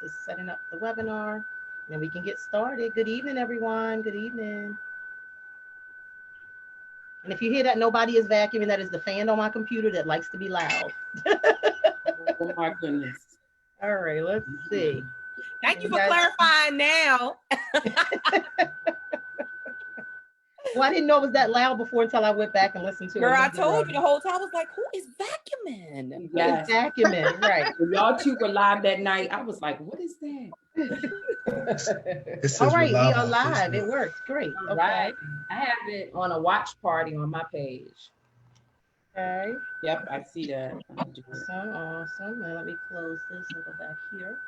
is setting up the webinar. And we can get started. Good evening, everyone. Good evening. And if you hear that nobody is vacuuming, that is the fan on my computer that likes to be loud. Oh my goodness. All right, let's see. Thank you for clarifying now. Well, I didn't know it was that loud before until I went back and listened to it. Girl, I told you the whole time. I was like, who is vacuuming? Yes. Vacuuming, right. When y'all two were live that night, I was like, what is that? All right, we are live. It works. Great. All right. I have it on a watch party on my page. Okay. Yep, I see that. Awesome. Now let me close this and go back here.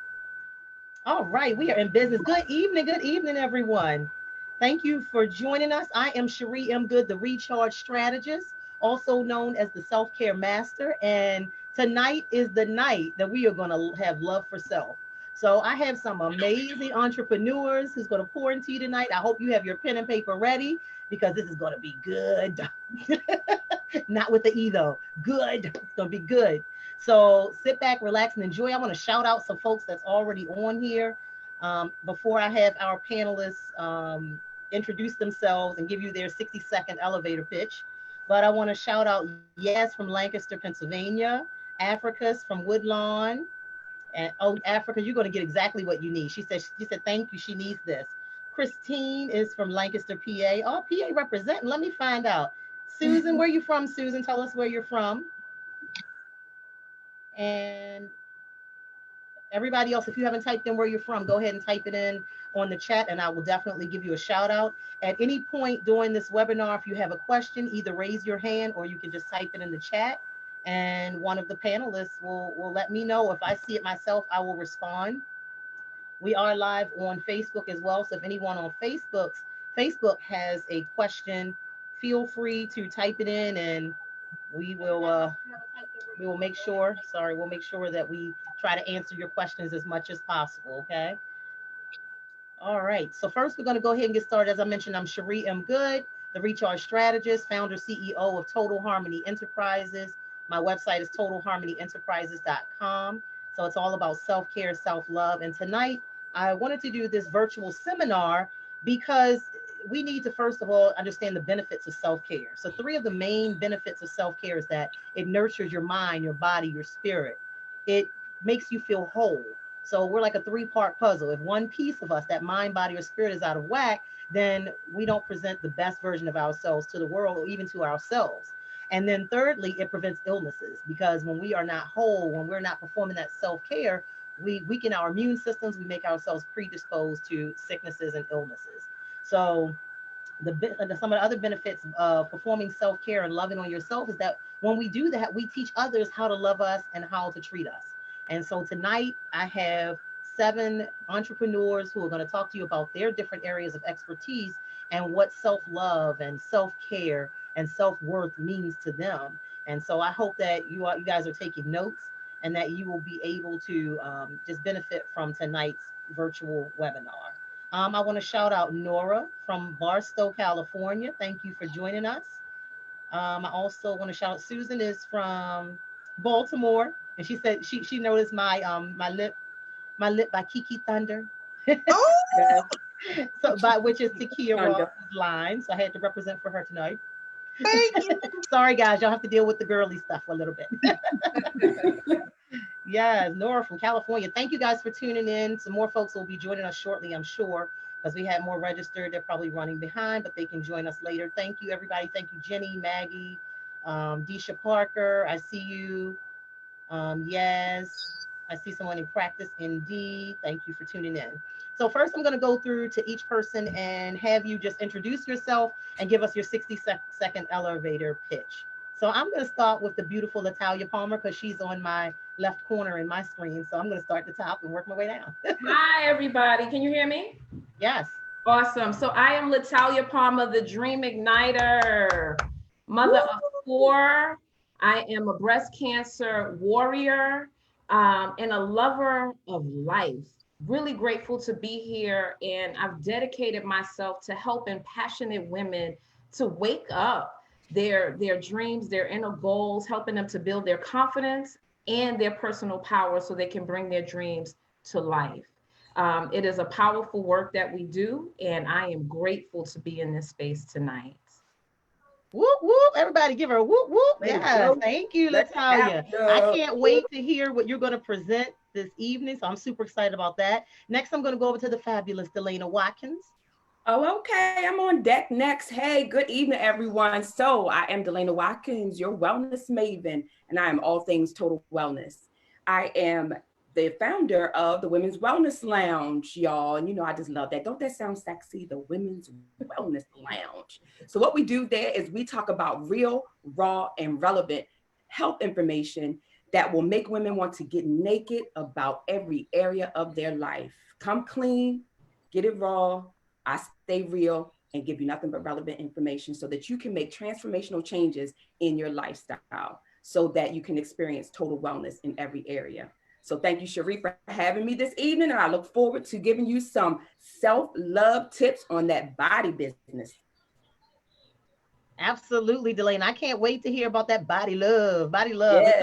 All right, we are in business. Good evening, everyone. Thank you for joining us. I am Chere M. Goode, the Recharge Strategist, also known as the Self-Care Master. And tonight is the night that we are going to have love for self. So I have some amazing entrepreneurs who's going to pour into you tonight. I hope you have your pen and paper ready because this is going to be good. Not with the E though. Good. It's going to be good. So sit back, relax, and enjoy. I want to shout out some folks that's already on here before I have our panelists introduce themselves and give you their 60-second elevator pitch. But I want to shout out Yas from Lancaster, Pennsylvania, Africa's from Woodlawn. And oh, Africa, you're going to get exactly what you need. She said, thank you. She needs this. Christine is from Lancaster, PA. Oh, PA representing. Let me find out. Susan, where you from, Susan? Tell us where you're from. And everybody else, if you haven't typed in where you're from, go ahead and type it in on the chat and I will definitely give you a shout out. At any point during this webinar, if you have a question, either raise your hand or you can just type it in the chat and one of the panelists will let me know. If I see it myself, I will respond. We are live on Facebook as well. So if anyone on Facebook has a question, feel free to type it in and we will make sure, we'll make sure that we try to answer your questions as much as possible, okay? All right, so first we're gonna go ahead and get started. As I mentioned, I'm Chere M. Goode, the Recharge Strategist, founder, CEO of Total Harmony Enterprises. My website is totalharmonyenterprises.com. So it's all about self-care, self-love. And tonight I wanted to do this virtual seminar because we need to, first of all, understand the benefits of self-care. So 3 of the main benefits of self-care is that it nurtures your mind, your body, your spirit. It makes you feel whole. So we're like a 3-part puzzle. If one piece of us, that mind, body, or spirit is out of whack, then we don't present the best version of ourselves to the world or even to ourselves. And then thirdly, it prevents illnesses because when we are not whole, when we're not performing that self-care, we weaken our immune systems, we make ourselves predisposed to sicknesses and illnesses. So some of the other benefits of performing self-care and loving on yourself is that when we do that, we teach others how to love us and how to treat us. And so tonight I have 7 entrepreneurs who are going to talk to you about their different areas of expertise and what self-love and self-care and self-worth means to them. And so I hope that you guys are taking notes and that you will be able to just benefit from tonight's virtual webinar. I want to shout out Nora from Barstow, California. Thank you for joining us. I also want to shout out Susan is from Baltimore, and she said she noticed my my lip by Kiki Thunder. Oh, So by which is Takia Ross's line. So I had to represent for her tonight. thank you. Sorry guys, y'all have to deal with the girly stuff a little bit. Yes, Nora from California. Thank you guys for tuning in. Some more folks will be joining us shortly, I'm sure, because we had more registered. They're probably running behind, but they can join us later. Thank you, everybody. Thank you, Jenny, Maggie, Deisha Parker. I see you. Yes, I see someone in practice indeed. Thank you for tuning in. So first I'm going to go through to each person and have you just introduce yourself and give us your 60-second elevator pitch. So I'm going to start with the beautiful Latalia Palmer because she's on my left corner in my screen. So I'm going to start at the top and work my way down. Hi, everybody. Can you hear me? Yes. Awesome. So I am Latalia Palmer, the Dream Igniter, mother of 4. I am a breast cancer warrior and a lover of life. Really grateful to be here. And I've dedicated myself to helping passionate women to wake up their dreams, their inner goals, helping them to build their confidence and their personal power so they can bring their dreams to life. It is a powerful work that we do, and I am grateful to be in this space tonight. Whoop whoop! Everybody, give her a whoop whoop. Yes, thank you, Let's Latalia. have the I can't wait to hear what you're going to present this evening. So I'm super excited about that. Next, I'm going to go over to the fabulous Delayna Watkins. Oh, okay. I'm on deck next. Hey, good evening, everyone. So I am Delayna Watkins, your wellness maven, and I am all things total wellness. I am the founder of the Women's Wellness Lounge, y'all. And you know, I just love that. Don't that sound sexy? The Women's Wellness Lounge. So what we do there is we talk about real, raw, and relevant health information that will make women want to get naked about every area of their life. Come clean, get it raw. I stay real and give you nothing but relevant information so that you can make transformational changes in your lifestyle so that you can experience total wellness in every area. So thank you, Chere, for having me this evening. And I look forward to giving you some self-love tips on that body business. Absolutely, Delaney. I can't wait to hear about that body love. Body love. There's Yes,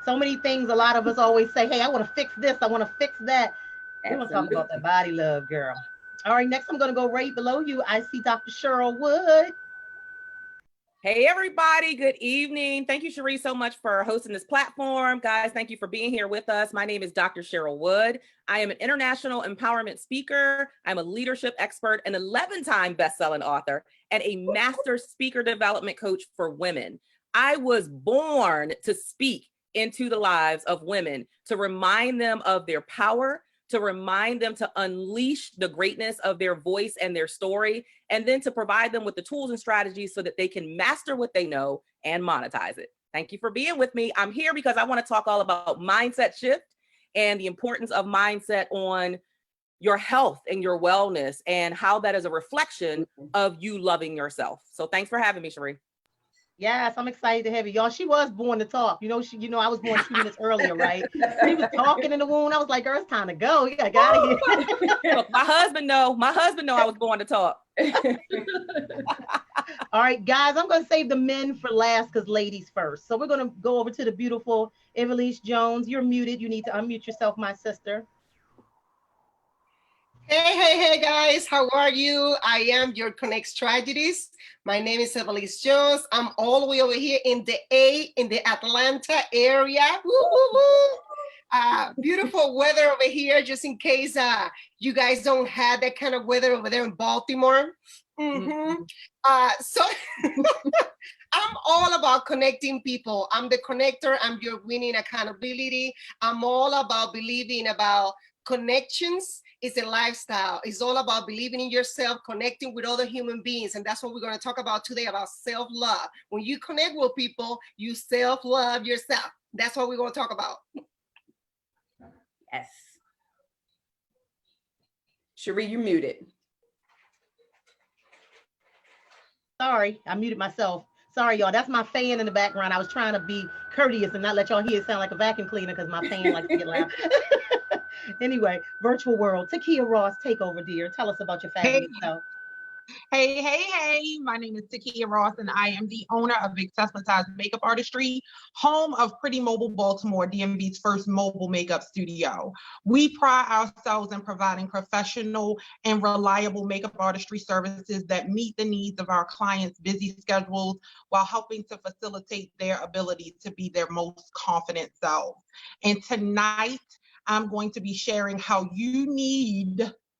so many things. A lot of us always say, "Hey, I want to fix this. I want to fix that." We're gonna talk about that absolutely. body love, girl. All right, next I'm gonna go right below you. I see Dr. Cheryl Wood. Hey, everybody. Good evening. Thank you, Chere, so much for hosting this platform. Guys, thank you for being here with us. My name is Dr. Cheryl Wood. I am an international empowerment speaker. I'm a leadership expert, an 11-time best-selling author, and a master speaker development coach for women. I was born to speak into the lives of women, to remind them of their power, to remind them to unleash the greatness of their voice and their story, and then to provide them with the tools and strategies so that they can master what they know and monetize it. Thank you for being with me. I'm here because I want to talk all about mindset shift and the importance of mindset on your health and your wellness and how that is a reflection of you loving yourself. So thanks for having me, Chere. Yes, I'm excited to have you, y'all. She was born to talk. I was born 2 minutes earlier, right? She was talking in the womb. I was like, girl, it's time to go. You gotta get out of here. Look, my husband know I was born to talk. All right, guys, I'm gonna save the men for last because ladies first. So we're gonna go over to the beautiful Evelisse Jones. You're muted. You need to unmute yourself, my sister. Hey, guys, how are you? I am your Connect Strategist. My name is Evelisse Jones. I'm all the way over here in the Atlanta area. Woo, woo, woo. Beautiful weather over here, just in case you guys don't have that kind of weather over there in Baltimore. So I'm all about connecting people. I'm the connector. I'm your winning accountability. I'm all about believing about connections. Is a lifestyle. It's all about believing in yourself, connecting with other human beings. And that's what we're going to talk about today, about self-love. When you connect with people, you self-love yourself. That's what we're going to talk about. Yes. Chere, you're muted. Sorry, I muted myself. Sorry, y'all. That's my fan in the background. I was trying to be courteous and not let y'all hear it sound like a vacuum cleaner because my fan likes to get loud. Anyway, virtual world. Takia Ross, take over, dear. Tell us about your fabulous self. Hey. My name is Takia Ross, and I am the owner of Accessorized Makeup Artistry, home of Pretty Mobile Baltimore, DMV's first mobile makeup studio. We pride ourselves in providing professional and reliable makeup artistry services that meet the needs of our clients' busy schedules while helping to facilitate their ability to be their most confident selves. And tonight, I'm going to be sharing how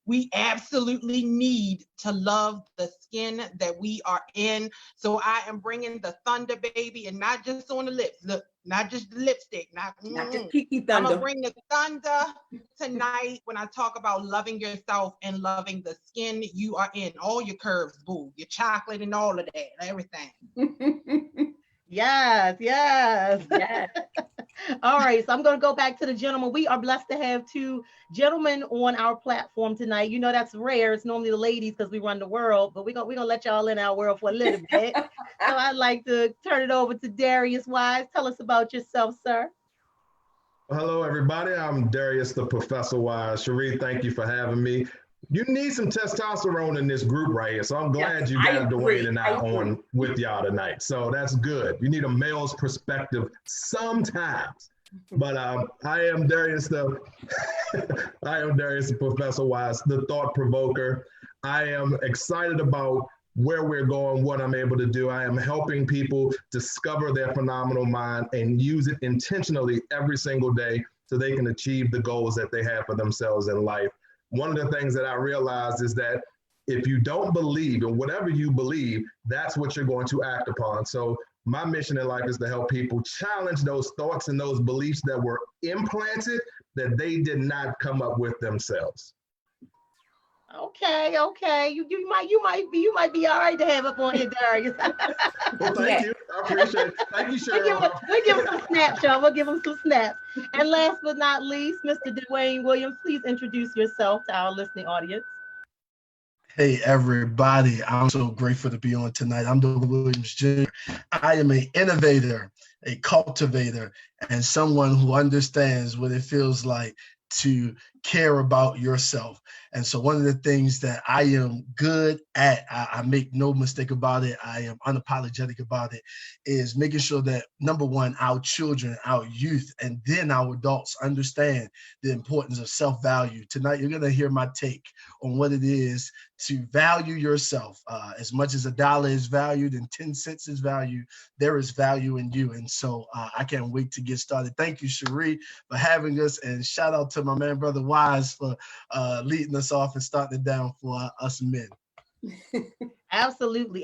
we absolutely need to love the skin that we are in. So I am bringing the thunder, baby, and not just on the lips. Look, not just the lipstick, not just Kiki Thunder. I'm gonna bring the thunder tonight when I talk about loving yourself and loving the skin you are in. All your curves, boo, your chocolate and all of that, everything. Yes. All right, so I'm going to go back to the gentleman. We are blessed to have two gentlemen on our platform tonight. You know, that's rare. It's normally the ladies because we run the world, but we're gonna let y'all in our world for a little bit. So I'd like to turn it over to Darius Wise. Tell us about yourself, sir. Hello, everybody. I'm Darius, the Professor Wise. Chere, thank you for having me. You need some testosterone in this group right here. So I'm glad you got Duane and I on with y'all tonight. So that's good. You need a male's perspective sometimes. But I am Darius the I am Darius the Professor Wise, the thought provoker. I am excited about where we're going, what I'm able to do. I am helping people discover their phenomenal mind and use it intentionally every single day so they can achieve the goals that they have for themselves in life. One of the things that I realized is that if you don't believe in whatever you believe, that's what you're going to act upon. So my mission in life is to help people challenge those thoughts and those beliefs that were implanted that they did not come up with themselves. Okay. You might be all right to have up on here, Darius. Well, thank you. I appreciate it. Thank you, Cheryl. We'll give him some snaps, y'all. We'll give him some snaps. And last but not least, Mr. Duane Williams, please introduce yourself to our listening audience. Hey, everybody. I'm so grateful to be on tonight. I'm Duane Williams Jr. I am an innovator, a cultivator, and someone who understands what it feels like to care about yourself. And so one of the things that I am good at, I make no mistake about it, I am unapologetic about it, is making sure that, number one, our children, our youth, and then our adults understand the importance of self-value. Tonight, you're going to hear my take on what it is to value yourself. As much as $1 is valued and 10 cents is valued, there is value in you. And so I can't wait to get started. Thank you, Chere, for having us. And shout out to my man, Brother Wise, for leading us off and starting it down for us men. Absolutely.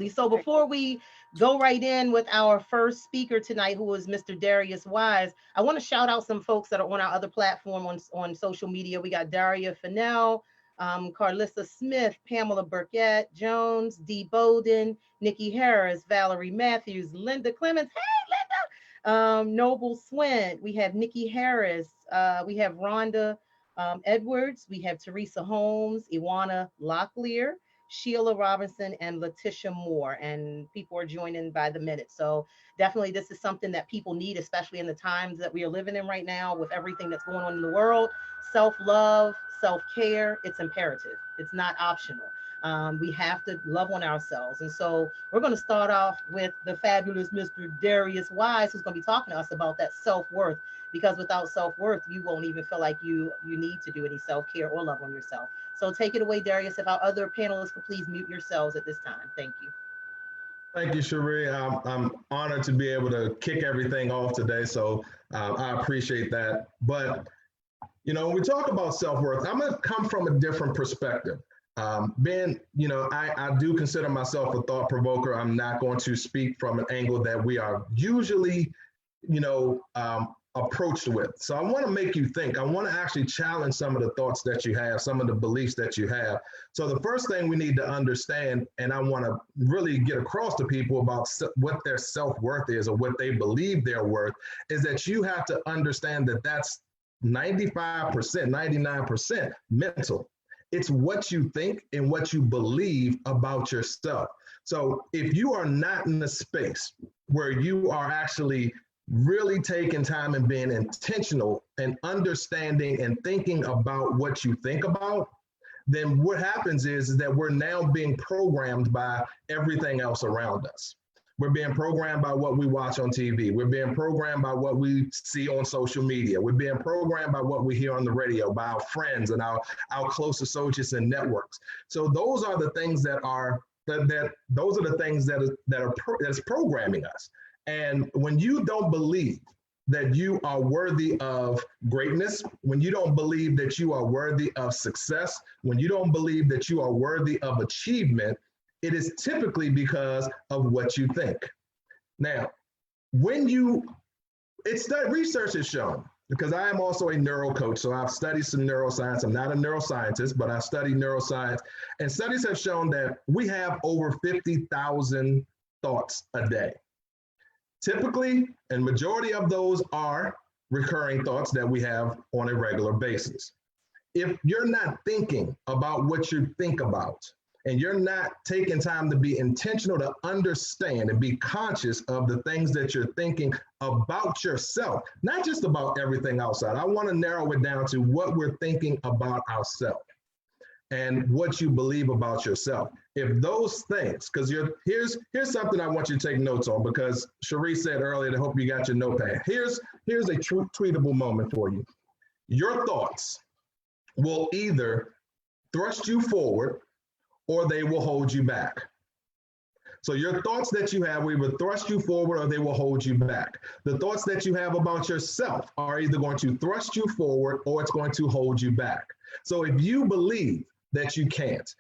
So before we go right in with our first speaker tonight, who is Mr. Darius Wise, I want to shout out some folks that are on our other platform on social media. We got Daria Fennell, Carlissa Smith, Pamela Burkett Jones, Dee Bowden, Nikki Harris, Valerie Matthews, Linda Clemens. Hey, Linda! Noble Swint. We have Nikki Harris. We have Rhonda Edwards. We have Teresa Holmes, Iwana Locklear, Sheila Robinson, and Letitia Moore. And people are joining by the minute. So definitely this is something that people need, especially in the times that we are living in right now with everything that's going on in the world. Self-love, self-care, it's imperative. It's not optional. We have to love on ourselves. And so we're going to start off with the fabulous Mr. Darius Wise, who's going to be talking to us about that self-worth, because without self-worth, you won't even feel like you need to do any self-care or love on yourself. So take it away, Darius. If our other panelists could please mute yourselves at this time. Thank you. Thank you, Chere. I'm honored to be able to kick everything off today. So I appreciate that. But, you know, when we talk about self-worth, I'm going to come from a different perspective. I do consider myself a thought provoker. I'm not going to speak from an angle that we are usually, approached with. So I want to make you think. I want to actually challenge some of the thoughts that you have, some of the beliefs that you have. So the first thing we need to understand, and I want to really get across to people about what their self-worth is or what they believe their worth, is that you have to understand that that's 95%, 99% mental. It's what you think and what you believe about yourself. So if you are not in a space where you are actually really taking time and being intentional and understanding and thinking about what you think about, then what happens is that we're now being programmed by everything else around us. We're being programmed by what we watch on TV. We're being programmed by what we see on social media. We're being programmed by what we hear on the radio, by our friends and our close associates and networks. So those are the things that are that's programming us. And when you don't believe that you are worthy of greatness, when you don't believe that you are worthy of success, when you don't believe that you are worthy of achievement, it is typically because of what you think. Now, research has shown, because I am also a neuro coach, so I've studied some neuroscience. I'm not a neuroscientist, but I study neuroscience. And studies have shown that we have over 50,000 thoughts a day. Typically, and majority of those are recurring thoughts that we have on a regular basis. If you're not thinking about what you think about, and you're not taking time to be intentional to understand and be conscious of the things that you're thinking about yourself, not just about everything outside. I want to narrow it down to what we're thinking about ourselves and what you believe about yourself. If those things, because here's something I want you to take notes on, because Chere said earlier, I hope you got your notepad. Here's here's a true tweetable moment for you. Your thoughts will either thrust you forward or they will hold you back. So your thoughts that you have will either thrust you forward or they will hold you back. The thoughts that you have about yourself are either going to thrust you forward or it's going to hold you back. So if you believe that you can't,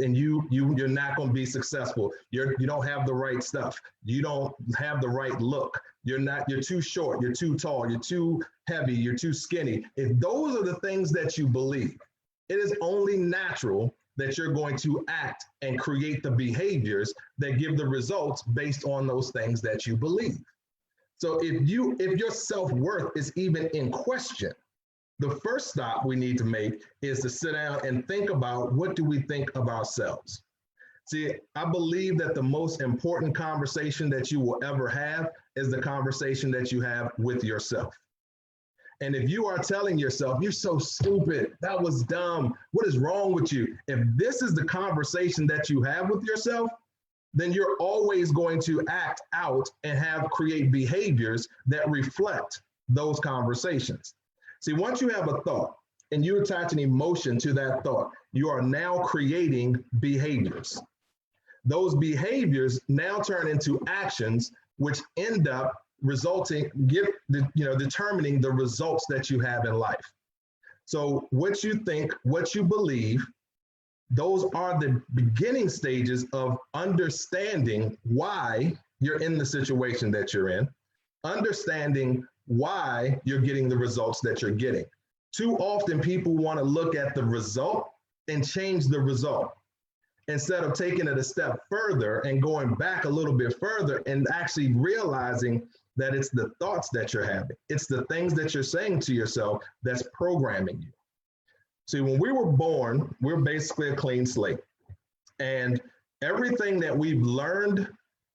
and you're not going to be successful, you don't have the right stuff, you don't have the right look, you're too short, you're too tall, you're too heavy, you're too skinny. If those are the things that you believe, it is only natural that you're going to act and create the behaviors that give the results based on those things that you believe. So if your self-worth is even in question, the first stop we need to make is to sit down and think about, what do we think of ourselves? See, I believe that the most important conversation that you will ever have is the conversation that you have with yourself. And if you are telling yourself, you're so stupid, that was dumb, what is wrong with you? If this is the conversation that you have with yourself, then you're always going to act out and create behaviors that reflect those conversations. See, once you have a thought and you attach an emotion to that thought, you are now creating behaviors. Those behaviors now turn into actions, which end up determining the results that you have in life. So what you think, what you believe, those are the beginning stages of understanding why you're in the situation that you're in, understanding why you're getting the results that you're getting. Too often people want to look at the result and change the result instead of taking it a step further and going back a little bit further and actually realizing that it's the thoughts that you're having. It's the things that you're saying to yourself that's programming you. See, when we were born, we're basically a clean slate. And everything that we've learned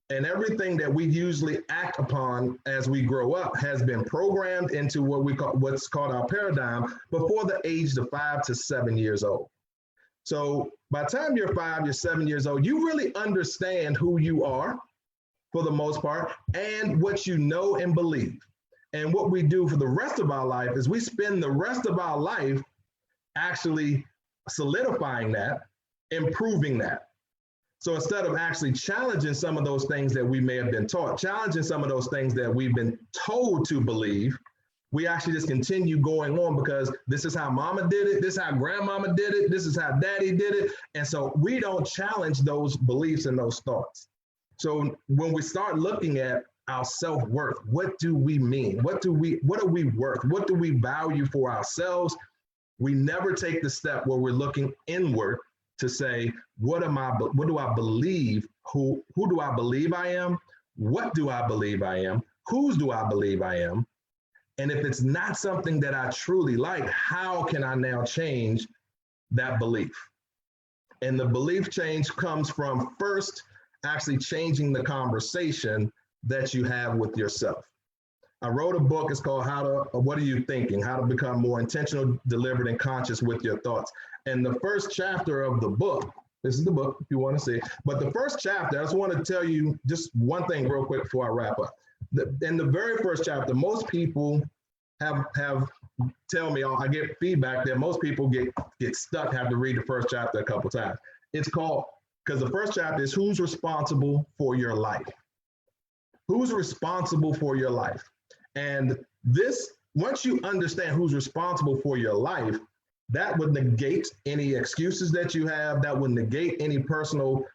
and everything that we usually act upon as we grow up has been programmed into what's called our paradigm before the age of 5 to 7 years old. So by the time you're 5, you're 7 years old, you really understand who you are for the most part and what you know and believe. And what we do for the rest of our life is we spend the rest of our life actually solidifying that, improving that. So instead of actually challenging some of those things that we may have been taught, challenging some of those things that we've been told to believe, we actually just continue going on because this is how mama did it, this is how grandmama did it, this is how daddy did it. And so we don't challenge those beliefs and those thoughts. So when we start looking at our self-worth, what do we mean? What are we worth? What do we value for ourselves? We never take the step where we're looking inward to say, what do I believe? Who do I believe I am? What do I believe I am? Whose do I believe I am? And if it's not something that I truly like, how can I now change that belief? And the belief change comes from first actually changing the conversation that you have with yourself. I wrote a book, it's called What Are You Thinking? How to Become More Intentional, Deliberate, and Conscious with Your Thoughts. And the first chapter of the book, this is the book if you want to see, but the first chapter, I just want to tell you just one thing real quick before I wrap up. In the very first chapter, most people have tell me, I get feedback that most people get stuck, have to read the first chapter a couple times. It's called, because the first chapter is who's responsible for your life? Who's responsible for your life? And this, once you understand who's responsible for your life, that would negate any excuses that you have, that would negate any personal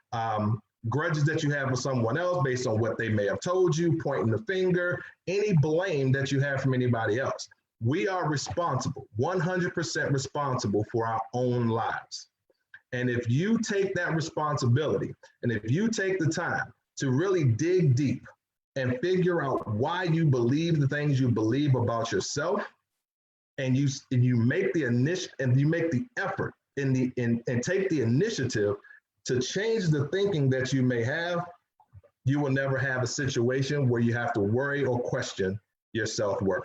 grudges that you have with someone else based on what they may have told you, pointing the finger, any blame that you have from anybody else. We are responsible, 100% responsible for our own lives. And if you take that responsibility, and if you take the time to really dig deep and figure out why you believe the things you believe about yourself, and you make the effort and take the initiative to change the thinking that you may have, you will never have a situation where you have to worry or question your self-worth.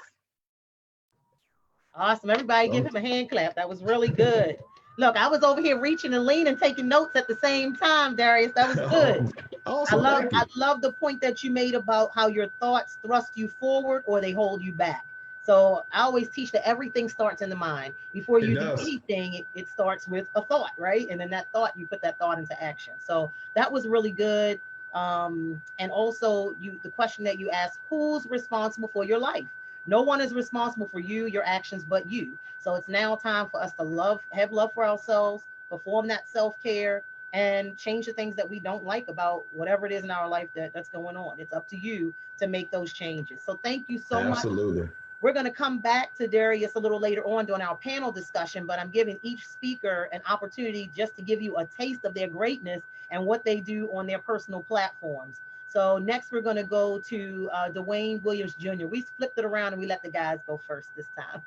Awesome. Everybody give him a hand clap. That was really good. Look, I was over here reaching and leaning, taking notes at the same time, Darius. That was good. Awesome. I love the point that you made about how your thoughts thrust you forward or they hold you back. So I always teach that everything starts in the mind. Before It you do does. anything, it starts with a thought, right? And then that thought, you put that thought into action. So that was really good. And also, the question that you asked: who's responsible for your life? No one is responsible for you, your actions, but you. So it's now time for us to have love for ourselves, perform that self care, and change the things that we don't like about whatever it is in our life that's going on. It's up to you to make those changes. So thank you so much. Absolutely. We're going to come back to Darius a little later on during our panel discussion, but I'm giving each speaker an opportunity just to give you a taste of their greatness and what they do on their personal platforms. So next, we're going to go to Duane Williams Jr. We flipped it around and we let the guys go first this time.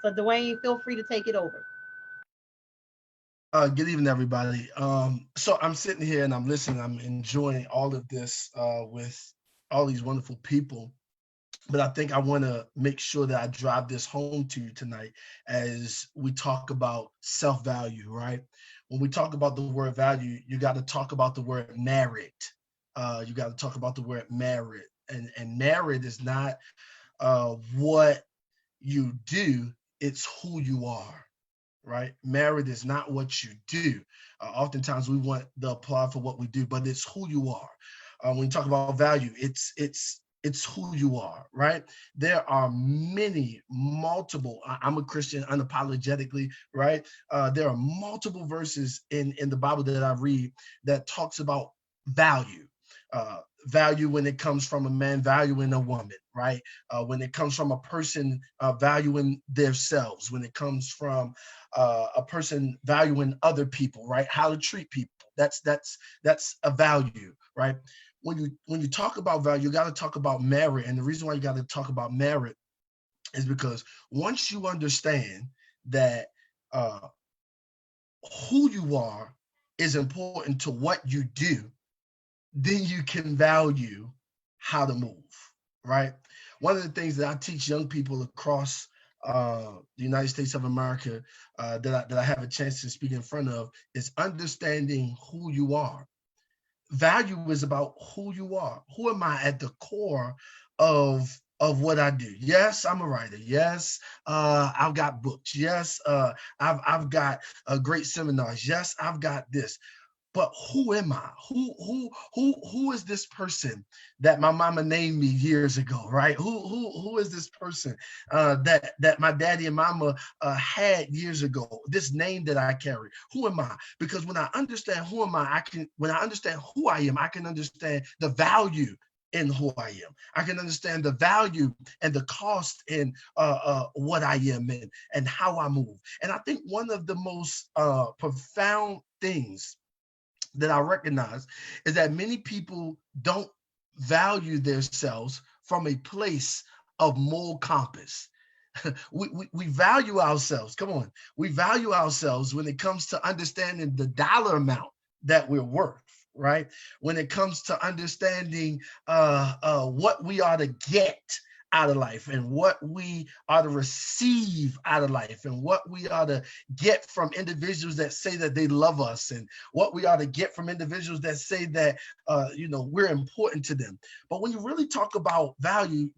So Duane, feel free to take it over. Good evening, everybody. So I'm sitting here and I'm listening. I'm enjoying all of this with all these wonderful people. But I think I want to make sure that I drive this home to you tonight as we talk about self-value, right? When we talk about the word value, you got to talk about the word merit. You got to talk about the word merit. And merit is not what you do, it's who you are, right? Merit is not what you do. Oftentimes we want the applause for what we do, but it's who you are. When you talk about value, it's who you are, right? There are multiple, I'm a Christian unapologetically, right? There are multiple verses in the Bible that I read that talks about value. Value when it comes from a man valuing a woman, right? When it comes from a person valuing themselves, when it comes from a person valuing other people, right? How to treat people. That's a value, right? When you talk about value, you got to talk about merit. And the reason why you got to talk about merit is because once you understand that who you are is important to what you do, then you can value how to move, right? One of the things that I teach young people across the United States of America that I have a chance to speak in front of is understanding who you are. Value is about who you are. Who am I at the core of what I do? Yes, I'm a writer. Yes, I've got books. Yes, I've got great seminars. Yes, I've got this. But who am I? Who is this person that my mama named me years ago, right? Who is this person that my daddy and mama had years ago? This name that I carry. Who am I? Because when I understand who am I, when I understand who I am, I can understand the value in who I am. I can understand the value and the cost in what I am and how I move. And I think one of the most profound things that I recognize is that many people don't value themselves from a place of moral compass. we value ourselves. Come on. We value ourselves when it comes to understanding the dollar amount that we're worth, right? When it comes to understanding what we are to get out of life and what we are to receive out of life and what we are to get from individuals that say that they love us and what we are to get from individuals that say that we're important to them. But when you really talk about value,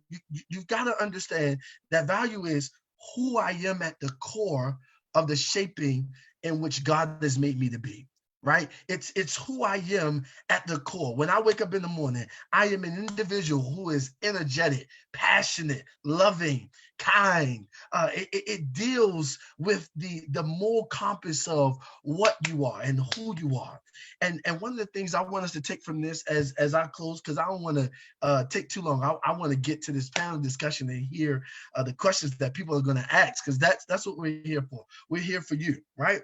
you've got to understand that value is who I am at the core of the shaping in which God has made me to be. Right? It's who I am at the core. When I wake up in the morning, I am an individual who is energetic, passionate, loving, kind. It deals with the moral compass of what you are and who you are. And one of the things I want us to take from this as I close, because I don't want to take too long. I want to get to this panel discussion and hear the questions that people are going to ask, because that's what we're here for. We're here for you, right?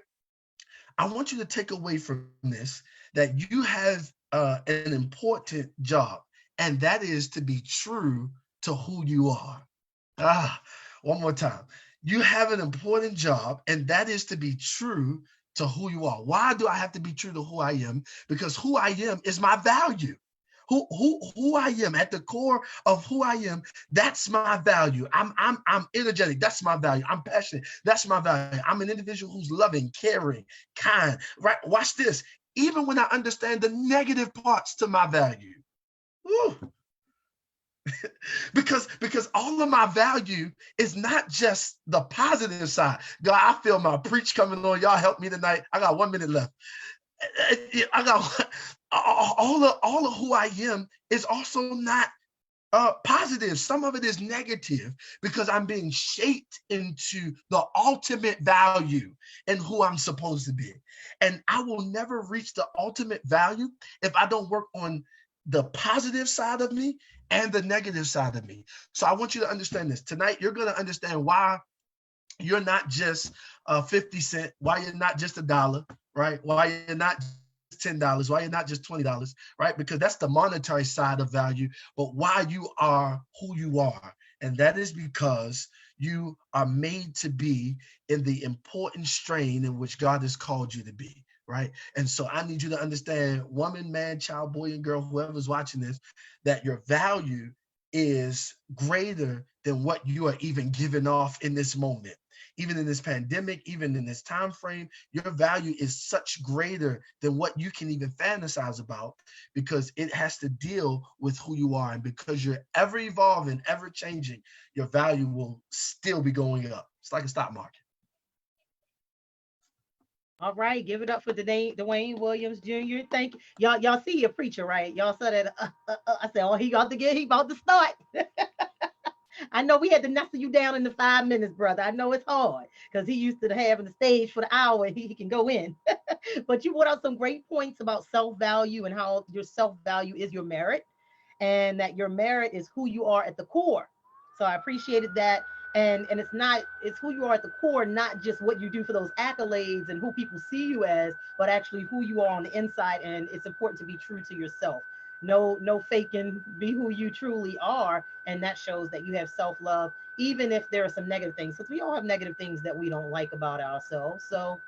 I want you to take away from this that you have an important job, and that is to be true to who you are. One more time. You have an important job, and that is to be true to who you are. Why do I have to be true to who I am? Because who I am is my value. Who I am at the core of who I am, that's my value. I'm energetic. That's my value. I'm passionate. That's my value. I'm an individual who's loving, caring, kind. Right? Watch this. Even when I understand the negative parts to my value, because all of my value is not just the positive side. God, I feel my preach coming on. Y'all help me tonight. I got 1 minute left. I got all of who I am is also not positive. Some of it is negative because I'm being shaped into the ultimate value and who I'm supposed to be. And I will never reach the ultimate value if I don't work on the positive side of me and the negative side of me. So I want you to understand this. Tonight, you're going to understand why you're not just 50 cents, why you're not just $1, right? Why you're not $10, why you're not just $20, right? Because that's the monetary side of value, but why you are who you are. And that is because you are made to be in the important strain in which God has called you to be, right? And so I need you to understand, woman, man, child, boy, and girl, whoever's watching this, that your value is greater than what you are even giving off in this moment. Even in this pandemic, even in this time frame, your value is such greater than what you can even fantasize about, because it has to deal with who you are. And because you're ever evolving, ever changing, your value will still be going up. It's like a stock market. All right, give it up for Duane Williams Jr. Thank you. Y'all see a preacher, right? Y'all said that. I said, oh, he about to start. I know we had to nestle you down in the 5 minutes, brother. I know it's hard because he used to having the stage for the hour. He can go in. But you brought out some great points about self-value and how your self-value is your merit, and that your merit is who you are at the core. So I appreciated that. And it's who you are at the core, not just what you do for those accolades and who people see you as, but actually who you are on the inside. And it's important to be true to yourself. No faking, be who you truly are. And that shows that you have self-love, even if there are some negative things, because we all have negative things that we don't like about ourselves. So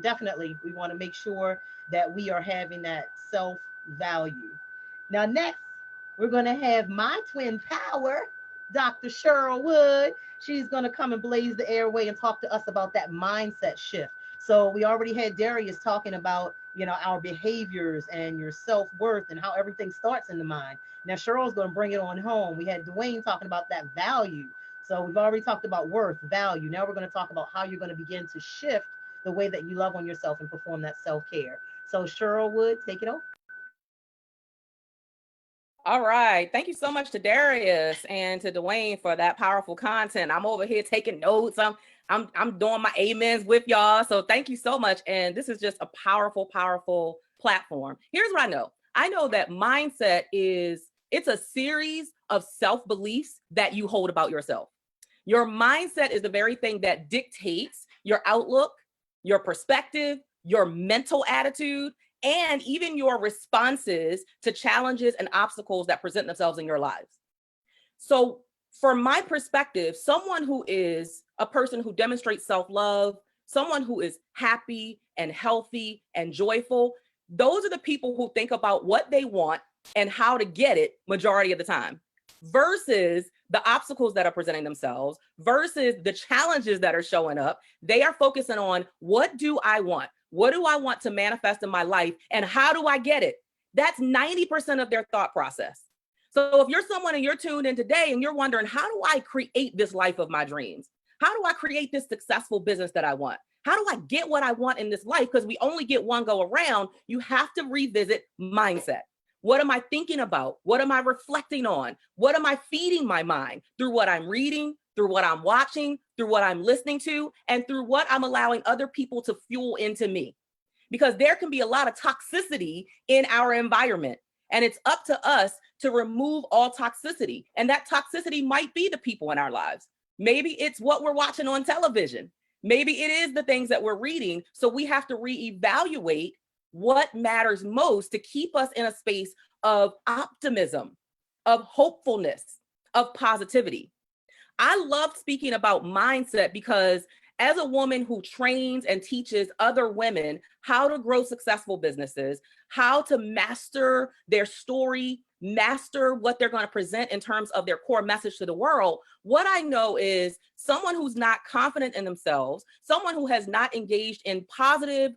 definitely we want to make sure that we are having that self-value. Now, next, we're going to have my twin power, Dr. Cheryl Wood. She's going to come and blaze the airway and talk to us about that mindset shift. So we already had Darius talking about, our behaviors and your self-worth and how everything starts in the mind. Now, Cheryl's going to bring it on home. We had Duane talking about that value. So we've already talked about worth, value. Now we're going to talk about how you're going to begin to shift the way that you love on yourself and perform that self-care. So Cheryl Wood, take it over. All right. Thank you so much to Darius and to Duane for that powerful content. I'm over here taking notes. I'm doing my amens with y'all. So thank you so much. And this is just a powerful, powerful platform. Here's what I know. I know that mindset it's a series of self-beliefs that you hold about yourself. Your mindset is the very thing that dictates your outlook, your perspective, your mental attitude, and even your responses to challenges and obstacles that present themselves in your lives. So from my perspective, someone who is a person who demonstrates self-love, someone who is happy and healthy and joyful, those are the people who think about what they want and how to get it majority of the time, versus the obstacles that are presenting themselves, versus the challenges that are showing up. They are focusing on, what do I want? What do I want to manifest in my life? And how do I get it? That's 90% of their thought process. So if you're someone and you're tuned in today and you're wondering, how do I create this life of my dreams? How do I create this successful business that I want? How do I get what I want in this life? Because we only get one go around. You have to revisit mindset. What am I thinking about? What am I reflecting on? What am I feeding my mind through what I'm reading, through what I'm watching, through what I'm listening to, and through what I'm allowing other people to fuel into me? Because there can be a lot of toxicity in our environment, and it's up to us to remove all toxicity. And that toxicity might be the people in our lives. Maybe it's what we're watching on television. Maybe it is the things that we're reading. So we have to reevaluate what matters most to keep us in a space of optimism, of hopefulness, of positivity. I love speaking about mindset because as a woman who trains and teaches other women how to grow successful businesses, how to master their story, master what they're going to present in terms of their core message to the world, what I know is someone who's not confident in themselves, someone who has not engaged in positive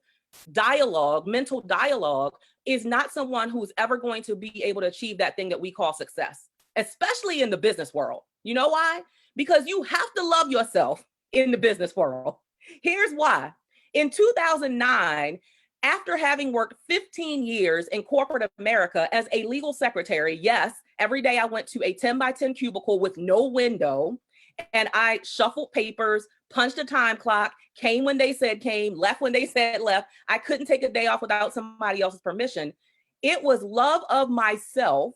dialogue, mental dialogue, is not someone who's ever going to be able to achieve that thing that we call success. especially in the business world. You know why? Because you have to love yourself in the business world. Here's why. In 2009, after having worked 15 years in corporate America as a legal secretary, yes, every day I went to a 10 by 10 cubicle with no window, and I shuffled papers, punched a time clock, came when they said came, left when they said left. I couldn't take a day off without somebody else's permission. It was love of myself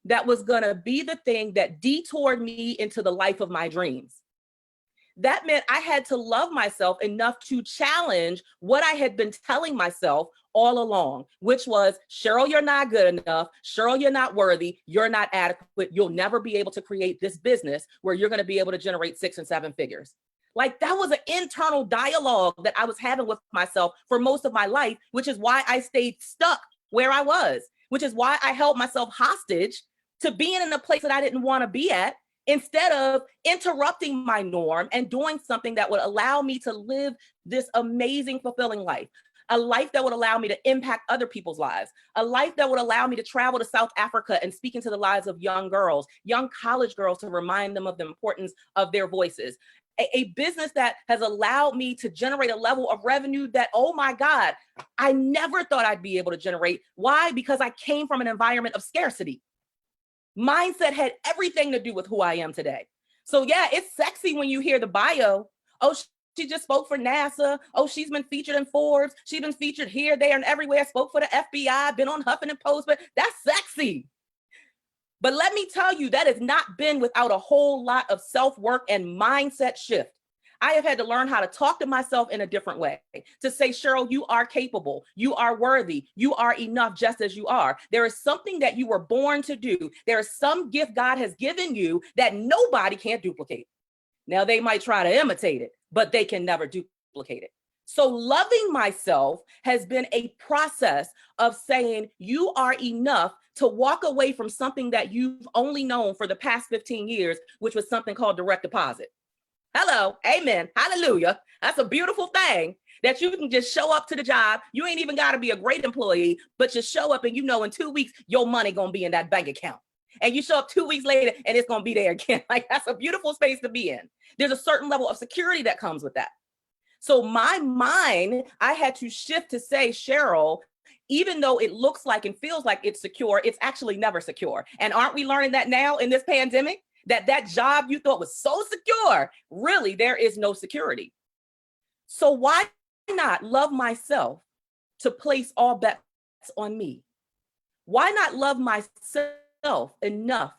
that was going to be the thing that detoured me into the life of my dreams. That meant I had to love myself enough to challenge what I had been telling myself all along, which was, Cheryl, you're not good enough. Cheryl, you're not worthy. You're not adequate. You'll never be able to create this business where you're going to be able to generate 6 and 7 figures. Like, that was an internal dialogue that I was having with myself for most of my life, which is why I stayed stuck where I was, which is why I held myself hostage to being in a place that I didn't want to be at, instead of interrupting my norm and doing something that would allow me to live this amazing, fulfilling life. A life that would allow me to impact other people's lives, a life that would allow me to travel to South Africa and speak into the lives of young girls, young college girls, to remind them of the importance of their voices. A business that has allowed me to generate a level of revenue that, oh my God, I never thought I'd be able to generate. Why? Because I came from an environment of scarcity. Mindset had everything to do with who I am today. So yeah, it's sexy when you hear the bio. Oh, she just spoke for NASA. Oh, she's been featured in Forbes. She's been featured here, there, and everywhere. Spoke for the FBI, been on Huffington Post, but that's sexy. But let me tell you, that has not been without a whole lot of self-work and mindset shift. I have had to learn how to talk to myself in a different way, to say, Cheryl, you are capable, you are worthy, you are enough just as you are. There is something that you were born to do. There is some gift God has given you that nobody can duplicate. Now, they might try to imitate it, but they can never duplicate it. So loving myself has been a process of saying you are enough to walk away from something that you've only known for the past 15 years, which was something called direct deposit. Hello, amen, hallelujah. That's a beautiful thing, that you can just show up to the job. You ain't even got to be a great employee, but just show up and you know in 2 weeks, your money going to be in that bank account. And you show up 2 weeks later and it's going to be there again. Like, that's a beautiful space to be in. There's a certain level of security that comes with that. So my mind, I had to shift to say, Cheryl, even though it looks like and feels like it's secure, it's actually never secure. And aren't we learning that now in this pandemic? That job you thought was so secure, really, there is no security. So why not love myself to place all bets on me? Why not love myself enough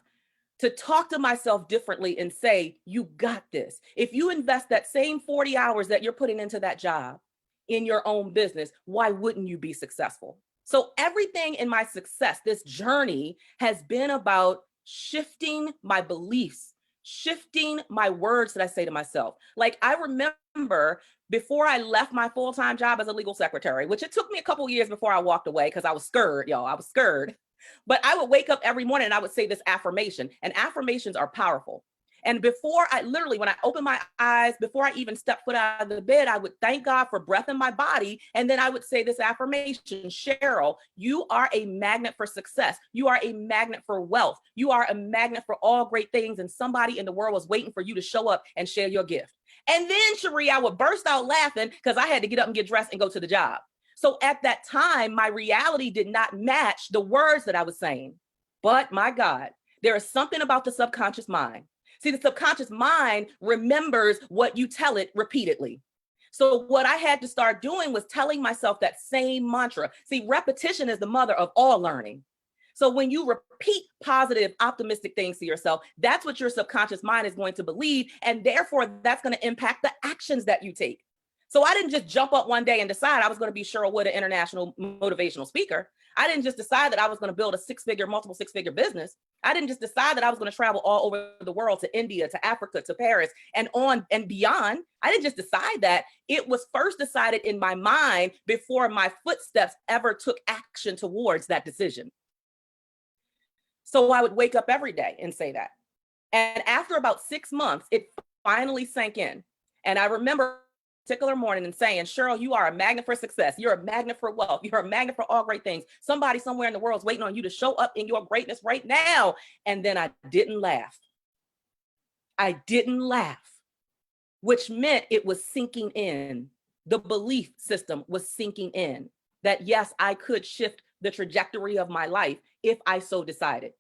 to talk to myself differently and say, you got this? If you invest that same 40 hours that you're putting into that job in your own business, why wouldn't you be successful? So everything in my success, this journey, has been about shifting my beliefs, shifting my words that I say to myself. Like, I remember before I left my full-time job as a legal secretary, which it took me a couple of years before I walked away because I was scared, y'all. I was scared. But I would wake up every morning and I would say this affirmation, and affirmations are powerful. And before I literally, when I opened my eyes, before I even stepped foot out of the bed, I would thank God for breath in my body. And then I would say this affirmation, Cheryl, you are a magnet for success. You are a magnet for wealth. You are a magnet for all great things. And somebody in the world was waiting for you to show up and share your gift. And then, Chere, I would burst out laughing because I had to get up and get dressed and go to the job. So at that time, my reality did not match the words that I was saying. But my God, there is something about the subconscious mind. See, the subconscious mind remembers what you tell it repeatedly. So what I had to start doing was telling myself that same mantra. See, repetition is the mother of all learning. So when you repeat positive, optimistic things to yourself, that's what your subconscious mind is going to believe. And therefore, that's going to impact the actions that you take. So I didn't just jump up one day and decide I was going to be Cheryl Wood, an international motivational speaker. I didn't just decide that I was going to build a multiple six-figure business. I didn't just decide that I was going to travel all over the world, to India, to Africa, to Paris, and on and beyond. I didn't just decide that. It was first decided in my mind before my footsteps ever took action towards that decision. So I would wake up every day and say that. And after about 6 months, it finally sank in. And I remember particular morning and saying, Cheryl, you are a magnet for success. You're a magnet for wealth. You're a magnet for all great things. Somebody somewhere in the world is waiting on you to show up in your greatness right now. And then I didn't laugh. I didn't laugh, which meant it was sinking in. The belief system was sinking in that, yes, I could shift the trajectory of my life if I so decided.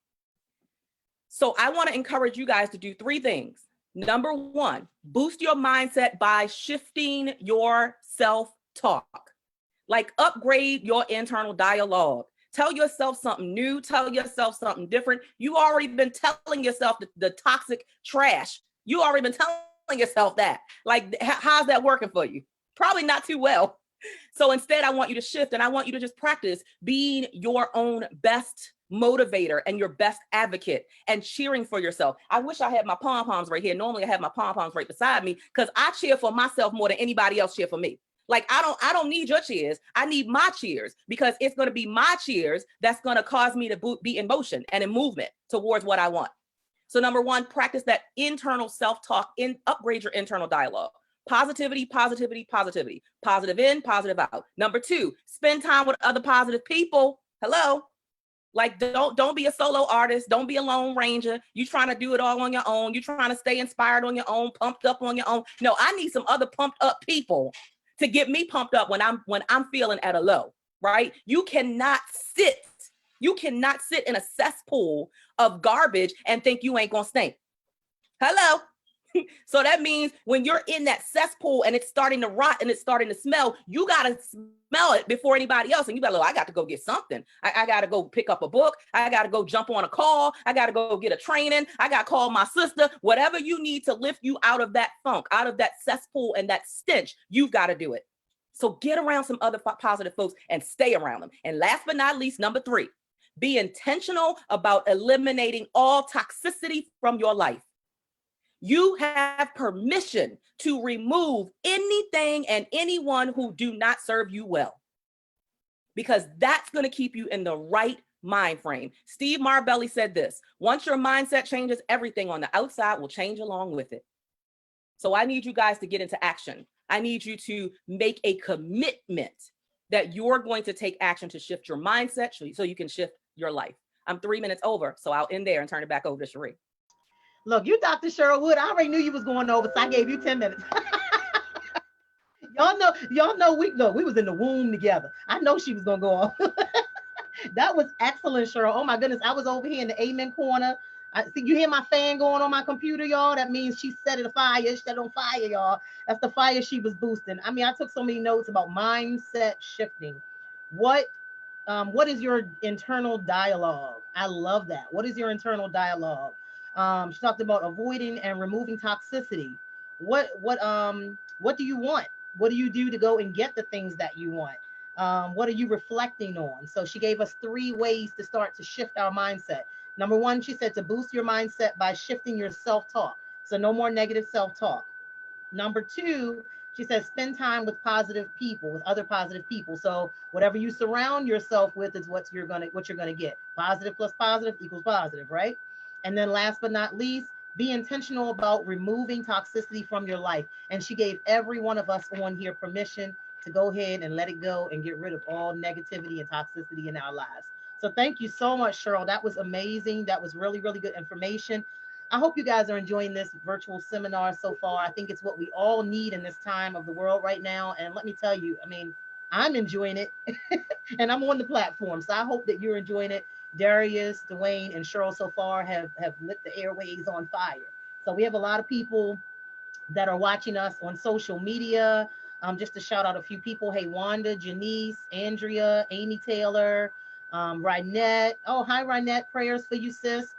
So I want to encourage you guys to do 3 things. Number 1, boost your mindset by shifting your self-talk. Like, upgrade your internal dialogue. Tell yourself something new. Tell yourself something different. You already been telling yourself the toxic trash. You already been telling yourself that. Like, how's that working for you? Probably not too well. So instead, I want you to shift, and I want you to just practice being your own best motivator and your best advocate and cheering for yourself. I wish I had my pom-poms right here. Normally I have my pom-poms right beside me because I cheer for myself more than anybody else cheer for me. Like, I don't need your cheers. I need my cheers, because it's going to be my cheers that's going to cause me to be in motion and in movement towards what I want. So number 1, practice that internal self-talk, upgrade your internal dialogue. Positivity, positivity, positivity. Positive in, positive out. Number 2, spend time with other positive people. Hello. Like, don't be a solo artist. Don't be a lone ranger. You trying to do it all on your own. You trying to stay inspired on your own, pumped up on your own. No, I need some other pumped up people to get me pumped up when I'm feeling at a low, right? You cannot sit in a cesspool of garbage and think you ain't gonna stink. Hello. So that means when you're in that cesspool and it's starting to rot and it's starting to smell, you got to smell it before anybody else. And you got to, I got to go get something. I got to go pick up a book. I got to go jump on a call. I got to go get a training. I got to call my sister. Whatever you need to lift you out of that funk, out of that cesspool and that stench, you've got to do it. So get around some other positive folks and stay around them. And last but not least, number 3, be intentional about eliminating all toxicity from your life. You have permission to remove anything and anyone who do not serve you well, because that's going to keep you in the right mind frame. Steve Marbelli said this: once your mindset changes, everything on the outside will change along with it. So I need you guys to get into action. I need you to make a commitment that you're going to take action to shift your mindset so you can shift your life. I'm 3 minutes over, so I'll end there and turn it back over to Chere. Look, you Dr. Cheryl Wood, I already knew you was going over, so I gave you 10 minutes. y'all know we was in the womb together. I know she was gonna go on. That was excellent, Cheryl. Oh my goodness, I was over here in the amen corner. I see you hear my fan going on my computer, y'all. That means she set it afire. She set it on fire, y'all. That's the fire she was boosting. I mean, I took so many notes about mindset shifting. What is your internal dialogue? I love that. What is your internal dialogue? She talked about avoiding and removing toxicity. What do you want? What do you do to go and get the things that you want? What are you reflecting on? So she gave us 3 ways to start to shift our mindset. Number 1, she said to boost your mindset by shifting your self-talk. So no more negative self-talk. Number 2, she says spend time with positive people, with other positive people. So whatever you surround yourself with is what you're gonna get. Positive plus positive equals positive, right? And then last but not least, be intentional about removing toxicity from your life. And she gave every one of us on here permission to go ahead and let it go and get rid of all negativity and toxicity in our lives. So thank you so much, Cheryl. That was amazing. That was really, really good information. I hope you guys are enjoying this virtual seminar so far. I think it's what we all need in this time of the world right now. And let me tell you, I mean, I'm enjoying it and I'm on the platform. So I hope that you're enjoying it. Darius, Duane, and Cheryl so far have lit the airways on fire. So we have a lot of people that are watching us on social media. Just to shout out a few people. Hey, Wanda, Janice, Andrea, Amy Taylor, Rynette. Oh, hi, Rynette. Prayers for you, sis.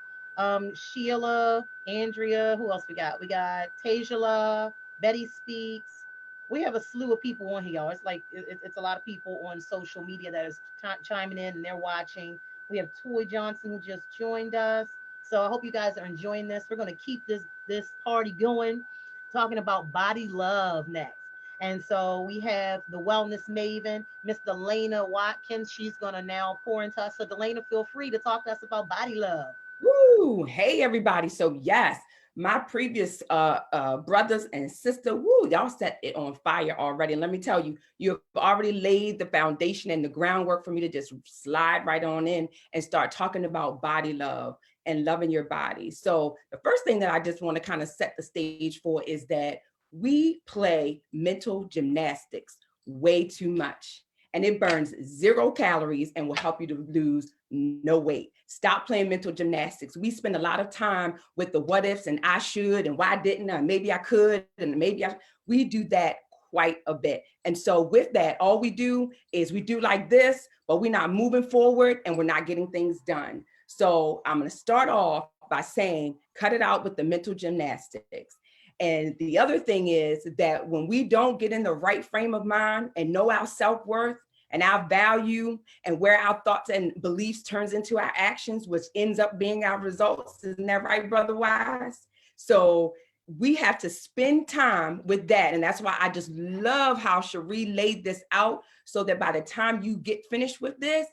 Sheila, Andrea. Who else we got? We got Tajala, Betty Speaks. We have a slew of people on here, y'all. It's like it's a lot of people on social media that is chiming in and they're watching. We have Toy Johnson who just joined us. So I hope you guys are enjoying this. We're going to keep this party going, talking about body love next. And so we have the wellness maven, Miss Delayna Watkins. She's going to now pour into us. So Delayna, feel free to talk to us about body love. Woo! Hey, everybody. So yes, my previous brothers and sister, woo, y'all set it on fire already. And let me tell you, you've already laid the foundation and the groundwork for me to just slide right on in and start talking about body love and loving your body. So the first thing that I just want to kind of set the stage for is that we play mental gymnastics way too much. And it burns 0 calories and will help you to lose no weight. Stop playing mental gymnastics. We spend a lot of time with the what ifs and I should and why didn't I, maybe I could and maybe we do that quite a bit. And so with that, all we do is we do like this, but we're not moving forward and we're not getting things done. So I'm going to start off by saying, cut it out with the mental gymnastics. And the other thing is that when we don't get in the right frame of mind and know our self-worth and our value and where our thoughts and beliefs turns into our actions, which ends up being our results. Isn't that right, Brother Wise? So we have to spend time with that. And that's why I just love how Chere laid this out so that by the time you get finished with this,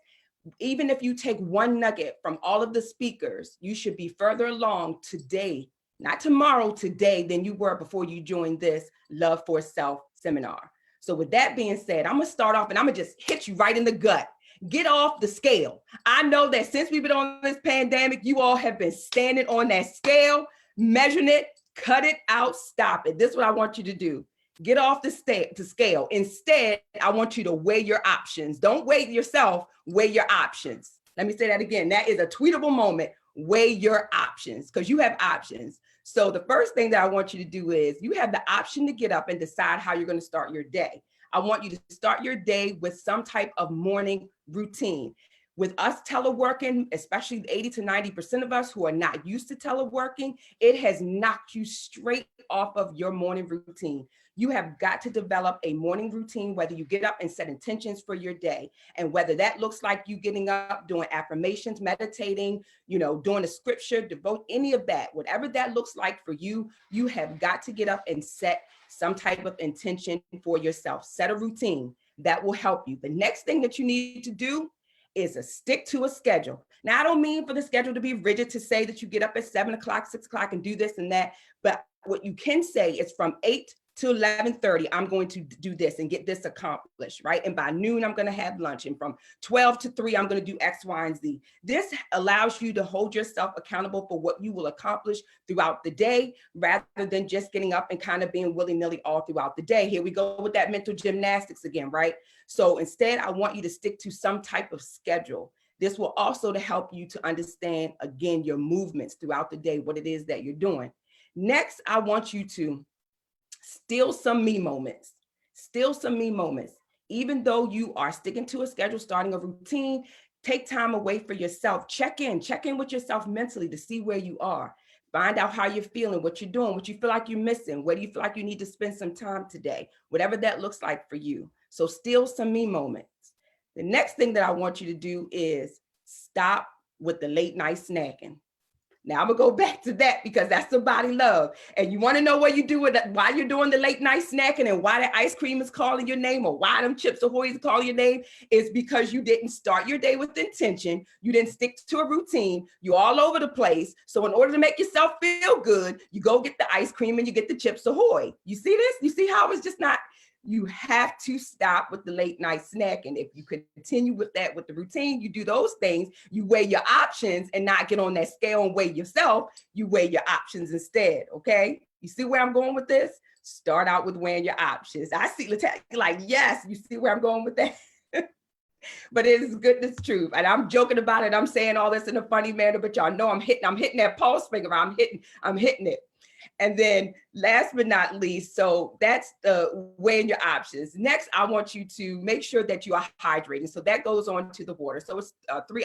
even if you take one nugget from all of the speakers, you should be further along today, not tomorrow, today, than you were before you joined this Love for Self seminar. So with that being said, I'm gonna start off and I'm gonna just hit you right in the gut. Get off the scale. I know that since we've been on this pandemic, you all have been standing on that scale, measuring it, cut it out, stop it. This is what I want you to do. Get off the scale. Instead, I want you to weigh your options. Don't weigh yourself, weigh your options. Let me say that again. That is a tweetable moment. Weigh your options because you have options. So the first thing that I want you to do is you have the option to get up and decide how you're going to start your day. I want you to start your day with some type of morning routine. With us teleworking, especially 80 to 90% of us who are not used to teleworking, it has knocked you straight off of your morning routine. You have got to develop a morning routine, whether you get up and set intentions for your day, and whether that looks like you getting up, doing affirmations, meditating, doing a scripture, devote, any of that, whatever that looks like for you, you have got to get up and set some type of intention for yourself. Set a routine that will help you. The next thing that you need to do is stick to a schedule. Now, I don't mean for the schedule to be rigid to say that you get up at 7 o'clock, 6 o'clock and do this and that, but what you can say is from 8 to 11:30, I'm going to do this and get this accomplished, right? And by noon, I'm going to have lunch. And from 12 to 3, I'm going to do X, Y, and Z. This allows you to hold yourself accountable for what you will accomplish throughout the day, rather than just getting up and kind of being willy-nilly all throughout the day. Here we go with that mental gymnastics again, right? So instead, I want you to stick to some type of schedule. This will also to help you to understand, again, your movements throughout the day, what it is that you're doing. Next, I want you to steal some me moments. Steal some me moments. Even though you are sticking to a schedule, starting a routine, take time away for yourself. Check in with yourself mentally to see where you are. Find out how you're feeling, what you're doing, what you feel like you're missing, where do you feel like you need to spend some time today, whatever that looks like for you. So steal some me moments. The next thing that I want you to do is stop with the late night snacking. Now I'm gonna go back to that because that's the body love. And you wanna know what you do with that, why you're doing the late night snacking and why the ice cream is calling your name or why them Chips Ahoy is calling your name is because you didn't start your day with intention. You didn't stick to a routine. You're all over the place. So in order to make yourself feel good, you go get the ice cream and you get the Chips Ahoy. You see this? You see how it's just not, you have to stop with the late night snacking. If you continue with that, with the routine, you do those things, you weigh your options and not get on that scale and weigh yourself, you weigh your options instead, okay? You see where I'm going with this? Start out with weighing your options. I see Takia like, yes, you see where I'm going with that? But it is goodness truth. And I'm joking about it. I'm saying all this in a funny manner, but y'all know I'm hitting that pulse finger. I'm hitting it. And then last but not least, so that's the weighing your options. Next, I want you to make sure that you are hydrating. So that goes on to the water. So it's three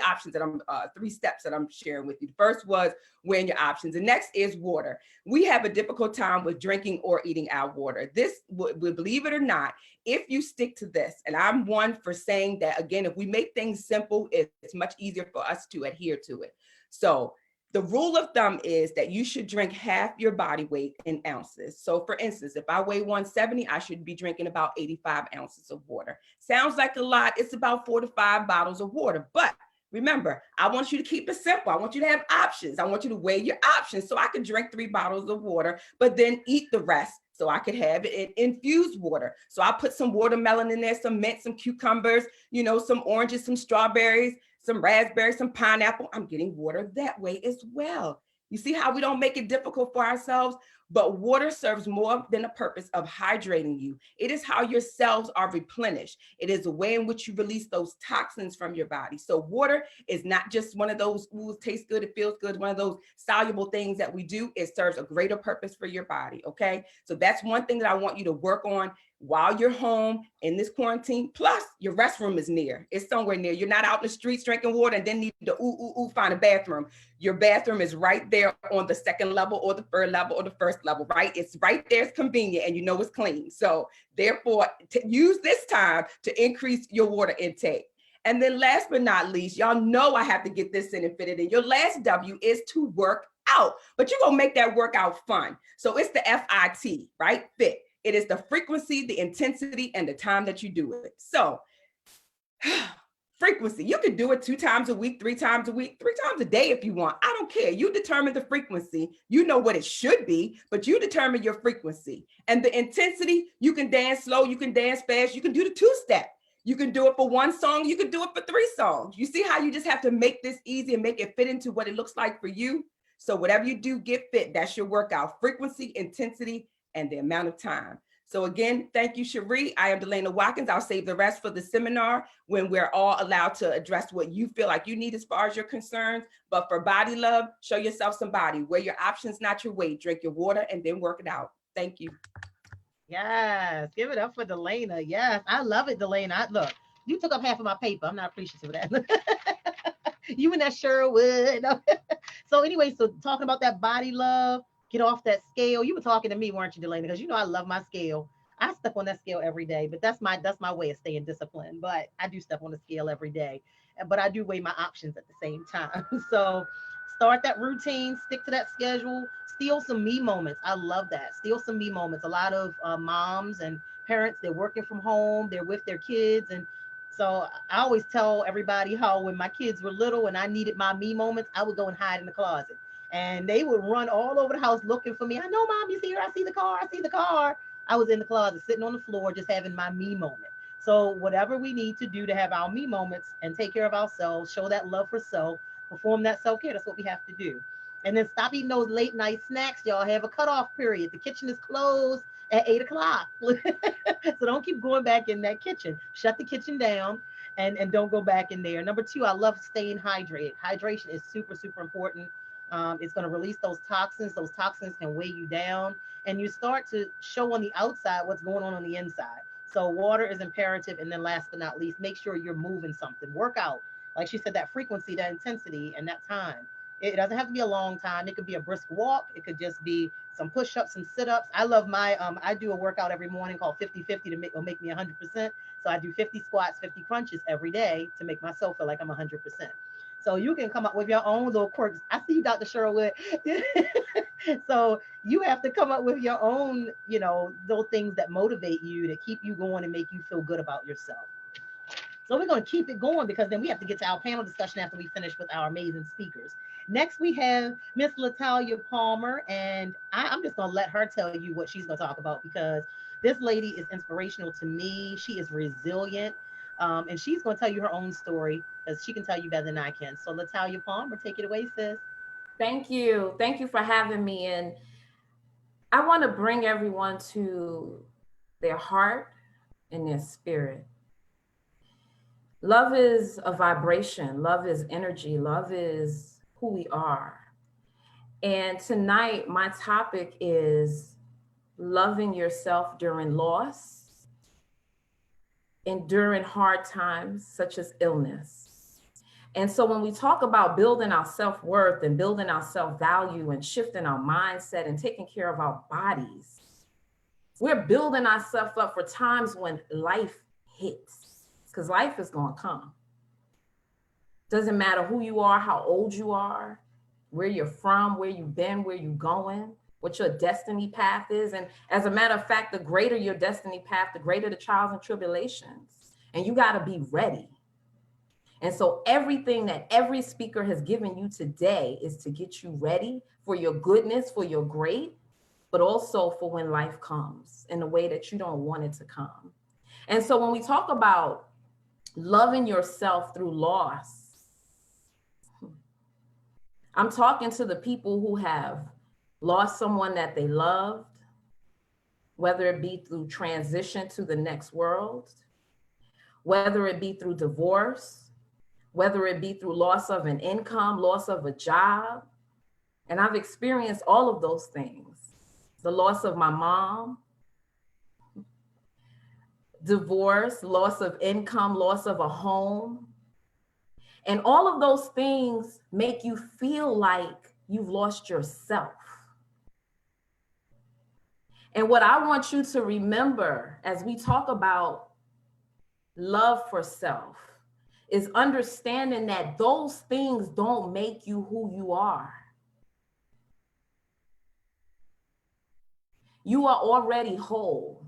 steps that I'm sharing with you. The first was weighing your options. The next is water. We have a difficult time with drinking or eating our water. This, believe it or not, if you stick to this, and I'm one for saying that, again, if we make things simple, it's much easier for us to adhere to it. So the rule of thumb is that you should drink half your body weight in ounces. So for instance, if I weigh 170, I should be drinking about 85 ounces of water. Sounds like a lot. It's about 4 to 5 bottles of water. But Remember, I want you to keep it simple. I want you to have options. I want you to weigh your options so I can drink 3 bottles of water, but then eat the rest so I could have it in infused water. So I put some watermelon in there, some mint, some cucumbers, you know, some oranges, some strawberries, some raspberries, some pineapple. I'm getting water that way as well. You see how we don't make it difficult for ourselves? But water serves more than a purpose of hydrating you. It is how your cells are replenished. It is the way in which you release those toxins from your body. So water is not just one of those, ooh, it tastes good, it feels good, one of those soluble things that we do. It serves a greater purpose for your body, okay? So that's one thing that I want you to work on while you're home in this quarantine. Plus, your restroom is near. It's somewhere near. You're not out in the streets drinking water and then need to find a bathroom. Your bathroom is right there on the 2nd level or the 3rd level or the 1st level, right? It's right there. It's convenient and you know it's clean. So therefore, use this time to increase your water intake. And then last but not least, y'all know I have to get this in and fit it in. Your last W is to work out, but you're going to make that workout fun. So it's the FIT, right? Fit. It is the frequency, the intensity, and the time that you do it. So frequency, you could do it 2 times a week, 3 times a week, 3 times a day if you want. I don't care. You determine the frequency. You know what it should be, but you determine your frequency. And the intensity, you can dance slow, you can dance fast, you can do the 2-step. You can do it for 1 song, you can do it for 3 songs. You see how you just have to make this easy and make it fit into what it looks like for you? So whatever you do, get fit. That's your workout. Frequency, intensity, and the amount of time. So again, thank you, Chere. I am Delayna Watkins. I'll save the rest for the seminar when we're all allowed to address what you feel like you need as far as your concerns. But for body love, show yourself some body. Wear your options, not your weight. Drink your water and then work it out. Thank you. Yes, give it up for Delayna. Yes, I love it, Delayna. Look, you took up half of my paper. I'm not appreciative of that. You and that Cheryl would. So anyway, so talking about that body love, get off that scale. You were talking to me, weren't you, Delayna? Because you know I love my scale. I step on that scale every day, but that's my way of staying disciplined. But I do step on the scale every day, but I do weigh my options at the same time. So start that routine, stick to that schedule, steal some me moments. I love that. Steal some me moments. A lot of moms and parents, they're working from home, they're with their kids, and so I always tell everybody how when my kids were little and I needed my me moments, I would go and hide in the closet. And they would run all over the house looking for me. I know, Mom, you see her. I see the car. I see the car. I was in the closet, sitting on the floor, just having my me moment. So whatever we need to do to have our me moments and take care of ourselves, show that love for self, perform that self-care, that's what we have to do. And then stop eating those late night snacks, y'all. Have a cutoff period. The kitchen is closed at 8 o'clock. So don't keep going back in that kitchen. Shut the kitchen down and don't go back in there. Number 2, I love staying hydrated. Hydration is super, super important. It's going to release those toxins. Those toxins can weigh you down, and you start to show on the outside what's going on the inside. So water is imperative. And then last but not least, make sure you're moving something. Work out. Like she said, that frequency, that intensity, and that time. It doesn't have to be a long time. It could be a brisk walk. It could just be some push-ups, some sit-ups. I love my, I do a workout every morning called 50-50 to make me 100%. So I do 50 squats, 50 crunches every day to make myself feel like I'm 100%. So you can come up with your own little quirks. I see you, Dr. Cheryl. So you have to come up with your own, little things that motivate you, to keep you going and make you feel good about yourself. So we're going to keep it going because then we have to get to our panel discussion after we finish with our amazing speakers. Next, we have Miss Latalia Palmer, and I'm just going to let her tell you what she's going to talk about because this lady is inspirational to me. She is resilient, and she's going to tell you her own story because she can tell you better than I can. So Latalia Palmer, take it away, sis. Thank you. Thank you for having me. And I want to bring everyone to their heart and their spirit. Love is a vibration. Love is energy. Love is who we are. And tonight, my topic is loving yourself during loss and during hard times, such as illness. And so when we talk about building our self-worth and building our self-value and shifting our mindset and taking care of our bodies, we're building ourselves up for times when life hits, because life is going to come. Doesn't matter who you are, how old you are, where you're from, where you've been, where you're going, what your destiny path is. And as a matter of fact, the greater your destiny path, the greater the trials and tribulations. And you got to be ready. And so everything that every speaker has given you today is to get you ready for your goodness, for your great, but also for when life comes in a way that you don't want it to come. And so when we talk about loving yourself through loss, I'm talking to the people who have lost someone that they loved, whether it be through transition to the next world, whether it be through divorce, whether it be through loss of an income, loss of a job. And I've experienced all of those things. The loss of my mom, divorce, loss of income, loss of a home. And all of those things make you feel like you've lost yourself. And what I want you to remember as we talk about love for self is understanding that those things don't make you who you are. You are already whole.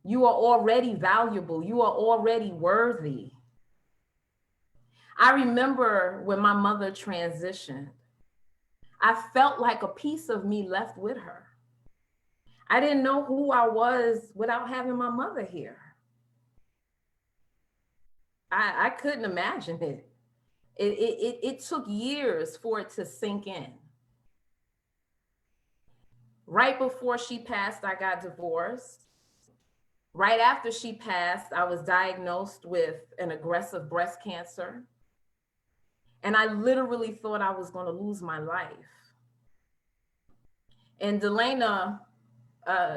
You are already valuable. You are already worthy. I remember when my mother transitioned, I felt like a piece of me left with her. I didn't know who I was without having my mother here. I couldn't imagine it. It took years for it to sink in. Right before she passed, I got divorced. Right after she passed, I was diagnosed with an aggressive breast cancer. And I literally thought I was going to lose my life. And Delayna,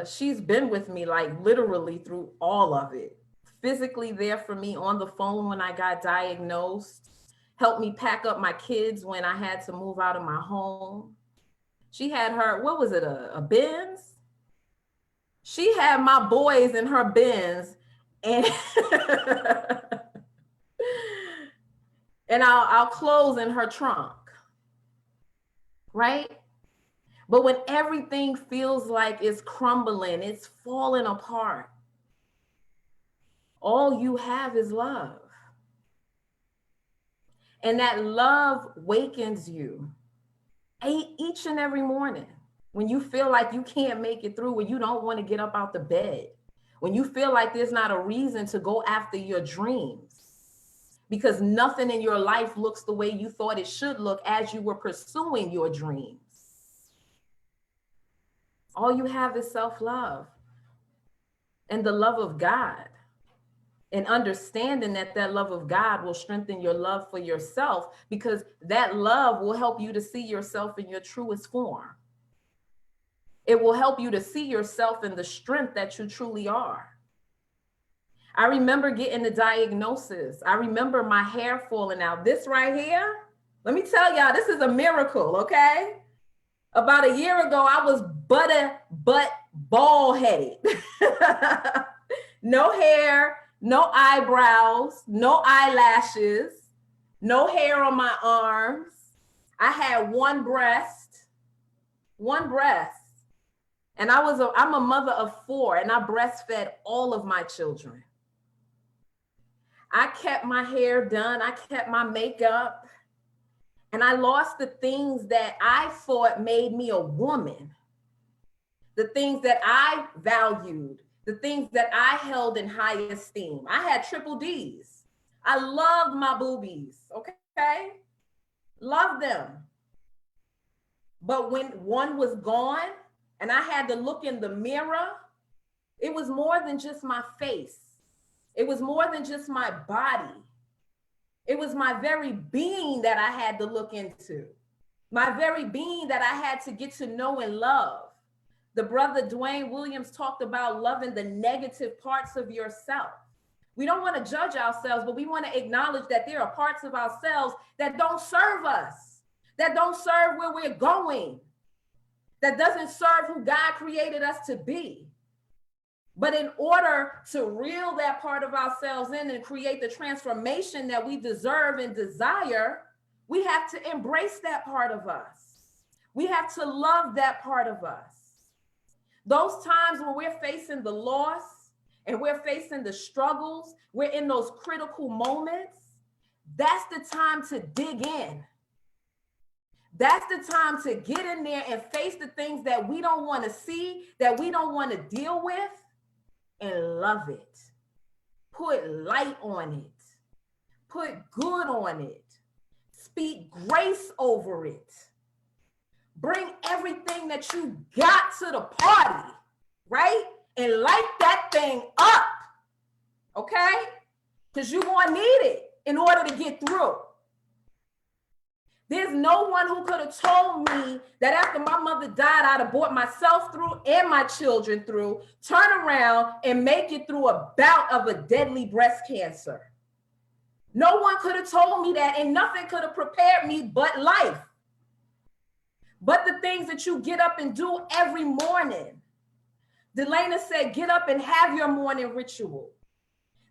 she's been with me like literally through all of it. Physically there for me on the phone when I got diagnosed, helped me pack up my kids when I had to move out of my home. She had her, what was it, a Benz? She had my boys in her Benz and and our clothes in her trunk, right? But when everything feels like it's crumbling, it's falling apart, all you have is love. And that love wakens you each and every morning. When you feel like you can't make it through, when you don't want to get up out the bed, when you feel like there's not a reason to go after your dreams, because nothing in your life looks the way you thought it should look as you were pursuing your dreams. All you have is self-love and the love of God, and understanding that that love of God will strengthen your love for yourself, because that love will help you to see yourself in your truest form. It will help you to see yourself in the strength that you truly are. I remember getting the diagnosis. I remember my hair falling out. This right here, let me tell y'all, this is a miracle, okay? About a year ago, I was but bald-headed. No hair, no eyebrows, no eyelashes, no hair on my arms. I had one breast. And I'm a mother of 4, and I breastfed all of my children. I kept my hair done. I kept my makeup. And I lost the things that I thought made me a woman. The things that I valued, the things that I held in high esteem. I had triple D's. I loved my boobies, okay? Loved them. But when one was gone and I had to look in the mirror, it was more than just my face. It was more than just my body. It was my very being that I had to look into. My very being that I had to get to know and love. The brother Duane Williams talked about loving the negative parts of yourself. We don't want to judge ourselves, but we want to acknowledge that there are parts of ourselves that don't serve us, that don't serve where we're going, that doesn't serve who God created us to be. But in order to reel that part of ourselves in and create the transformation that we deserve and desire, we have to embrace that part of us. We have to love that part of us. Those times when we're facing the loss and we're facing the struggles, we're in those critical moments, That's the time to dig in. That's the time to get in there and face the things that we don't want to see, that we don't want to deal with, and love it. Put light on it. Put good on it. Speak grace over it. Bring everything that you got to the party, right? And light that thing up, okay? Because you're going to need it in order to get through. There's no one who could have told me that after my mother died, I'd have brought myself through and my children through, turn around and make it through a bout of a deadly breast cancer. No one could have told me that, and nothing could have prepared me but life. But the things that you get up and do every morning. Delayna said, get up and have your morning ritual.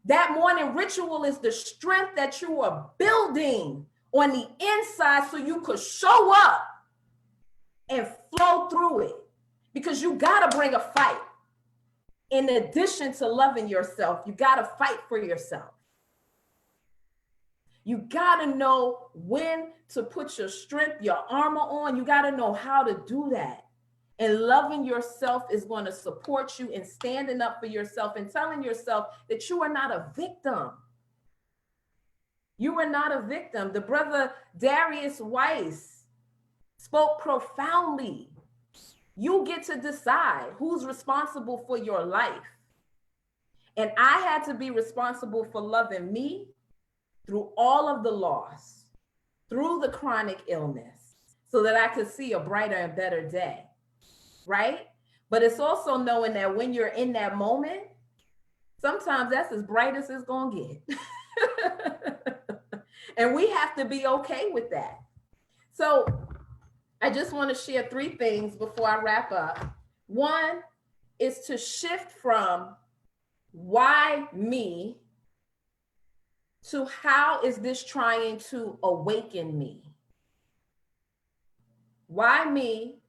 That morning ritual is the strength that you are building on the inside so you could show up and flow through it, because you got to bring a fight. In addition to loving yourself, you got to fight for yourself. You got to know when to put your strength, your armor on. You got to know how to do that. And loving yourself is going to support you in standing up for yourself and telling yourself that you are not a victim. You are not a victim. The brother Darius Weiss spoke profoundly. You get to decide who's responsible for your life. And I had to be responsible for loving me through all of the loss, through the chronic illness, so that I could see a brighter and better day, right? But it's also knowing that when you're in that moment, sometimes that's as bright as it's gonna get. And we have to be okay with that. So I just want to share 3 things before I wrap up. One is to shift from why me to how is this trying to awaken me? Why me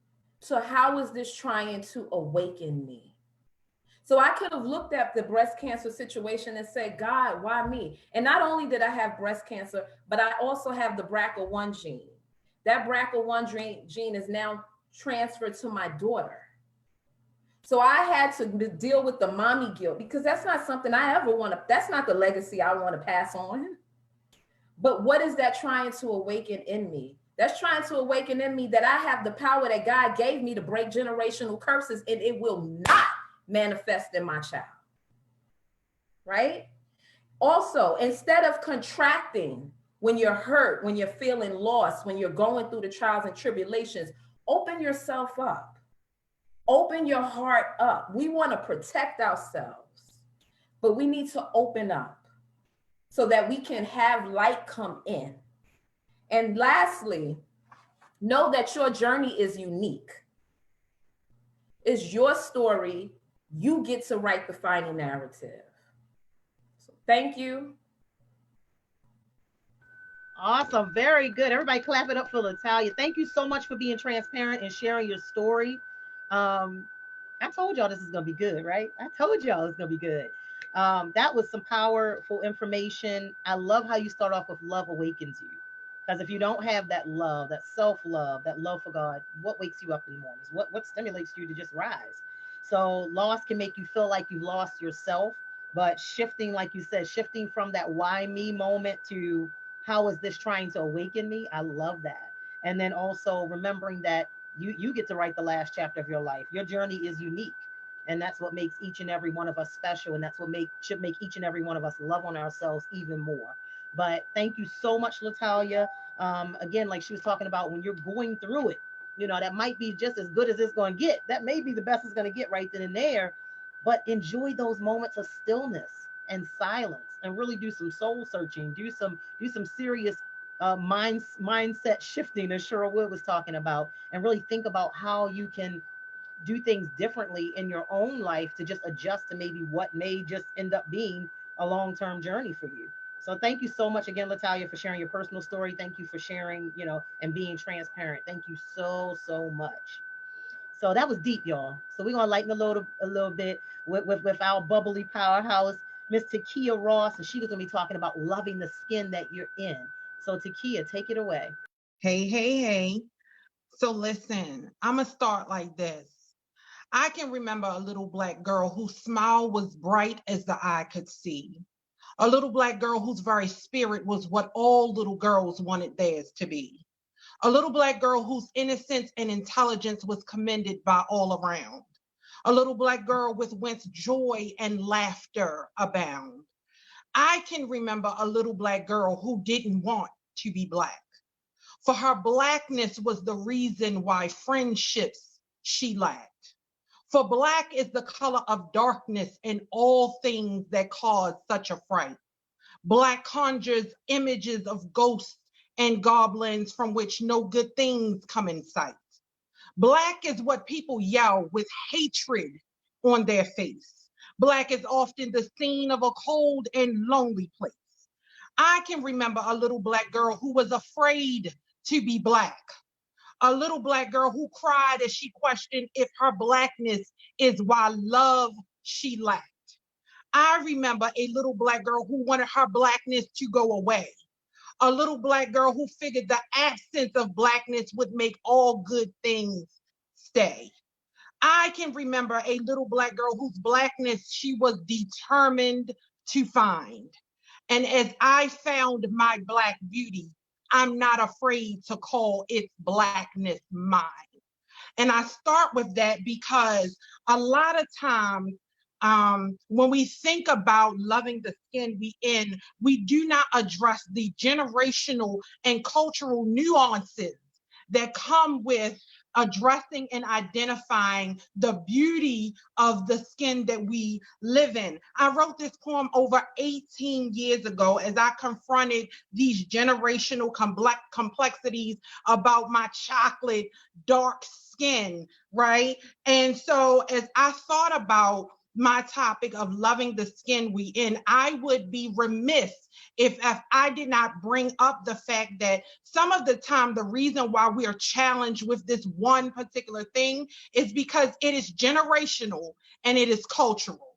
to how is this trying to awaken me? So I could have looked at the breast cancer situation and said, God, why me? And not only did I have breast cancer, but I also have the BRCA1 gene. That BRCA1 gene is now transferred to my daughter. So I had to deal with the mommy guilt, because that's not something I ever want to, that's not the legacy I want to pass on. But what is that trying to awaken in me? That's trying to awaken in me that I have the power that God gave me to break generational curses, and it will not manifest in my child, right? Also, instead of contracting when you're hurt, when you're feeling lost, when you're going through the trials and tribulations, open yourself up. Open your heart up. We want to protect ourselves, but we need to open up so that we can have light come in. And lastly, know that your journey is unique. It's your story. You get to write the final narrative. So thank you. Awesome. Very good. Everybody clap it up for Natalia. Thank you so much for being transparent and sharing your story. I told y'all this is going to be good, right? I told y'all it's going to be good. That was some powerful information. I love how you start off with love awakens you. Because if you don't have that love, that self-love, that love for God, what wakes you up in the mornings? What stimulates you to just rise? So loss can make you feel like you've lost yourself, but shifting, like you said, shifting from that why me moment to how is this trying to awaken me? I love that. And then also remembering that you get to write the last chapter of your life. Your journey is unique. And that's what makes each and every one of us special. And that's what should make each and every one of us love on ourselves even more. But thank you so much, Natalia. Again, like she was talking about, when you're going through it, you know, that might be just as good as it's going to get. That may be the best it's going to get right then and there. But enjoy those moments of stillness and silence, and really do some soul searching, do some serious mindset shifting, as Cheryl Wood was talking about, and really think about how you can do things differently in your own life to just adjust to maybe what may just end up being a long-term journey for you. So thank you so much again, Natalia, for sharing your personal story. Thank you for sharing, you know, and being transparent. Thank you so, so much. So that was deep, y'all. So we're gonna lighten a little bit with our bubbly powerhouse. Miss Takia Ross, and she was going to be talking about loving the skin that you're in. So, Takia, take it away. Hey, hey, hey. So listen, I'm going to start like this. I can remember a little Black girl whose smile was bright as the eye could see. A little Black girl whose very spirit was what all little girls wanted theirs to be. A little Black girl whose innocence and intelligence was commended by all around. A little Black girl with whence joy and laughter abound. I can remember a little Black girl who didn't want to be Black. For her Blackness was the reason why friendships she lacked. For Black is the color of darkness and all things that cause such a fright. Black conjures images of ghosts and goblins from which no good things come in sight. Black is what people yell with hatred on their face. Black is often the scene of a cold and lonely place. I can remember a little Black girl who was afraid to be Black. A little Black girl who cried as she questioned if her Blackness is why love she lacked. I remember a little Black girl who wanted her Blackness to go away. A little Black girl who figured the absence of Blackness would make all good things stay. I can remember a little Black girl whose Blackness she was determined to find. And as I found my Black beauty, I'm not afraid to call its Blackness mine. And I start with that because a lot of times when we think about loving the skin we in, we do not address the generational and cultural nuances that come with addressing and identifying the beauty of the skin that we live in. I wrote this poem over 18 years ago as I confronted these generational complexities about my chocolate dark skin, right? And so as I thought about my topic of loving the skin we in, I would be remiss if I did not bring up the fact that some of the time, the reason why we are challenged with this one particular thing is because it is generational and it is cultural.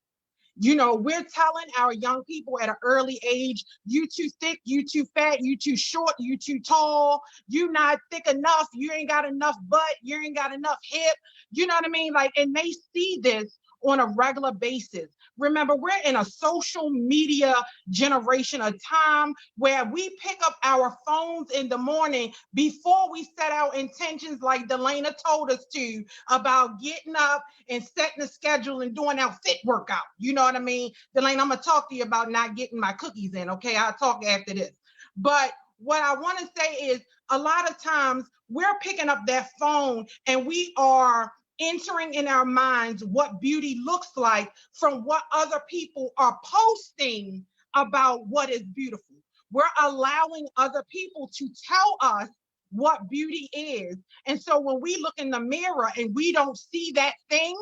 You know, we're telling our young people at an early age, you too thick, you too fat, you too short, you too tall, you not thick enough, you ain't got enough butt, you ain't got enough hip, you know what I mean? Like, and they see this on a regular basis. Remember, we're in a social media generation, a time where we pick up our phones in the morning before we set our intentions, like Delayna told us to, about getting up and setting a schedule and doing our fit workout. You know what I mean? Delayna, I'm gonna talk to you about not getting my cookies in, okay? I'll talk after this. But what I wanna say is a lot of times we're picking up that phone and we are entering in our minds what beauty looks like from what other people are posting about what is beautiful. We're allowing other people to tell us what beauty is. And so when we look in the mirror and we don't see that thing,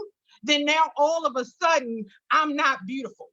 then now all of a sudden I'm not beautiful.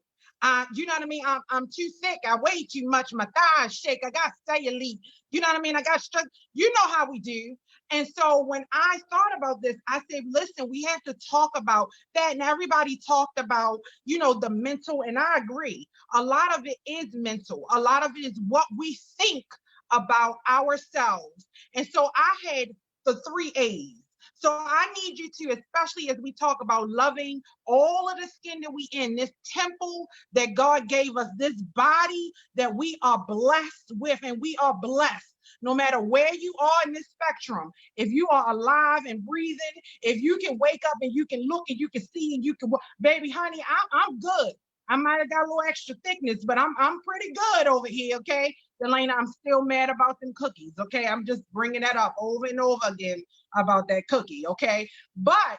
You know what I mean? I'm too thick. I weigh too much. My thighs shake. I got cellulite. You know what I mean? I got stress. You know how we do. And so when I thought about this, I said, listen, we have to talk about that. And everybody talked about, you know, the mental, and I agree. A lot of it is mental. A lot of it is what we think about ourselves. And so I had the 3 A's. So I need you to, especially as we talk about loving all of the skin that we in, this temple that God gave us, this body that we are blessed with, and we are blessed. No matter where you are in this spectrum, if you are alive and breathing, if you can wake up and you can look and you can see and you can, baby, honey, I'm good. I might have got a little extra thickness, but I'm pretty good over here, okay? Delayna, I'm still mad about them cookies, okay? I'm just bringing that up over and over again about that cookie, okay? But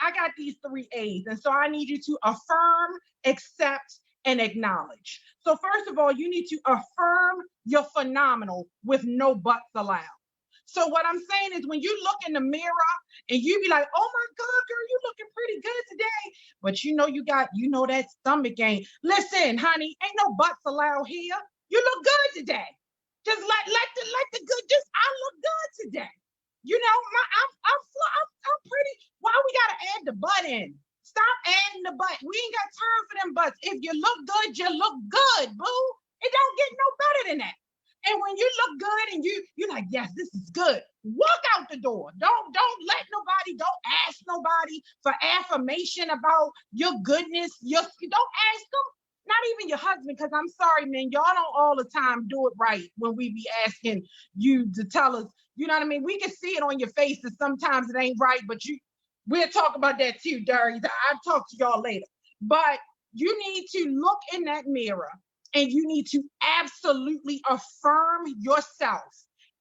I got these 3 A's, and so I need you to affirm, accept, and acknowledge. So first of all, you need to affirm you're phenomenal with no buts allowed. So what I'm saying is when you look in the mirror and you be like, oh my God, girl, you looking pretty good today. But you know that stomach ain't. Listen, honey, ain't no butts allowed here. You look good today. Just let the good, just I look good today. You know, I'm pretty. Why we gotta add the butt in? Stop adding the but. We ain't got time for them buts. If you look good, you look good, boo. It don't get no better than that. And when you look good and you're like, yes, this is good, walk out the door. Don't ask nobody for affirmation about your goodness. Don't ask them, not even your husband, because I'm sorry, man, y'all don't all the time do it right when we be asking you to tell us, you know what I mean? We can see it on your face that sometimes it ain't right, but we'll talk about that too, Darius. I'll talk to y'all later. But you need to look in that mirror and you need to absolutely affirm yourself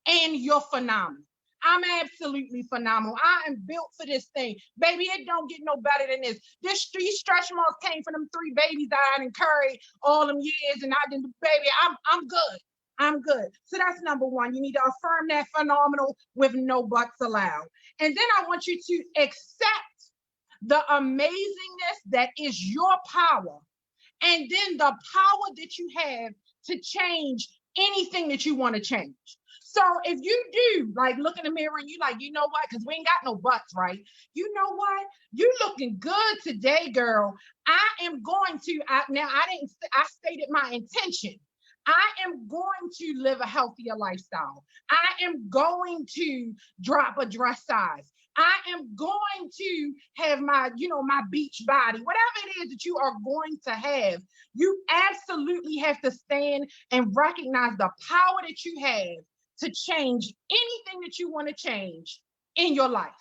and you're phenomenal. I'm absolutely phenomenal. I am built for this thing. Baby, it don't get no better than this. These stretch marks came from them 3 babies I done carried all them years, and I didn't, baby, I'm good. I'm good. So that's number one. You need to affirm that phenomenal with no buts allowed. And then I want you to accept the amazingness that is your power. And then the power that you have to change anything that you want to change. So if you do, like, look in the mirror and you like, you know what? Because we ain't got no butts, right? You know what? You looking good today, girl. I am going to, I stated my intention. I am going to live a healthier lifestyle. I am going to drop a dress size. I am going to have my beach body, whatever it is that you are going to have. You absolutely have to stand and recognize the power that you have to change anything that you want to change in your life.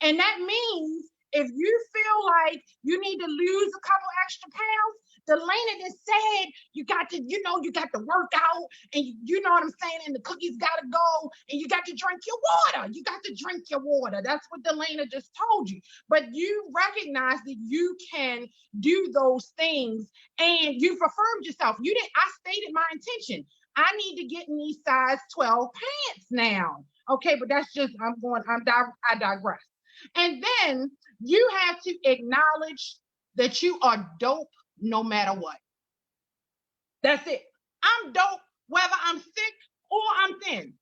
And that means if you feel like you need to lose a couple extra pounds, Delayna just said you got to work out, and you know what I'm saying, and the cookies got to go, and you got to drink your water. You got to drink your water. That's what Delayna just told you. But you recognize that you can do those things, and you've affirmed yourself. I stated my intention. I need to get in these size 12 pants now. Okay, but that's just, I digress. And then you have to acknowledge that you are dope no matter what. That's it. I'm dope whether I'm sick or I'm thin.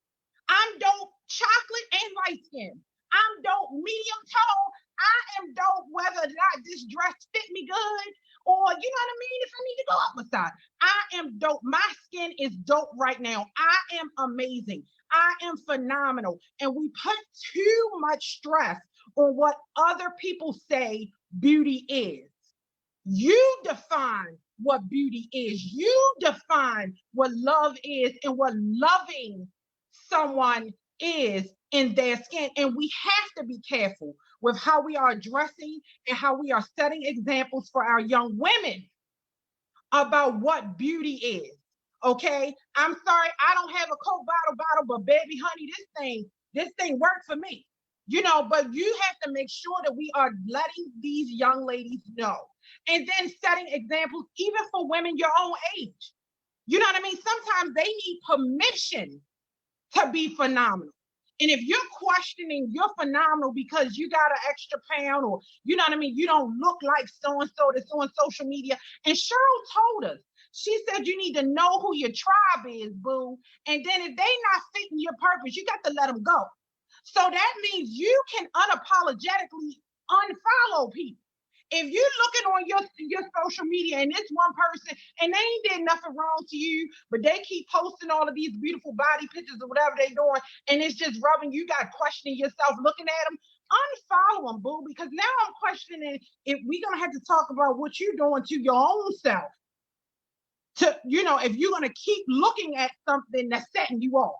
I'm dope chocolate and light skin. I'm dope medium tall. I am dope whether or not this dress fit me good, or you know what I mean, if I need to go up a size. I am dope. My skin is dope right now. I am amazing. I am phenomenal. And we put too much stress on what other people say beauty is. You define what beauty is. You define what love is and what loving someone is in their skin. And we have to be careful with how we are addressing and how we are setting examples for our young women about what beauty is. Okay? I'm sorry, I don't have a Coke bottle, but baby, honey, this thing worked for me. But you have to make sure that we are letting these young ladies know. And then setting examples, even for women your own age. You know what I mean? Sometimes they need permission to be phenomenal. And if you're questioning you're phenomenal because you got an extra pound, or you know what I mean, you don't look like so-and-so that's on social media. And Cheryl told us, she said you need to know who your tribe is, boo. And then if they not fitting your purpose, you got to let them go. So that means you can unapologetically unfollow people. If you're looking on your social media and it's one person and they ain't did nothing wrong to you, but they keep posting all of these beautiful body pictures or whatever they're doing, and it's just rubbing, you got questioning yourself looking at them, unfollow them, boo, because now I'm questioning if we're going to have to talk about what you're doing to your own self. If you're going to keep looking at something that's setting you off.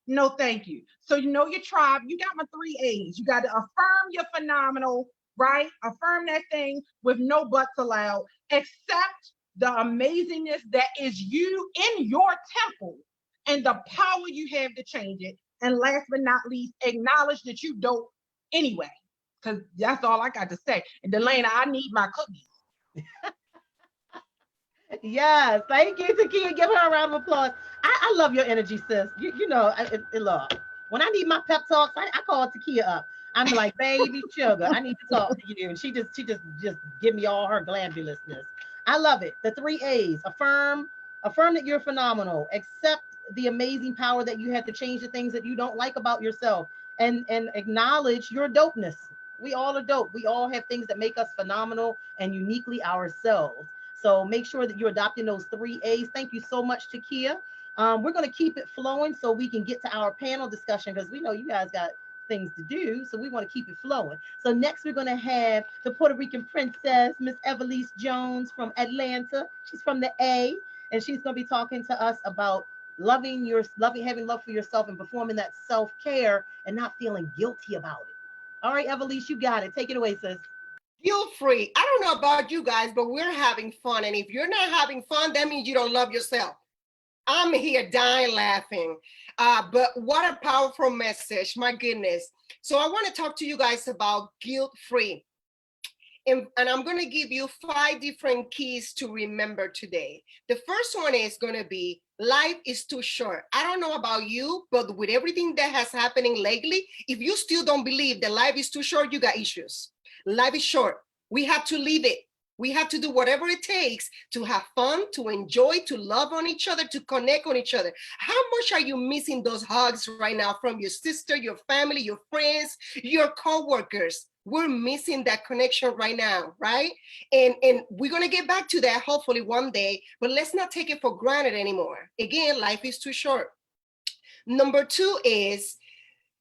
No, thank you. So you know your tribe. You got my 3 A's. You got to affirm you're phenomenal, right? Affirm that thing with no buts allowed. Accept the amazingness that is you in your temple and the power you have to change it. And last but not least, acknowledge that you dope anyway, because that's all I got to say. And Delayna, I need my cookies. Yes, thank you, Takia. Give her a round of applause. I love your energy, sis. Look, when I need my pep talks, I call Takia up. I'm like, baby, sugar, I need to talk to you. And she just give me all her glandulousness. I love it. The 3 A's: affirm that you're phenomenal. Accept the amazing power that you have to change the things that you don't like about yourself, and acknowledge your dopeness. We all are dope. We all have things that make us phenomenal and uniquely ourselves. So make sure that you're adopting those 3 A's. Thank you so much, Takia. We're going to keep it flowing so we can get to our panel discussion because we know you guys got things to do. So we want to keep it flowing. So next we're going to have the Puerto Rican princess, Miss Evelisse Jones from Atlanta. She's from the A, and she's going to be talking to us about having love for yourself and performing that self-care and not feeling guilty about it. All right, Evelisse, you got it. Take it away, sis. Guilt free. I don't know about you guys, but we're having fun. And if you're not having fun, that means you don't love yourself. I'm here dying laughing. But what a powerful message. My goodness. So I want to talk to you guys about guilt free. And I'm going to give you 5 different keys to remember today. The first one is going to be life is too short. I don't know about you, but with everything that has happening lately, if you still don't believe that life is too short, you got issues. Life is short. We have to live it. We have to do whatever it takes to have fun, to enjoy, to love on each other, to connect on each other. How much are you missing those hugs right now from your sister, your family, your friends, your coworkers? We're missing that connection right now, right? And we're going to get back to that hopefully one day, but let's not take it for granted anymore. Again, life is too short. Number 2 is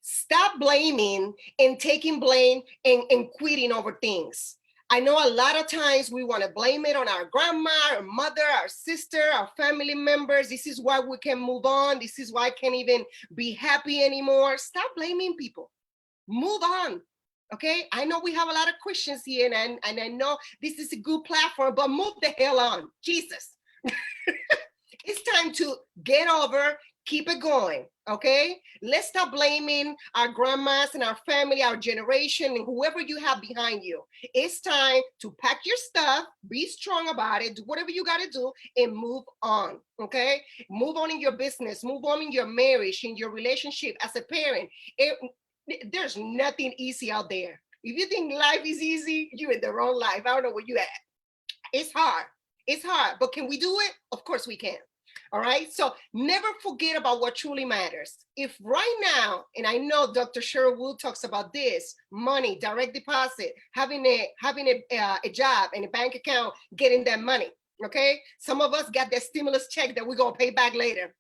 stop blaming and taking blame and quitting over things. I know a lot of times we want to blame it on our grandma, our mother, our sister, our family members. This is why we can't move on. This is why I can't even be happy anymore. Stop blaming people. Move on. Okay, I know we have a lot of Christians here, and I know this is a good platform, but move the hell on. Jesus. It's time to get over, keep it going, okay? Let's stop blaming our grandmas and our family, our generation, and whoever you have behind you. It's time to pack your stuff, be strong about it, do whatever you got to do, and move on, okay? Move on in your business, move on in your marriage, in your relationship as a parent. There's nothing easy out there. If you think life is easy, you're in the wrong life. I don't know where you at. It's hard. It's hard. But can we do it? Of course we can. All right. So never forget about what truly matters. If right now, and I know Dr. Cheryl talks about this, money, direct deposit, having a job and a bank account, getting that money. Okay. Some of us got that stimulus check that we're going to pay back later.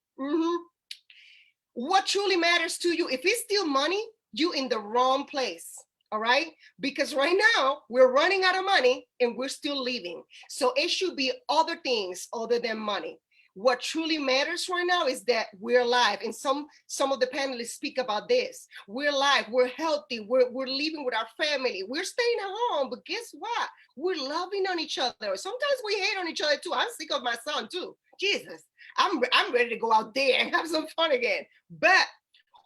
What truly matters to you, if it's still money, you in the wrong place. All right. Because right now we're running out of money and we're still living. So it should be other things other than money. What truly matters right now is that we're alive. And some of the panelists speak about this. We're alive, we're healthy, we're living with our family, we're staying at home, but guess what? We're loving on each other. Sometimes we hate on each other too. I'm sick of my son too. Jesus, I'm ready to go out there and have some fun again. But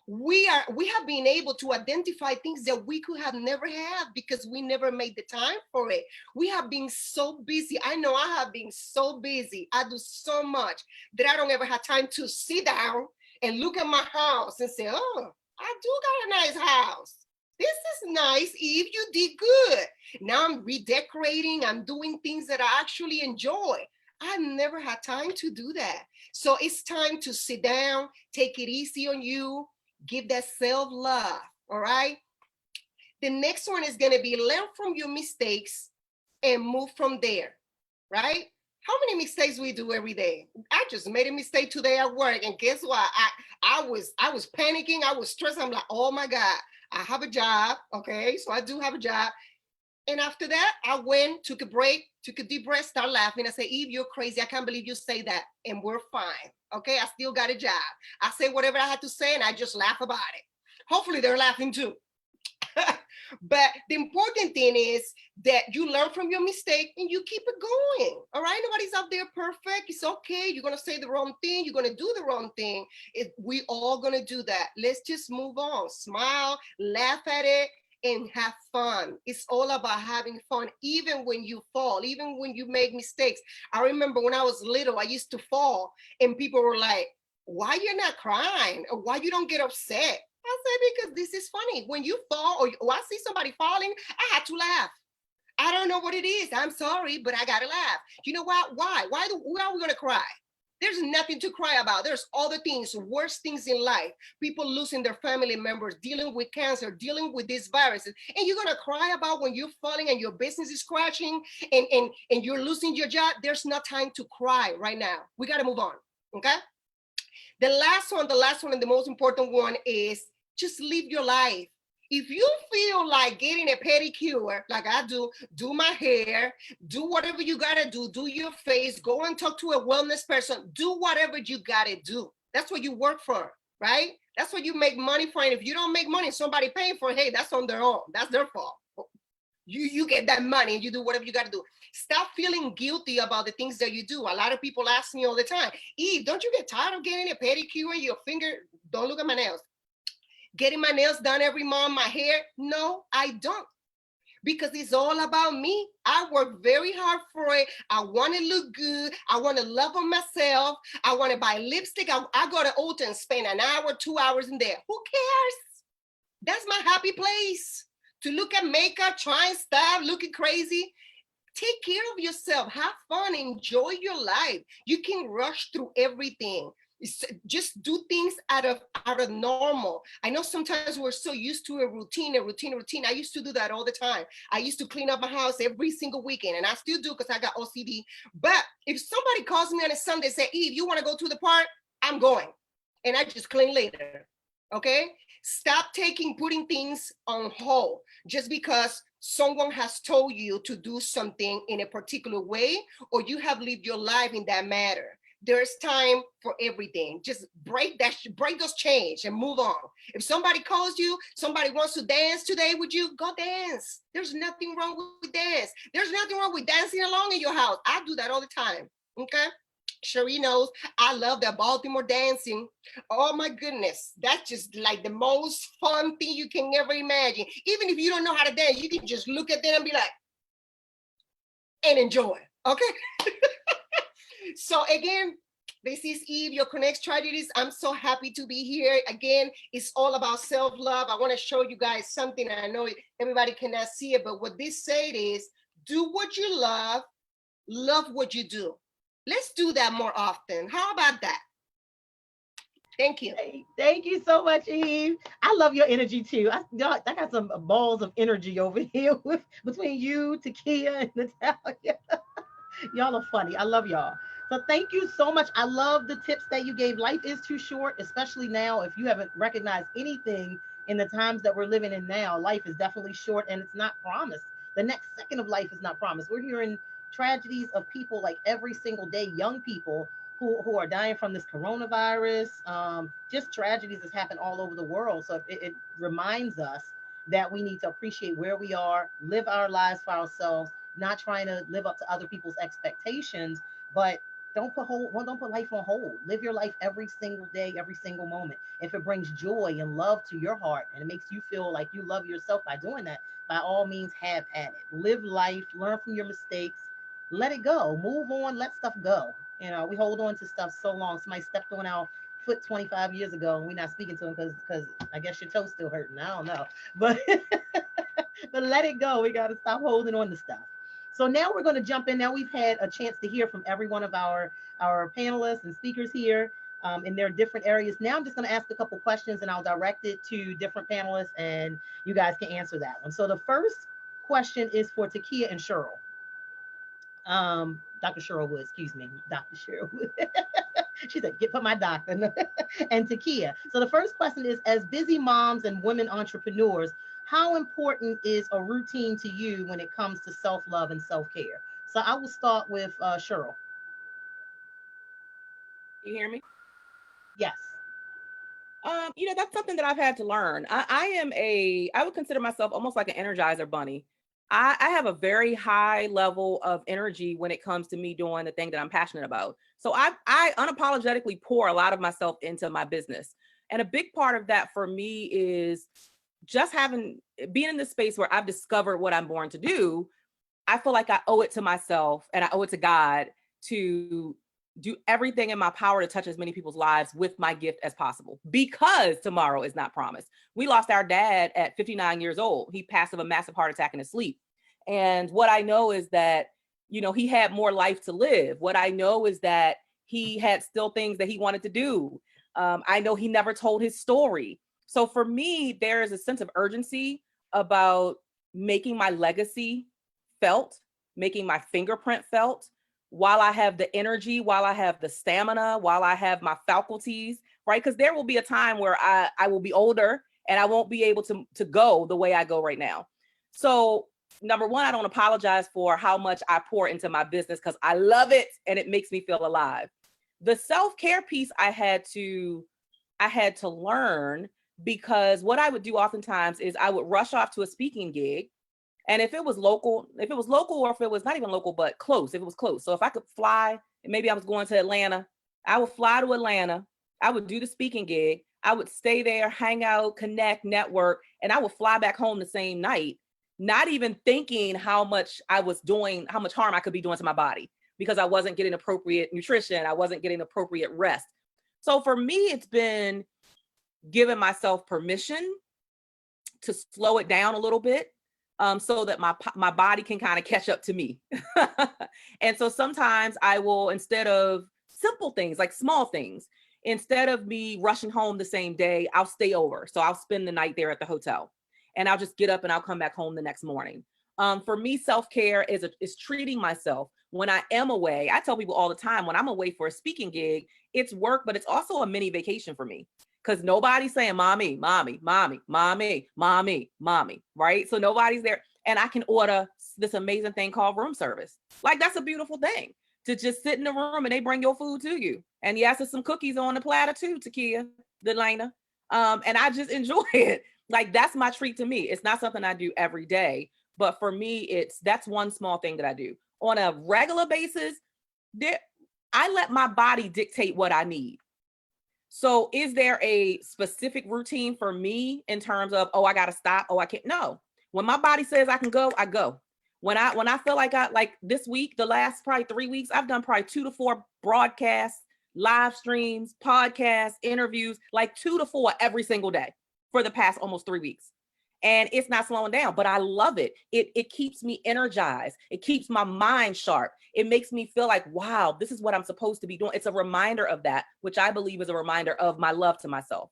we have been able to identify things that we could have never had because we never made the time for it. We have been so busy. I know I have been so busy. I do so much that I don't ever have time to sit down and look at my house and say, oh, I do got a nice house. This is nice, Eve, you did good. Now I'm redecorating. I'm doing things that I actually enjoy. I've never had time to do that. So it's time to sit down, take it easy on you, give that self-love, all right? The next one is gonna be learn from your mistakes and move from there, right? How many mistakes we do every day? I just made a mistake today at work, and guess what? I was panicking, I was stressed. I'm like, oh my God, I have a job, okay? So I do have a job. And after that, I went, took a break, took a deep breath, started laughing. I said, Eve, you're crazy. I can't believe you say that. And we're fine. Okay, I still got a job. I say whatever I had to say and I just laugh about it. Hopefully they're laughing too. But the important thing is that you learn from your mistake and you keep it going. All right, nobody's out there perfect. It's okay. You're going to say the wrong thing. You're going to do the wrong thing. We all going to do that. Let's just move on. Smile, laugh at it, and have fun. It's all about having fun, even when you fall, even when you make mistakes. I remember when I was little, I used to fall and people were like, why you're not crying? Or why you don't get upset? I said, because this is funny. When you fall or I see somebody falling, I had to laugh. I don't know what it is. I'm sorry, but I got to laugh. You know what? Why are we going to cry? There's nothing to cry about. There's other things, worse things in life. People losing their family members, dealing with cancer, dealing with these viruses. And you're gonna cry about when you're falling and your business is crashing and you're losing your job. There's no time to cry right now. We gotta move on, okay? The last one and the most important one is just live your life. If you feel like getting a pedicure, like I do my hair, do whatever you gotta do your face, go and talk to a wellness person, do whatever you gotta do. That's what you work for, right? That's what you make money for. And if you don't make money, somebody paying for it, hey, that's on their own. That's their fault. You get that money and you do whatever you gotta do. Stop feeling guilty about the things that you do. A lot of people ask me all the time, Eve, don't you get tired of getting a pedicure and your finger? Don't look at my nails. Getting my nails done every month, my hair? No, I don't. Because it's all about me. I work very hard for it. I want to look good. I want to love on myself. I want to buy lipstick. I go to Ulta and spend an hour, 2 hours in there. Who cares? That's my happy place. To look at makeup, trying stuff, looking crazy. Take care of yourself. Have fun. Enjoy your life. You can rush through everything. Just do things out of normal. I know sometimes we're so used to a routine. I used to do that all the time. I used to clean up my house every single weekend, and I still do because I got OCD. But if somebody calls me on a Sunday, say, Eve, you want to go to the park? I'm going. And I just clean later. Okay? Stop putting things on hold just because someone has told you to do something in a particular way, or you have lived your life in that matter. There's time for everything. Just break those chains and move on. If somebody calls you, somebody wants to dance today with you, go dance. There's nothing wrong with dance. There's nothing wrong with dancing along in your house. I do that all the time. Okay? Chere knows I love that Baltimore dancing. Oh my goodness. That's just like the most fun thing you can ever imagine. Even if you don't know how to dance, you can just look at them and be like, and enjoy. Okay? So again, this is Eve, your Connect Strategist. I'm so happy to be here. Again, it's all about self-love. I want to show you guys something. I know everybody cannot see it, but what this said is, do what you love what you do. Let's do that more often. How about that? Thank you. Thank you so much, Eve. I love your energy too. I got some balls of energy over here between you, Takia, and Natalia. Y'all are funny. I love y'all. So thank you so much. I love the tips that you gave. Life is too short, especially now. If you haven't recognized anything in the times that we're living in now, life is definitely short and it's not promised. The next second of life is not promised. We're hearing tragedies of people like every single day, young people who are dying from this coronavirus. Just tragedies that's happened all over the world. So it reminds us that we need to appreciate where we are, live our lives for ourselves, not trying to live up to other people's expectations, but don't put life on hold. Live your life every single day, every single moment. If it brings joy and love to your heart and it makes you feel like you love yourself by doing that, by all means, have at it. Live life, learn from your mistakes, let it go, move on, let stuff go. You know, we hold on to stuff so long. Somebody stepped on our foot 25 years ago and we're not speaking to them because I guess your toe's still hurting. I don't know. But but let it go. We got to stop holding on to stuff. So now we're going to jump in. Now we've had a chance to hear from every one of our panelists and speakers here in their different areas. Now I'm just going to ask a couple questions and I'll direct it to different panelists and you guys can answer that one. So the first question is for Takia and Cheryl. Dr. Cheryl Wood, excuse me, Dr. Cheryl Wood. She said, put my doctor. And Takia. So the first question is, as busy moms and women entrepreneurs, how important is a routine to you when it comes to self-love and self-care? So I will start with Cheryl. You hear me? Yes. That's something that I've had to learn. I would consider myself almost like an Energizer bunny. I have a very high level of energy when it comes to me doing the thing that I'm passionate about. So I unapologetically pour a lot of myself into my business. And a big part of that for me is just being in this space where I've discovered what I'm born to do. I feel like I owe it to myself and I owe it to God to do everything in my power to touch as many people's lives with my gift as possible, because tomorrow is not promised. We lost our dad at 59 years old. He passed of a massive heart attack in his sleep. And what I know is that, he had more life to live. What I know is that he had still things that he wanted to do. I know he never told his story. So for me, there is a sense of urgency about making my legacy felt, making my fingerprint felt, while I have the energy, while I have the stamina, while I have my faculties, right? Because there will be a time where I will be older and I won't be able to go the way I go right now. So number one, I don't apologize for how much I pour into my business because I love it and it makes me feel alive. The self-care piece I had to learn, because what I would do oftentimes is I would rush off to a speaking gig. And if it was local, or if it was not even local, but close, if it was close. So if I could fly, and maybe I was going to Atlanta, I would fly to Atlanta. I would do the speaking gig. I would stay there, hang out, connect, network, and I would fly back home the same night, not even thinking how much I was doing, how much harm I could be doing to my body because I wasn't getting appropriate nutrition. I wasn't getting appropriate rest. So for me, it's been giving myself permission to slow it down a little bit. So that my body can kind of catch up to me. And so sometimes I will, instead of simple things, like small things, instead of me rushing home the same day, I'll stay over. So I'll spend the night there at the hotel and I'll just get up and I'll come back home the next morning. For me, self-care is treating myself when I am away. I tell people all the time, when I'm away for a speaking gig, it's work, but it's also a mini vacation for me. Because nobody's saying, mommy, mommy, mommy, mommy, mommy, mommy, right? So nobody's there. And I can order this amazing thing called room service. Like, that's a beautiful thing, to just sit in the room and they bring your food to you. And yes, there's some cookies on the platter too, Takia, Delayna. And I just enjoy it. Like, that's my treat to me. It's not something I do every day, but for me, that's one small thing that I do. On a regular basis, I let my body dictate what I need. So is there a specific routine for me in terms of, oh, I got to stop. Oh, I can't. No. When my body says I can go, I go. When I feel like this week, the last probably 3 weeks, I've done probably 2 to 4 broadcasts, live streams, podcasts, interviews, like 2 to 4 every single day for the past almost 3 weeks. And it's not slowing down, but I love it. It keeps me energized. It keeps my mind sharp. It makes me feel like, wow, this is what I'm supposed to be doing. It's a reminder of that, which I believe is a reminder of my love to myself.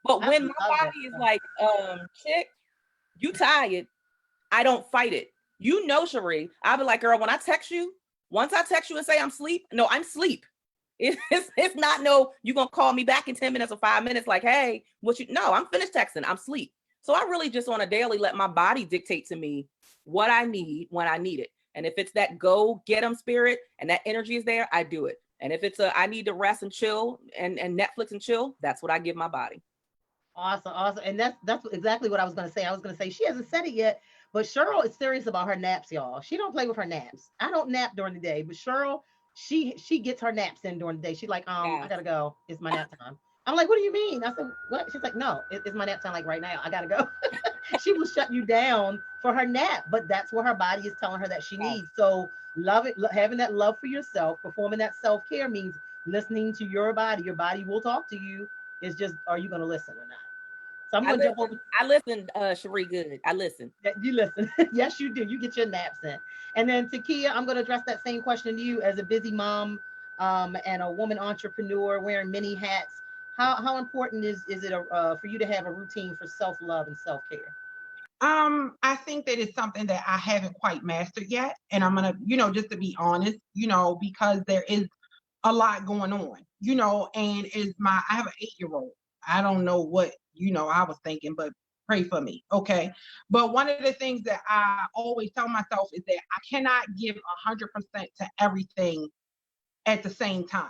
But when my body is like, chick, you tired, I don't fight it. You know, Chere, I'll be like, girl, when I text you, once I text you and say I'm asleep, no, I'm asleep. It's not no, you're going to call me back in 10 minutes or 5 minutes like, hey, no, I'm finished texting, I'm asleep. So I really just on a daily let my body dictate to me what I need when I need it. And if it's that go get them spirit and that energy is there, I do it. And if it's I need to rest and chill and Netflix and chill, that's what I give my body. Awesome. And that's exactly what I was going to say. I was going to say, she hasn't said it yet, but Cheryl is serious about her naps, y'all. She don't play with her naps. I don't nap during the day, but Cheryl, she gets her naps in during the day. She's like, I gotta go. It's my nap time. I'm like, what do you mean? I said, what? She's like, no, it's my nap time, like right now. I gotta go. She will shut you down for her nap, but that's what her body is telling her that she needs. So love it, having that love for yourself, performing that self-care means listening to your body. Your body will talk to you. It's just, are you gonna listen or not? So I'm gonna jump over. I listen, Chere, good. I listen. You listen. Yes, you do. You get your naps in. And then Takia, I'm gonna address that same question to you as a busy mom and a woman entrepreneur wearing many hats. How important is it for you to have a routine for self-love and self-care? I think that it's something that I haven't quite mastered yet. And I'm gonna, just to be honest, because there is a lot going on, and I have an 8-year-old. I don't know what, I was thinking, but pray for me. Okay. But one of the things that I always tell myself is that I cannot give 100% to everything at the same time.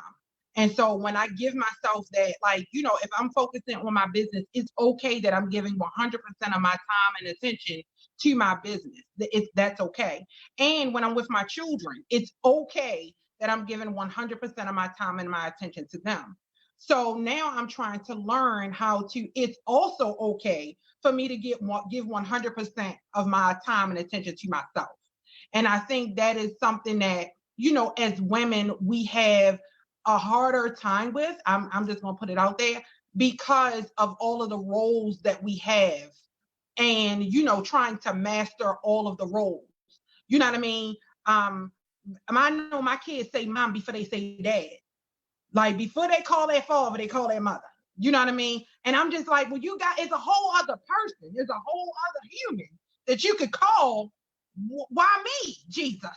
And so when I give myself that, if I'm focusing on my business, it's okay that I'm giving 100% of my time and attention to my business. That's okay. And when I'm with my children, it's okay that I'm giving 100% of my time and my attention to them. So now I'm trying to learn it's also okay for me to give 100% of my time and attention to myself. And I think that is something that, as women, we have a harder time with. I'm just going to put it out there, because of all of the roles that we have and, trying to master all of the roles. You know what I mean? I know my kids say mom before they say dad. Like before they call their father, they call their mother. You know what I mean? And I'm just like, well, you got, it's a whole other person. It's a whole other human that you could call. Why me, Jesus?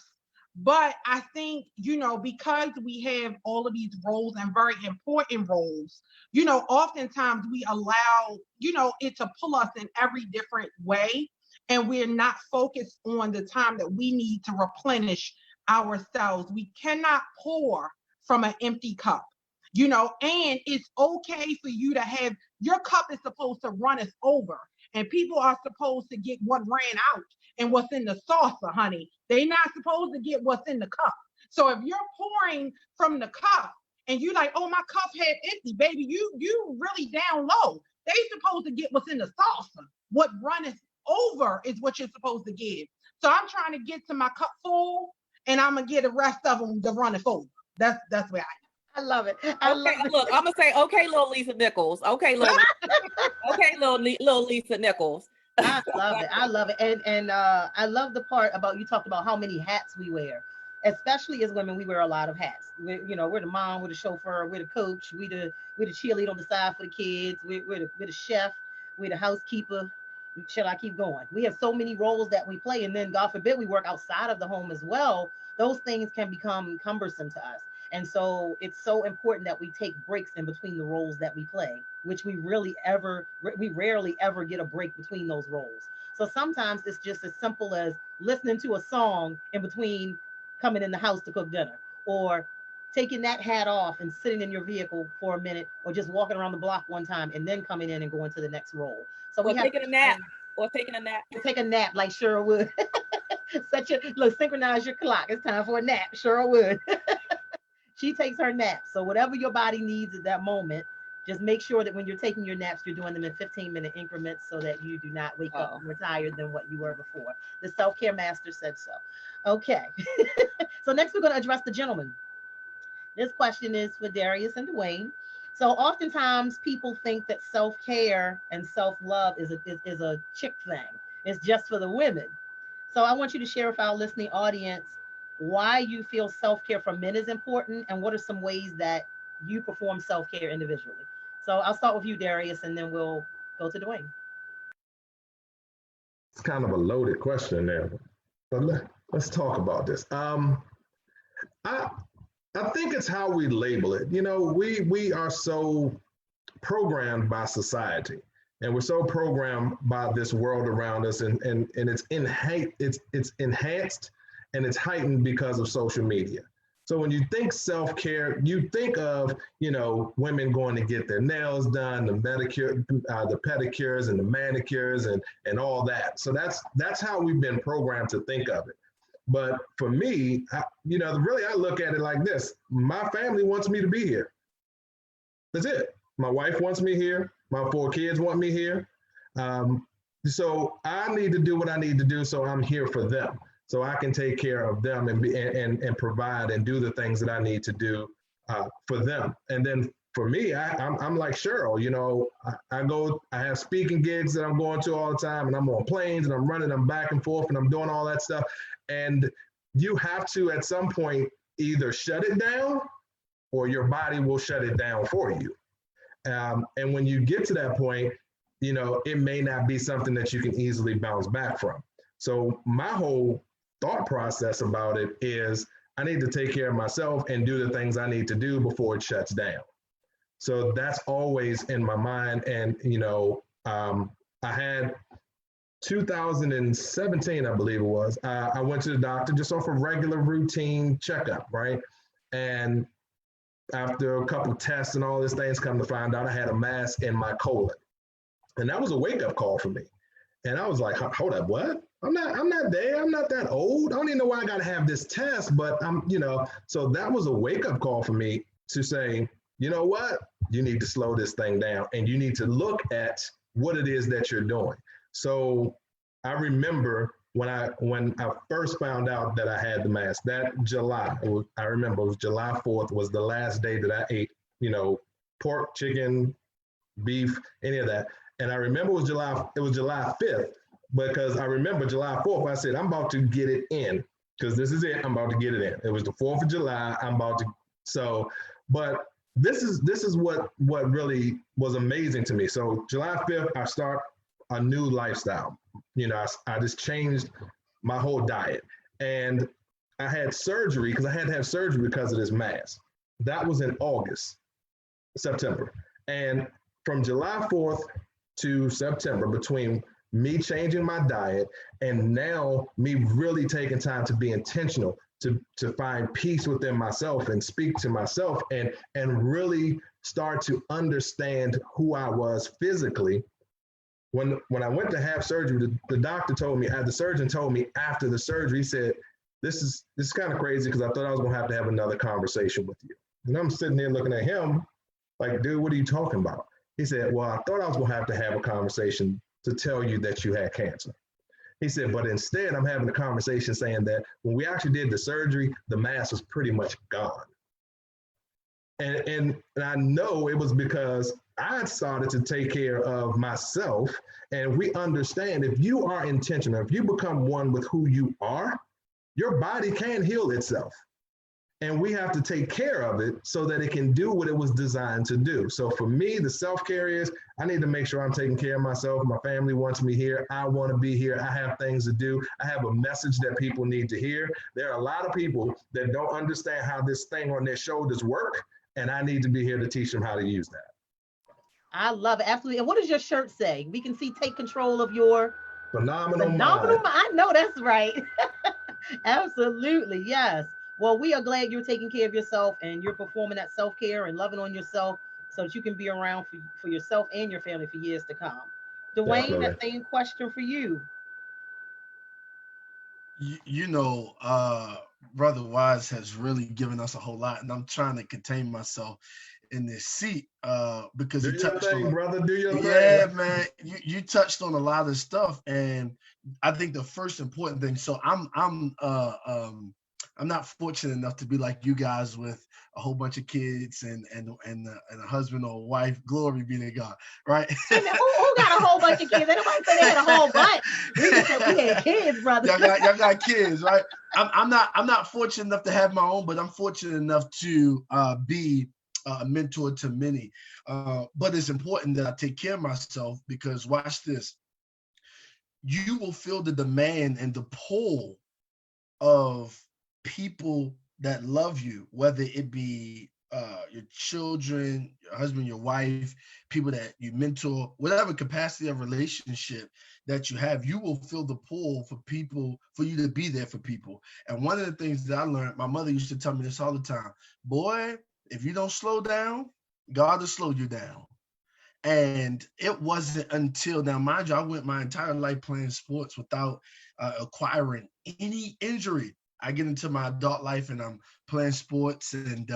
But I think, you know, because we have all of these roles and very important roles, you know, oftentimes we allow, you know, it to pull us in every different way. And we're not focused on the time that we need to replenish ourselves. We cannot pour from an empty cup, you know, and it's okay for you to have, your cup is supposed to run us over. And people are supposed to get what ran out and what's in the saucer, honey. They're not supposed to get what's in the cup. So if you're pouring from the cup and you're like, oh, my cup half empty, baby, you really down low. They supposed to get what's in the saucer. What runneth over is what you're supposed to give. So I'm trying to get to my cup full, and I'm gonna get the rest of them to run it over. That's where I love it. Look, I'm gonna say, okay, little Lisa Nichols. Okay, little, okay, little Lisa Nichols. I love it. I love it. And I love the part about, you talked about how many hats we wear. Especially as women, we wear a lot of hats. You know, we're the mom, we're the chauffeur, we're the coach, we're the cheerleader on the side for the kids, we're the chef, we're the housekeeper. Shall I keep going? We have so many roles that we play, and then God forbid we work outside of the home as well. Those things can become cumbersome to us. And so it's so important that we take breaks in between the roles that we play, which we rarely ever get a break between those roles. So sometimes it's just as simple as listening to a song in between coming in the house to cook dinner, or taking that hat off and sitting in your vehicle for a minute, or just walking around the block one time and then coming in and going to the next role. So we have taking a nap. Or taking a nap. Take a nap like Cheryl would. Synchronize your clock. It's time for a nap. Cheryl would. She takes her nap. So whatever your body needs at that moment, just make sure that when you're taking your naps, you're doing them in 15-minute increments so that you do not wake up more tired than what you were before. The self-care master said so. Okay. So next we're going to address the gentleman. This question is for Darius and Duane. So oftentimes people think that self-care and self-love is a chick thing. It's just for the women. So I want you to share with our listening audience why you feel self-care for men is important, and what are some ways that you perform self-care individually. So I'll start with you, Darius, and then we'll go to Duane. It's kind of a loaded question there, but let's talk about this. I think it's how we label it. You know, we are so programmed by society, and we're so programmed by this world around us, and it's enhanced and it's heightened because of social media. So when you think self-care, you think of, you know, women going to get their nails done, the pedicures and the manicures and all that. So that's how we've been programmed to think of it. But for me, really, I look at it like this. My family wants me to be here. That's it. My wife wants me here. My 4 kids want me here. So I need to do what I need to do, so I'm here for them, so I can take care of them and provide and do the things that I need to do for them. And then for me, I'm like Cheryl. You know, I have speaking gigs that I'm going to all the time, and I'm on planes and I'm running them back and forth and I'm doing all that stuff. And you have to, at some point, either shut it down or your body will shut it down for you. And when you get to that point, you know, it may not be something that you can easily bounce back from. So my whole thought process about it is I need to take care of myself and do the things I need to do before it shuts down. So that's always in my mind. And, you know, I had 2017, I believe it was, I went to the doctor just off a regular routine checkup, right? And after a couple of tests and all these things, come to find out I had a mass in my colon. And that was a wake-up call for me. And I was like, hold up, what? I'm not there. I'm not that old. I don't even know why I got to have this test, but so that was a wake-up call for me to say, you know what? You need to slow this thing down, and you need to look at what it is that you're doing. So I remember when I first found out that I had the mass, that July, I remember it was July 4th was the last day that I ate, you know, pork, chicken, beef, any of that. And I remember it was July 5th, because I remember July 4th, I said, I'm about to get it in, because this is it, I'm about to get it in. It was the 4th of July, but this is what really was amazing to me. So July 5th, I start a new lifestyle. You know, I just changed my whole diet, and I had surgery because I had to have surgery because of this mass. That was in September. And from July 4th to September, between me changing my diet and now me really taking time to be intentional, to find peace within myself and speak to myself and really start to understand who I was physically. When I went to have surgery, the doctor told me, the surgeon told me after the surgery, he said, this is kind of crazy because I thought I was gonna have to have another conversation with you. And I'm sitting there looking at him like, dude, what are you talking about? He said, well, I thought I was gonna have to have a conversation to tell you that you had cancer. He said, but instead I'm having a conversation saying that when we actually did the surgery, the mass was pretty much gone. And I know it was because I started to take care of myself. And we understand if you are intentional, if you become one with who you are, your body can heal itself. And we have to take care of it so that it can do what it was designed to do. So for me, the self-care is, I need to make sure I'm taking care of myself. My family wants me here. I want to be here. I have things to do. I have a message that people need to hear. There are a lot of people that don't understand how this thing on their shoulders work. And I need to be here to teach them how to use that. I love it. Absolutely. And what does your shirt say? We can see take control of your phenomenal mind. I know that's right. Absolutely. Yes. Well, we are glad you're taking care of yourself and you're performing that self-care and loving on yourself so that you can be around for yourself and your family for years to come. Duane, Definitely. that same question for you. You know, Brother Wise has really given us a whole lot, and I'm trying to contain myself in this seat because do he your touched thing, on, brother. Do your yeah, thing. man. You touched on a lot of stuff, and I think the first important thing. So I'm not fortunate enough to be like you guys with a whole bunch of kids and a husband or a wife. Glory be to God, right? Hey man, who got a whole bunch of kids? Anybody say they had a whole bunch? We just said we had kids, brother. Y'all got kids, right? I'm not fortunate enough to have my own, but I'm fortunate enough to be a mentor to many. But it's important that I take care of myself because watch this. You will feel the demand and the pull of people that love you, whether it be your children, your husband, your wife, people that you mentor, whatever capacity of relationship that you have, you will feel the pull for people, for you to be there for people. And one of the things that I learned, my mother used to tell me this all the time, boy, if you don't slow down, God will slow you down. And it wasn't until, now mind you, I went my entire life playing sports without acquiring any injury. I get into my adult life and I'm playing sports and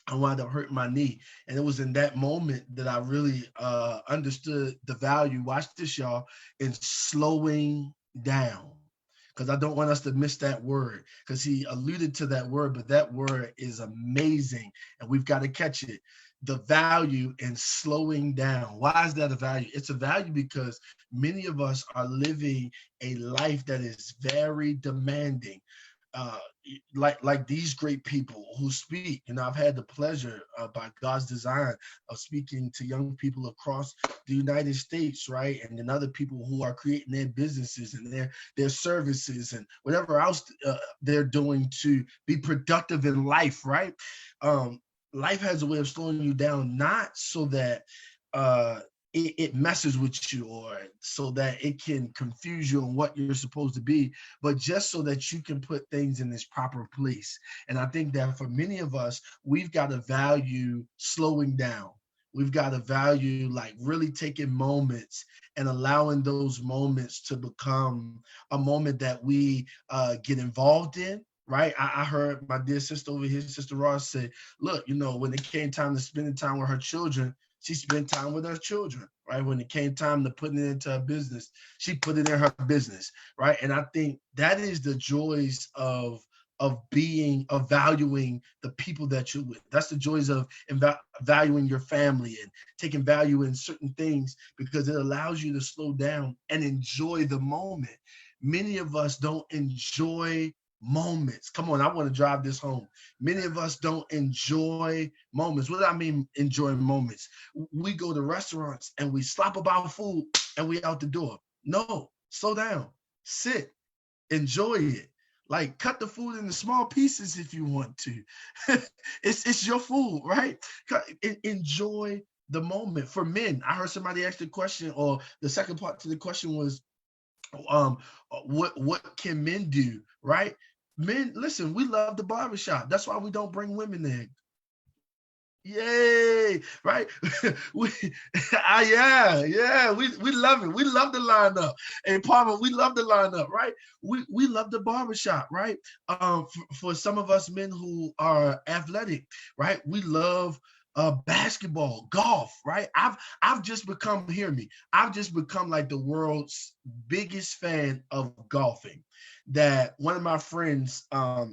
I wound up hurting my knee. And it was in that moment that I really understood the value, watch this y'all, in slowing down. Because I don't want us to miss that word, because he alluded to that word, but that word is amazing and we've got to catch it. The value in slowing down. Why is that a value? It's a value because many of us are living a life that is very demanding. Like these great people who speak. You know, I've had the pleasure by God's design of speaking to young people across the United States, right? And then other people who are creating their businesses and their services and whatever else they're doing to be productive in life, right? Life has a way of slowing you down, not so that it messes with you or so that it can confuse you on what you're supposed to be, but just so that you can put things in this proper place. And I think that for many of us, we've got to value slowing down. We've got to value like really taking moments and allowing those moments to become a moment that we get involved in. Right. I heard my dear sister over here, Sister Ross, say, look, you know, when it came time to spending time with her children, she spent time with her children, right? When it came time to putting it into her business, she put it in her business, right? And I think that is the joys of valuing the people that you're with. That's the joys of valuing your family and taking value in certain things because it allows you to slow down and enjoy the moment. Many of us don't enjoy moments. Come on, I want to drive this home. Many of us don't enjoy moments. What do I mean enjoy moments? We go to restaurants and we slop about food and we out the door. No, slow down, sit, enjoy it. Like cut the food into small pieces if you want to. It's your food, right? Enjoy the moment. For men, I heard somebody ask the question, or the second part to the question was, what can men do, right? Men, listen, we love the barbershop. That's why we don't bring women there. Yay, right? we, we love it. We love the lineup. And Palmer, we love the lineup, right? We love the barbershop, right? For some of us men who are athletic, right? We love basketball, golf, right? I've just become, hear me, I've just become like the world's biggest fan of golfing. That one of my friends,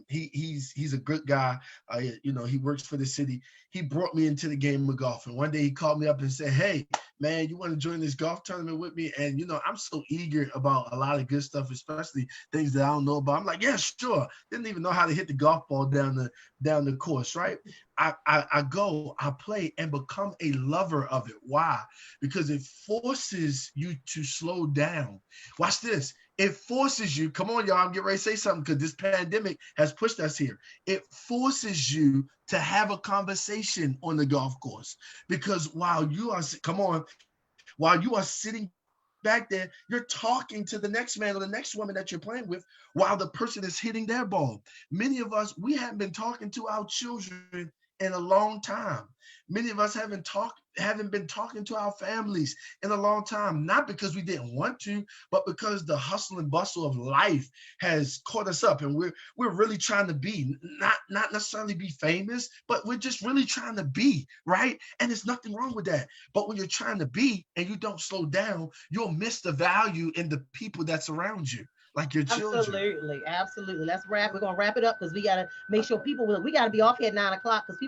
he's a good guy. He works for the city. He brought me into the game of golf. And one day he called me up and said, "Hey, man, you want to join this golf tournament with me?" And I'm so eager about a lot of good stuff, especially things that I don't know about. I'm like, yeah, sure. Didn't even know how to hit the golf ball down the course, right? I go, I play, and become a lover of it. Why? Because it forces you to slow down. Watch this. It forces you, come on, y'all, I'm getting ready to say something because this pandemic has pushed us here. It forces you to have a conversation on the golf course, because while you are sitting back there, you're talking to the next man or the next woman that you're playing with while the person is hitting their ball. Many of us, we haven't been talking to our children in a long time. Many of us haven't been talking to our families in a long time, not because we didn't want to, but because the hustle and bustle of life has caught us up, and we're really trying to be, not necessarily be famous, but we're just really trying to be, right? And there's nothing wrong with that. But when you're trying to be and you don't slow down, you'll miss the value in the people that's around you, like your children. Absolutely. Let's wrap. We're gonna wrap it up because we gotta make sure we gotta be off here at 9 o'clock because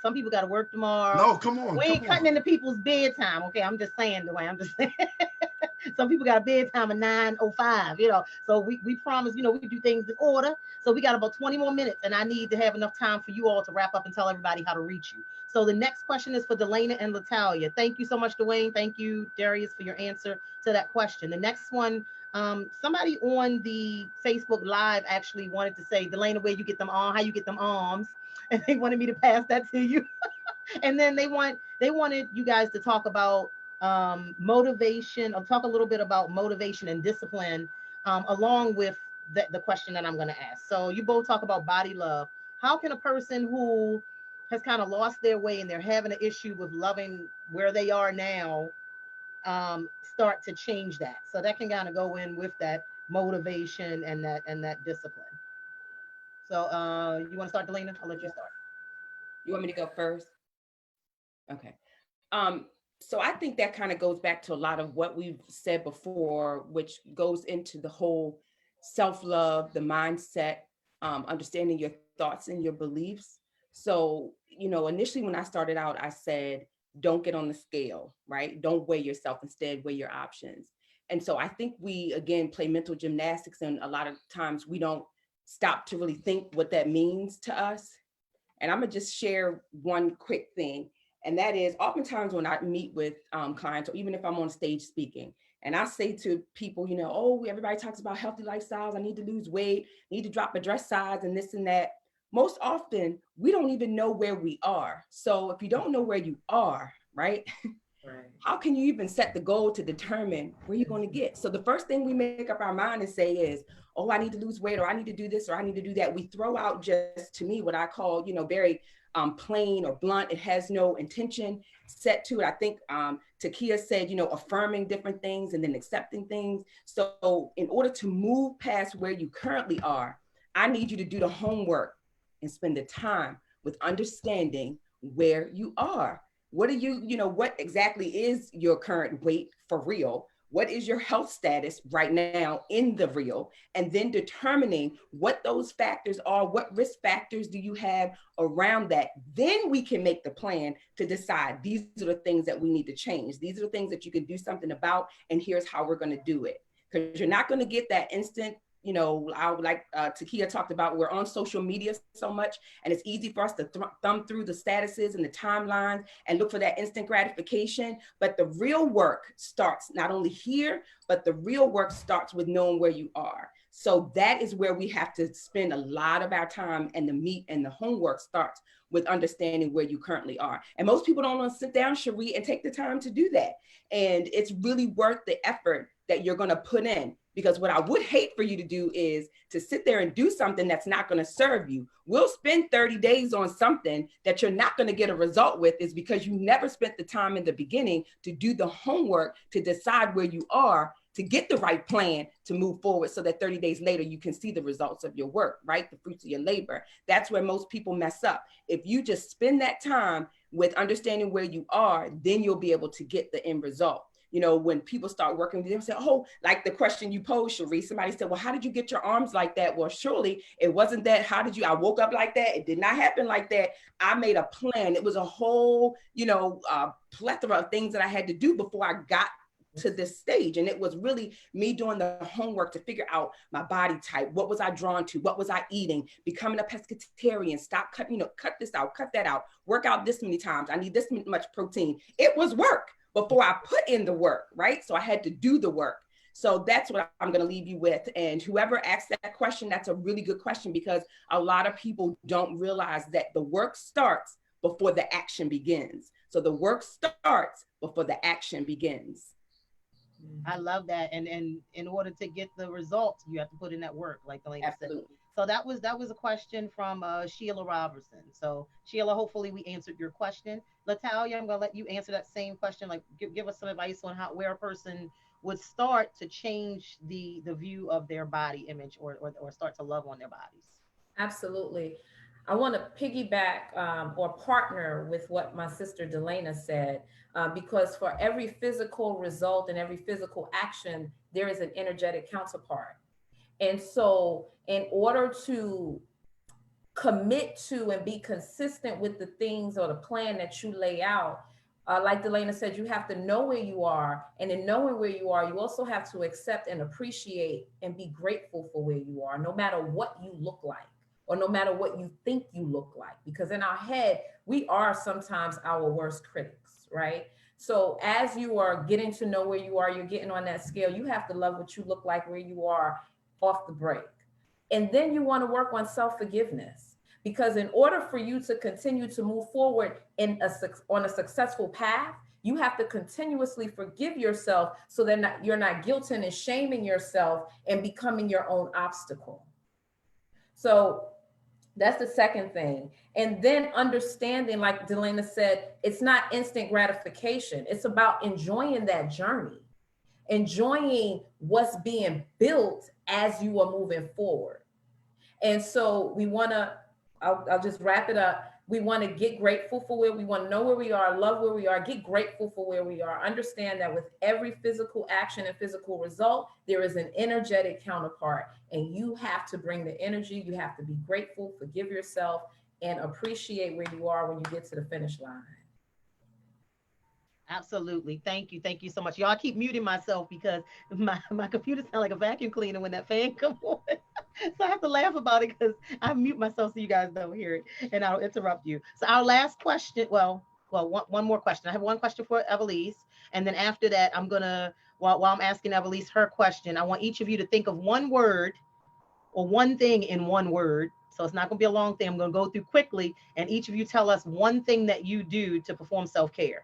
some people got to work tomorrow. No, come on. We ain't cutting into people's bedtime. Okay, I'm just saying, Duane. I'm just saying. Some people got a bedtime at 9:05. So we promise. We do things in order. So we got about 20 more minutes, and I need to have enough time for you all to wrap up and tell everybody how to reach you. So the next question is for Delayna and Latalia. Thank you so much, Duane. Thank you, Darius, for your answer to that question. The next one. Somebody on the Facebook Live actually wanted to say, Delayna, where you get them on, how you get them arms, and they wanted me to pass that to you. And then they wanted you guys to talk about motivation, or talk a little bit about motivation and discipline, along with the question that I'm going to ask. So you both talk about body love. How can a person who has kind of lost their way and they're having an issue with loving where they are now, start to change that? So that can kind of go in with that motivation and that discipline. So you want to start, Delayna? I'll let you start. You want me to go first? Okay. So I think that kind of goes back to a lot of what we've said before, which goes into the whole self-love, the mindset, understanding your thoughts and your beliefs. So, initially when I started out, I said, don't get on the scale, right? Don't weigh yourself, instead weigh your options. And so I think we, again, play mental gymnastics, and a lot of times we don't stop to really think what that means to us. And I'm gonna just share one quick thing. And that is, oftentimes when I meet with clients, or even if I'm on stage speaking, and I say to people, oh, everybody talks about healthy lifestyles. I need to lose weight, need to drop my dress size and this and that. Most often, we don't even know where we are. So if you don't know where you are, right? How can you even set the goal to determine where you're going to get? So the first thing we make up our mind and say is, oh, I need to lose weight, or I need to do this, or I need to do that. We throw out, just to me, what I call, very plain or blunt. It has no intention set to it. I think Takia said, affirming different things and then accepting things. So in order to move past where you currently are, I need you to do the homework and spend the time with understanding where you are. What what exactly is your current weight for real? What is your health status right now in the real? And then determining what those factors are, what risk factors do you have around that? Then we can make the plan to decide, these are the things that we need to change. These are the things that you can do something about, and here's how we're going to do it. Because you're not going to get that instant, you know, like Takia talked about, we're on social media so much, and it's easy for us to thumb through the statuses and the timelines and look for that instant gratification. But the real work starts not only here, but the real work starts with knowing where you are. So that is where we have to spend a lot of our time, and the meat and the homework starts with understanding where you currently are. And most people don't want to sit down, Chere, and take the time to do that. And it's really worth the effort that you're going to put in. Because what I would hate for you to do is to sit there and do something that's not going to serve you. We'll spend 30 days on something that you're not going to get a result with, is because you never spent the time in the beginning to do the homework, to decide where you are, to get the right plan to move forward, so that 30 days later you can see the results of your work, right? The fruits of your labor. That's where most people mess up. If you just spend that time with understanding where you are, then you'll be able to get the end result. You know, when people start working with them, say, oh, like the question you posed, Chere, somebody said, well, how did you get your arms like that? Well, surely it wasn't that. How did you, I woke up like that. It did not happen like that. I made a plan. It was a whole, you know, plethora of things that I had to do before I got to this stage. And it was really me doing the homework to figure out my body type. What was I drawn to? What was I eating? Becoming a pescatarian, stop cut, you know, cut this out, cut that out, work out this many times. I need this much protein. It was work before I put in the work, right? So I had to do the work. So that's what I'm going to leave you with. And whoever asked that question, that's a really good question, because a lot of people don't realize that the work starts before the action begins. So the work starts before the action begins. I love that. And in order to get the results, you have to put in that work, like Delayna said. So that was a question from Sheila Robertson. So Sheila, hopefully we answered your question. Latalia, I'm gonna let you answer that same question. Like give us some advice on where a person would start to change the view of their body image, or start to love on their bodies. Absolutely. I want to piggyback or partner with what my sister Delayna said, because for every physical result and every physical action, there is an energetic counterpart. And so in order to commit to and be consistent with the things or the plan that you lay out, like Delayna said, you have to know where you are. And in knowing where you are, you also have to accept and appreciate and be grateful for where you are, no matter what you look like, or no matter what you think you look like. Because in our head, we are sometimes our worst critics, right? So as you are getting to know where you are, you're getting on that scale, you have to love what you look like where you are off the break. And then you want to work on self-forgiveness, because in order for you to continue to move forward on a successful path, you have to continuously forgive yourself, so that you're not guilting and shaming yourself and becoming your own obstacle. So that's the second thing. And then understanding, like Delayna said, it's not instant gratification. It's about enjoying that journey, enjoying what's being built as you are moving forward. And so we want to, I'll just wrap it up. We want to get grateful for where we want to know where we are, love where we are, get grateful for where we are. Understand that with every physical action and physical result, there is an energetic counterpart, and you have to bring the energy. You have to be grateful, forgive yourself, and appreciate where you are when you get to the finish line. Absolutely. Thank you. Thank you so much. Y'all, I keep muting myself because my computer sounds like a vacuum cleaner when that fan comes on. So I have to laugh about it because I mute myself so you guys don't hear it, and I'll interrupt you. So our last question, one more question. I have one question for Evelisse, and then after that, I'm gonna, while I'm asking Evelisse her question, I want each of you to think of one word or one thing in one word. So it's not gonna be a long thing. I'm gonna go through quickly, and each of you tell us one thing that you do to perform self-care.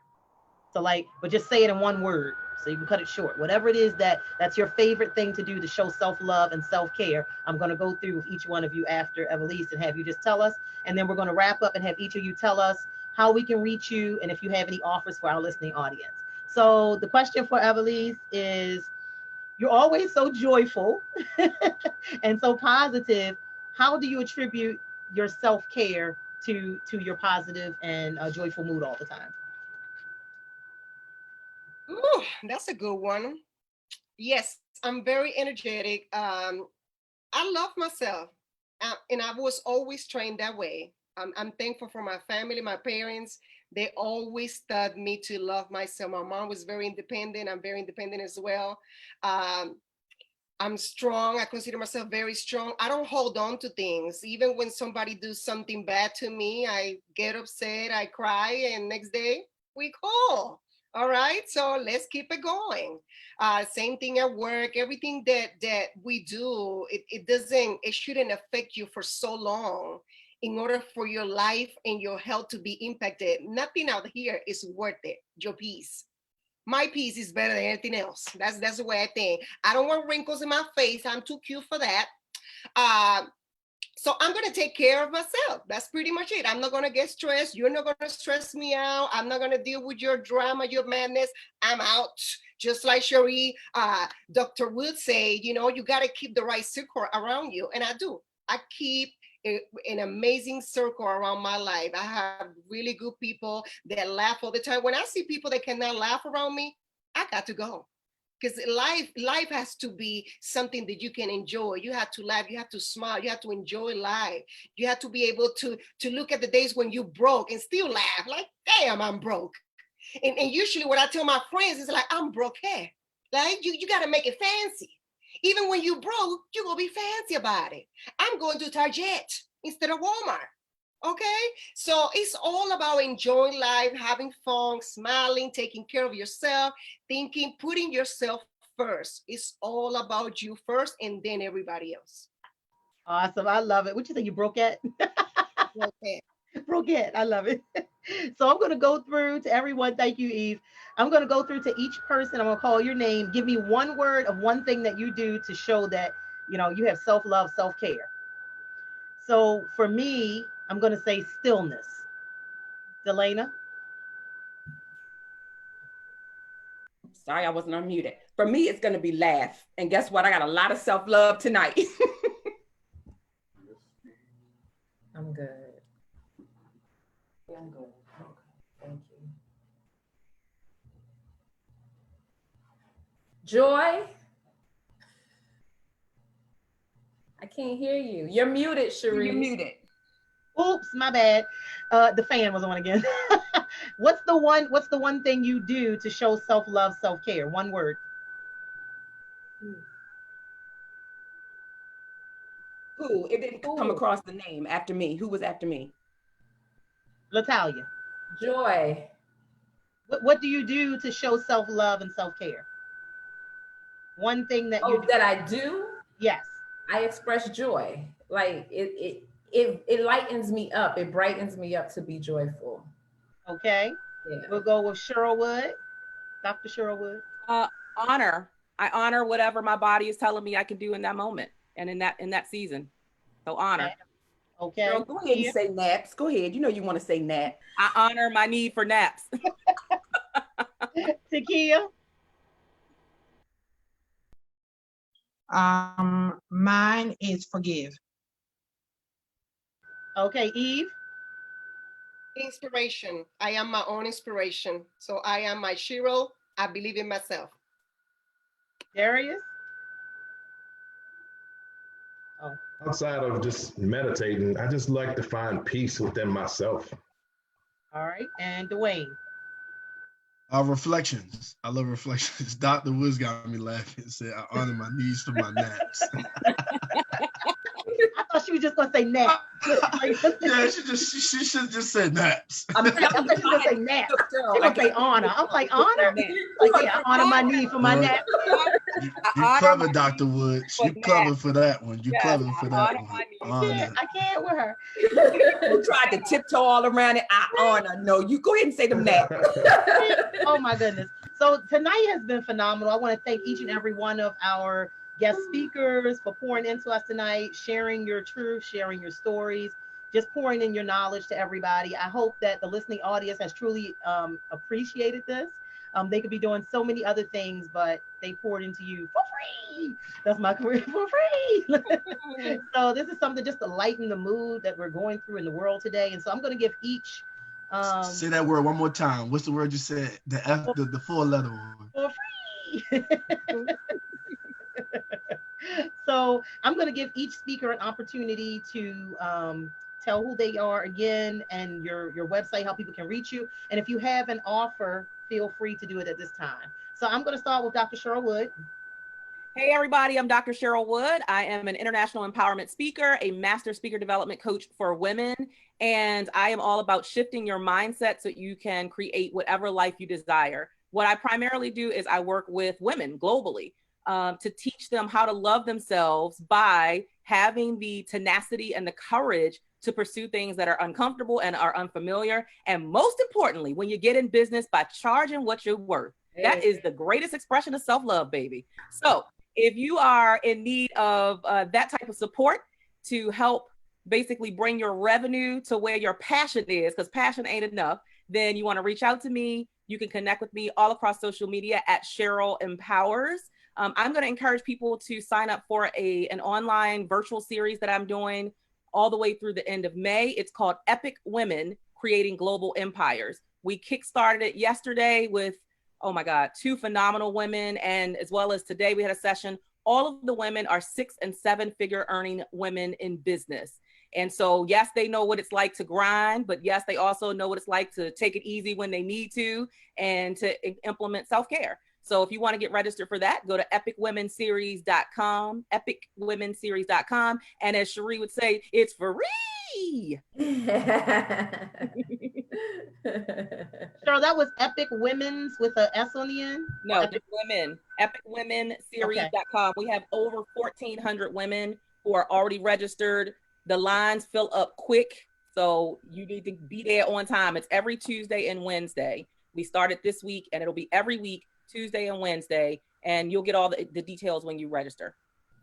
So but just say it in one word, so you can cut it short. Whatever it is that's your favorite thing to do to show self-love and self-care. I'm going to go through with each one of you after Evelisse and have you just tell us, and then we're going to wrap up and have each of you tell us how we can reach you and if you have any offers for our listening audience. So the question for Evelisse is, you're always so joyful and so positive. How do you attribute your self-care to your positive and joyful mood all the time? Ooh, that's a good one. Yes, I'm very energetic. I love myself, and I was always trained that way. I'm thankful for my family, my parents. They always taught me to love myself. My mom was very independent. I'm very independent as well. I'm strong. I consider myself very strong. I don't hold on to things. Even when somebody does something bad to me, I get upset, I cry, and next day we call. All right, so let's keep it going. Same thing at work. Everything that we do, it shouldn't affect you for so long. In order for your life and your health to be impacted, nothing out here is worth it. Your peace, my piece is better than anything else. That's the way I think. I don't want wrinkles in my face. I'm too cute for that. Uh, so I'm gonna take care of myself. That's pretty much it. I'm not gonna get stressed. You're not gonna stress me out. I'm not gonna deal with your drama, your madness. I'm out. Just like Cherie, Dr. Wood say, you gotta keep the right circle around you, and I do. I keep an amazing circle around my life. I have really good people that laugh all the time. When I see people that cannot laugh around me, I got to go. Because life has to be something that you can enjoy. You have to laugh, you have to smile, you have to enjoy life. You have to be able to look at the days when you broke and still laugh, like, damn, I'm broke. And usually what I tell my friends is like, I'm broke here. Like, you got to make it fancy. Even when you broke, you're going to be fancy about it. I'm going to Target instead of Walmart. Okay? So it's all about enjoying life, having fun, smiling, taking care of yourself, thinking, putting yourself first. It's all about you first and then everybody else. Awesome. I love it. What you think you broke at? Okay. Broke at. I love it. So I'm going to go through to everyone. Thank you, Eve. I'm going to go through to each person. I'm going to call your name. Give me one word of one thing that you do to show that, you have self-love, self-care. So for me, I'm going to say stillness. Delayna. Sorry, I wasn't unmuted. For me, it's going to be laugh. And guess what? I got a lot of self-love tonight. I'm good. Yeah, I'm good. Okay. Thank you. Joy. I can't hear you. You're muted, Cherie. You're muted. Oops, my bad. The fan was on again. What's the one thing you do to show self-love, self-care? One word. Who? It didn't come across the name after me. Who was after me? Latalia. Joy. What do you do to show self-love and self-care? One thing that you do. That I do? Yes. I express joy. Like it lightens me up. It brightens me up to be joyful. Okay. Yeah. We'll go with Cheryl Wood. Dr. Cheryl Wood. Honor. I honor whatever my body is telling me I can do in that moment and in that season. So honor. Okay. Girl, go ahead and say naps. Go ahead. You know you want to say nap. I honor my need for naps. Takia. Mine is forgive. Okay, Eve. Inspiration. I am my own inspiration. So I am my Cheryl. I believe in myself. Darius. Oh. Outside of just meditating, I just like to find peace within myself. All right, and Duane. Reflections. I love reflections. Dr. Woods got me laughing and said, I honor my needs for my naps. I thought she was just gonna say naps. Yeah, she should have just said naps. I thought she was gonna say naps. She was gonna say honor. I'm like, honor? Like, yeah, I honor my need for my nap. You clever, Dr. Woods. You clever for that one. You clever for that one. I can't with her. You tried to tiptoe all around it. I honor. No, you go ahead and say them naps. Oh my goodness. So tonight has been phenomenal. I want to thank each and every one of our guest speakers for pouring into us tonight, sharing your truth, sharing your stories, just pouring in your knowledge to everybody. I hope that the listening audience has truly appreciated this. They could be doing so many other things, but they poured into you for free. That's my career, for free. So this is something just to lighten the mood that we're going through in the world today. And so I'm going to give each. Say that word one more time. What's the word you said? The F, the four-letter one. For free. So I'm going to give each speaker an opportunity to tell who they are again and your website, how people can reach you. And if you have an offer, feel free to do it at this time. So I'm going to start with Dr. Cheryl Wood. Hey everybody, I'm Dr. Cheryl Wood. I am an international empowerment speaker, a master speaker development coach for women, and I am all about shifting your mindset so you can create whatever life you desire. What I primarily do is I work with women globally to teach them how to love themselves by having the tenacity and the courage to pursue things that are uncomfortable and are unfamiliar. And most importantly, when you get in business, by charging what you're worth. That is the greatest expression of self-love, baby. So if you are in need of that type of support to help basically bring your revenue to where your passion is, because passion ain't enough, then you want to reach out to me. You can connect with me all across social media at Cheryl Empowers. I'm going to encourage people to sign up for an online virtual series that I'm doing all the way through the end of May. It's called Epic Women Creating Global Empires. We kickstarted it yesterday with, oh my God, 2 phenomenal women. And as well as today, we had a session. All of the women are 6- and 7-figure earning women in business. And so, yes, they know what it's like to grind, but yes, they also know what it's like to take it easy when they need to and to implement self-care. So if you want to get registered for that, go to epicwomenseries.com, epicwomenseries.com. And as Chere would say, it's free. Cheryl, that was Epic Women's with an S on the end? No, just women. epicwomenseries.com. Okay. We have over 1,400 women who are already registered. The lines fill up quick, so you need to be there on time. It's every Tuesday and Wednesday. We started this week, and it'll be every week, Tuesday and Wednesday, and you'll get all the details when you register.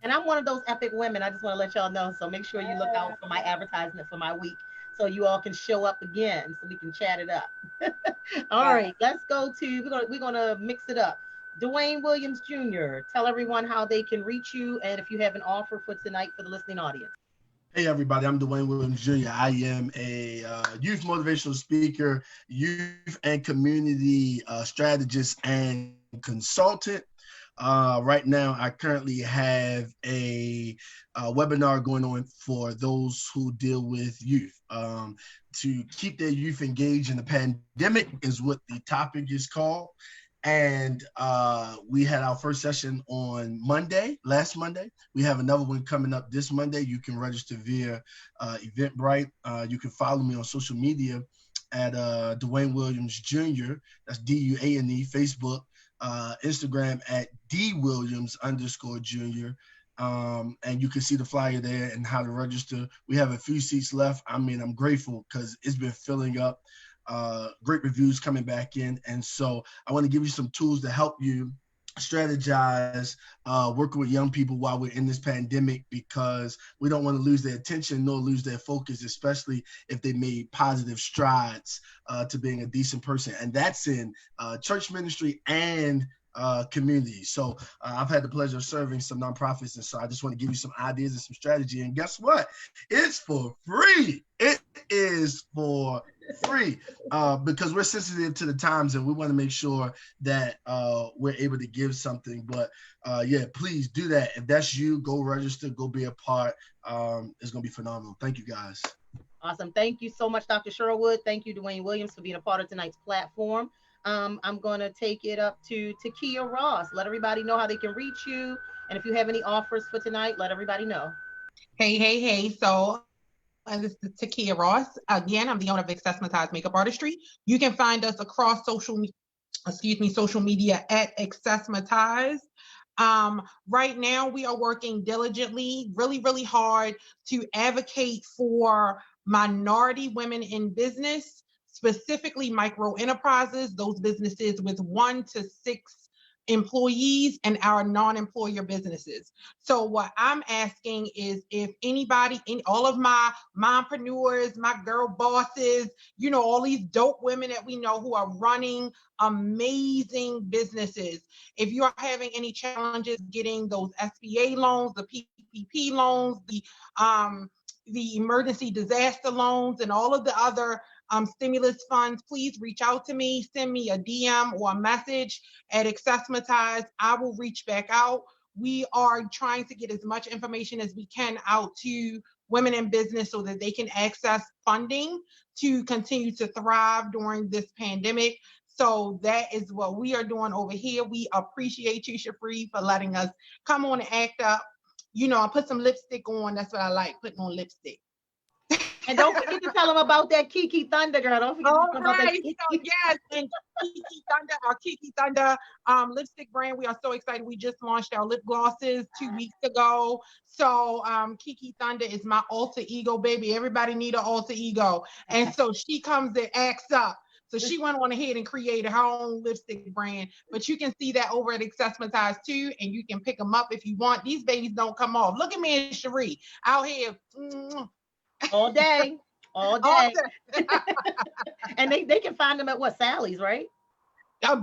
And I'm one of those epic women. I just want to let y'all know. So make sure you look out for my advertisement for my week so you all can show up again so we can chat it up. All right, let's go to, we're gonna mix it up. Duane Williams Jr., tell everyone how they can reach you and if you have an offer for tonight for the listening audience. Hey everybody, I'm Duane Williams Jr. I am a youth motivational speaker, youth and community strategist and consultant. Right now, I currently have a webinar going on for those who deal with youth. To keep their youth engaged in the pandemic is what the topic is called. And we had our first session on last Monday. We have another one coming up this Monday. You can register via Eventbrite. You can follow me on social media at Duane Williams Jr. That's D-U-A-N-E, Facebook, Instagram at DWilliams_Jr. And you can see the flyer there and how to register. We have a few seats left. I mean, I'm grateful because it's been filling up. Great reviews coming back in. And so I want to give you some tools to help you strategize working with young people while we're in this pandemic, because we don't want to lose their attention nor lose their focus, especially if they made positive strides to being a decent person. And that's in church ministry and community. So I've had the pleasure of serving some nonprofits, and so I just want to give you some ideas and some strategy. And guess what? It's for free. It is for free because we're sensitive to the times and we want to make sure that we're able to give something. But yeah, please do that. If that's you, go register, go be a part. It's going to be phenomenal. Thank you, guys. Awesome. Thank you so much, Dr. Cheryl Wood. Thank you, Duane Williams, for being a part of tonight's platform. I'm going to take it up to Takia Ross. Let everybody know how they can reach you. And if you have any offers for tonight, let everybody know. Hey. So this is Takia Ross. Again, I'm the owner of Accessmatized Makeup Artistry. You can find us across social media at Accessmatized. Right now, we are working diligently, really hard to advocate for minority women in business, specifically micro enterprises, those businesses with 1 to 6 employees, and our non-employer businesses. So what I'm asking is if anybody, all of my mompreneurs, my girl bosses, all these dope women that we know who are running amazing businesses, if you're having any challenges getting those SBA loans, the PPP loans, the emergency disaster loans, and all of the other stimulus funds, please reach out to me. Send me a DM or a message at Accessmatized. I will reach back out. We are trying to get as much information as we can out to women in business so that they can access funding to continue to thrive during this pandemic. So that is what we are doing over here. We appreciate you, Shafri, for letting us come on and act up. You know, I put some lipstick on. That's what I like, putting on lipstick. And don't forget to tell them about that Kiki Thunder, girl. Don't forget to tell them about that Kiki. So yes, and Kiki Thunder, our Kiki Thunder lipstick brand. We are so excited. We just launched our lip glosses 2 weeks ago. So Kiki Thunder is my alter ego, baby. Everybody need an alter ego. And so she comes and acts up. So she went on ahead and created her own lipstick brand. But you can see that over at Accessmatize too, and you can pick them up if you want. These babies don't come off. Look at me and Cherie out here. All day. All day. And they can find them at what, Sally's, right?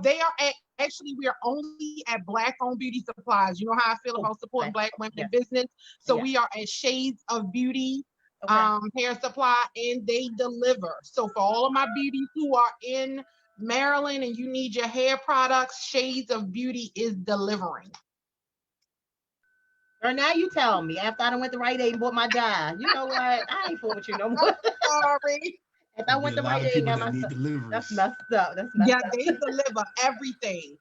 They are actually, we are only at Black-owned beauty supplies. You know how I feel about supporting Black women in business. So we are at Shades of Beauty hair supply, and they deliver. So for all of my beauties who are in Maryland and you need your hair products, Shades of Beauty is delivering. Or now you tell me, after I done went to Rite Aid and bought my dye, you know what? I ain't fooling with you no more. Sorry. If I went to Rite Aid and got my stuff, that's messed up. That's messed up. They deliver everything.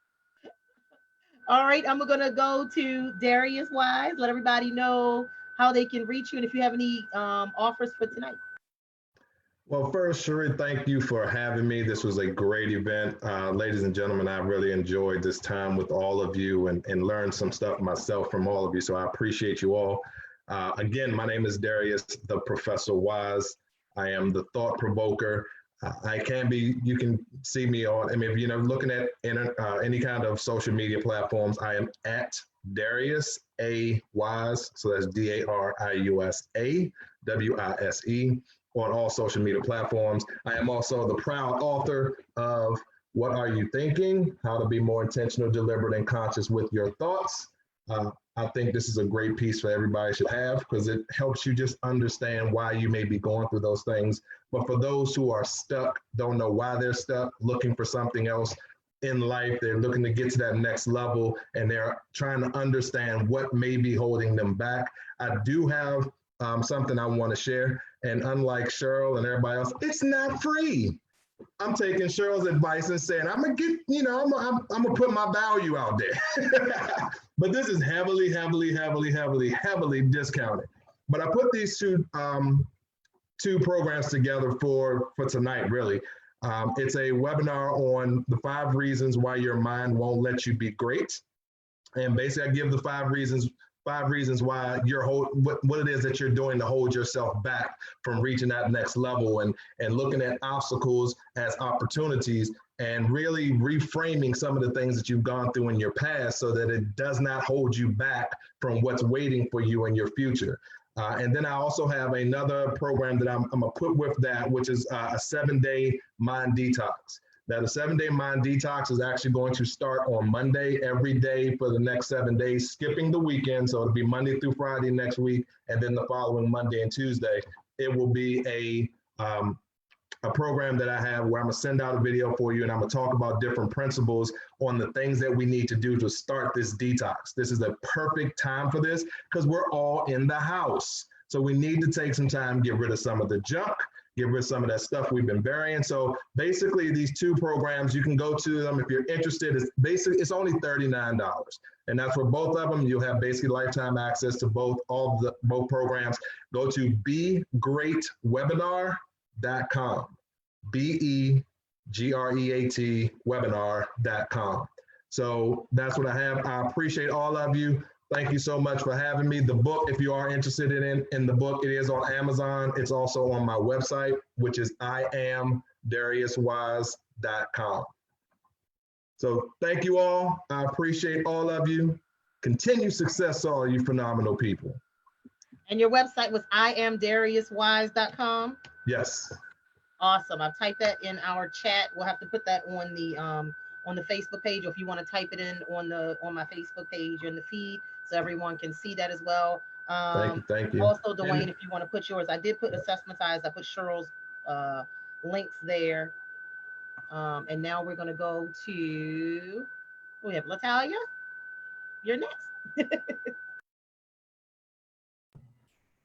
All right, I'm gonna go to Darius Wise. Let everybody know how they can reach you and if you have any offers for tonight. Well, first, Chere, thank you for having me. This was a great event. Ladies and gentlemen, I really enjoyed this time with all of you and learned some stuff myself from all of you. So I appreciate you all. Again, my name is Darius, the Professor Wise. I am the thought provoker. You can see me on, if you're looking at any kind of social media platforms, I am at Darius A. Wise. So that's DARIUSA WISE. On all social media platforms. I am also the proud author of What Are You Thinking? How to Be More Intentional, Deliberate, and Conscious with Your Thoughts. I think this is a great piece for everybody should have because it helps you just understand why you may be going through those things. But for those who are stuck, don't know why they're stuck, looking for something else in life, they're looking to get to that next level and they're trying to understand what may be holding them back. I do have something I want to share. And unlike Cheryl and everybody else, it's not free. I'm taking Cheryl's advice and saying, I'm going to get, I'm going to put my value out there. But this is heavily discounted. But I put these two programs together for tonight, really. It's a webinar on the 5 reasons why your mind won't let you be great. And basically I give the 5 reasons why what it is that you're doing to hold yourself back from reaching that next level and looking at obstacles as opportunities and really reframing some of the things that you've gone through in your past so that it does not hold you back from what's waiting for you in your future. And then I also have another program that I'm gonna put with that, which is a 7-day mind detox. Now, the 7-day mind detox is actually going to start on Monday every day for the next 7 days, skipping the weekend. So it'll be Monday through Friday next week, and then the following Monday and Tuesday. It will be a program that I have where I'm gonna send out a video for you and I'm gonna talk about different principles on the things that we need to do to start this detox. This is a perfect time for this because we're all in the house. So we need to take some time, get rid of some of the junk, get rid of some of that stuff we've been burying. So basically these 2 programs, you can go to them if you're interested. It's only $39. And that's for both of them. You'll have basically lifetime access to both programs. Go to begreatwebinar.com. BEGREAT webinar.com. So that's what I have. I appreciate all of you. Thank you so much for having me. The book, if you are interested in the book, it is on Amazon. It's also on my website, which is IamDariusWise.com. So thank you all. I appreciate all of you. Continued success to all you phenomenal people. And your website was IamDariusWise.com? Yes. Awesome. I've typed that in our chat. We'll have to put that on the Facebook page, or if you want to type it in on my Facebook page in the feed, so everyone can see that as well. Thank you. Also, Duane, if you want to put yours, I did put Assessmatize. I put Cheryl's links there. And now we're going to go to, we have Latalia. You're next.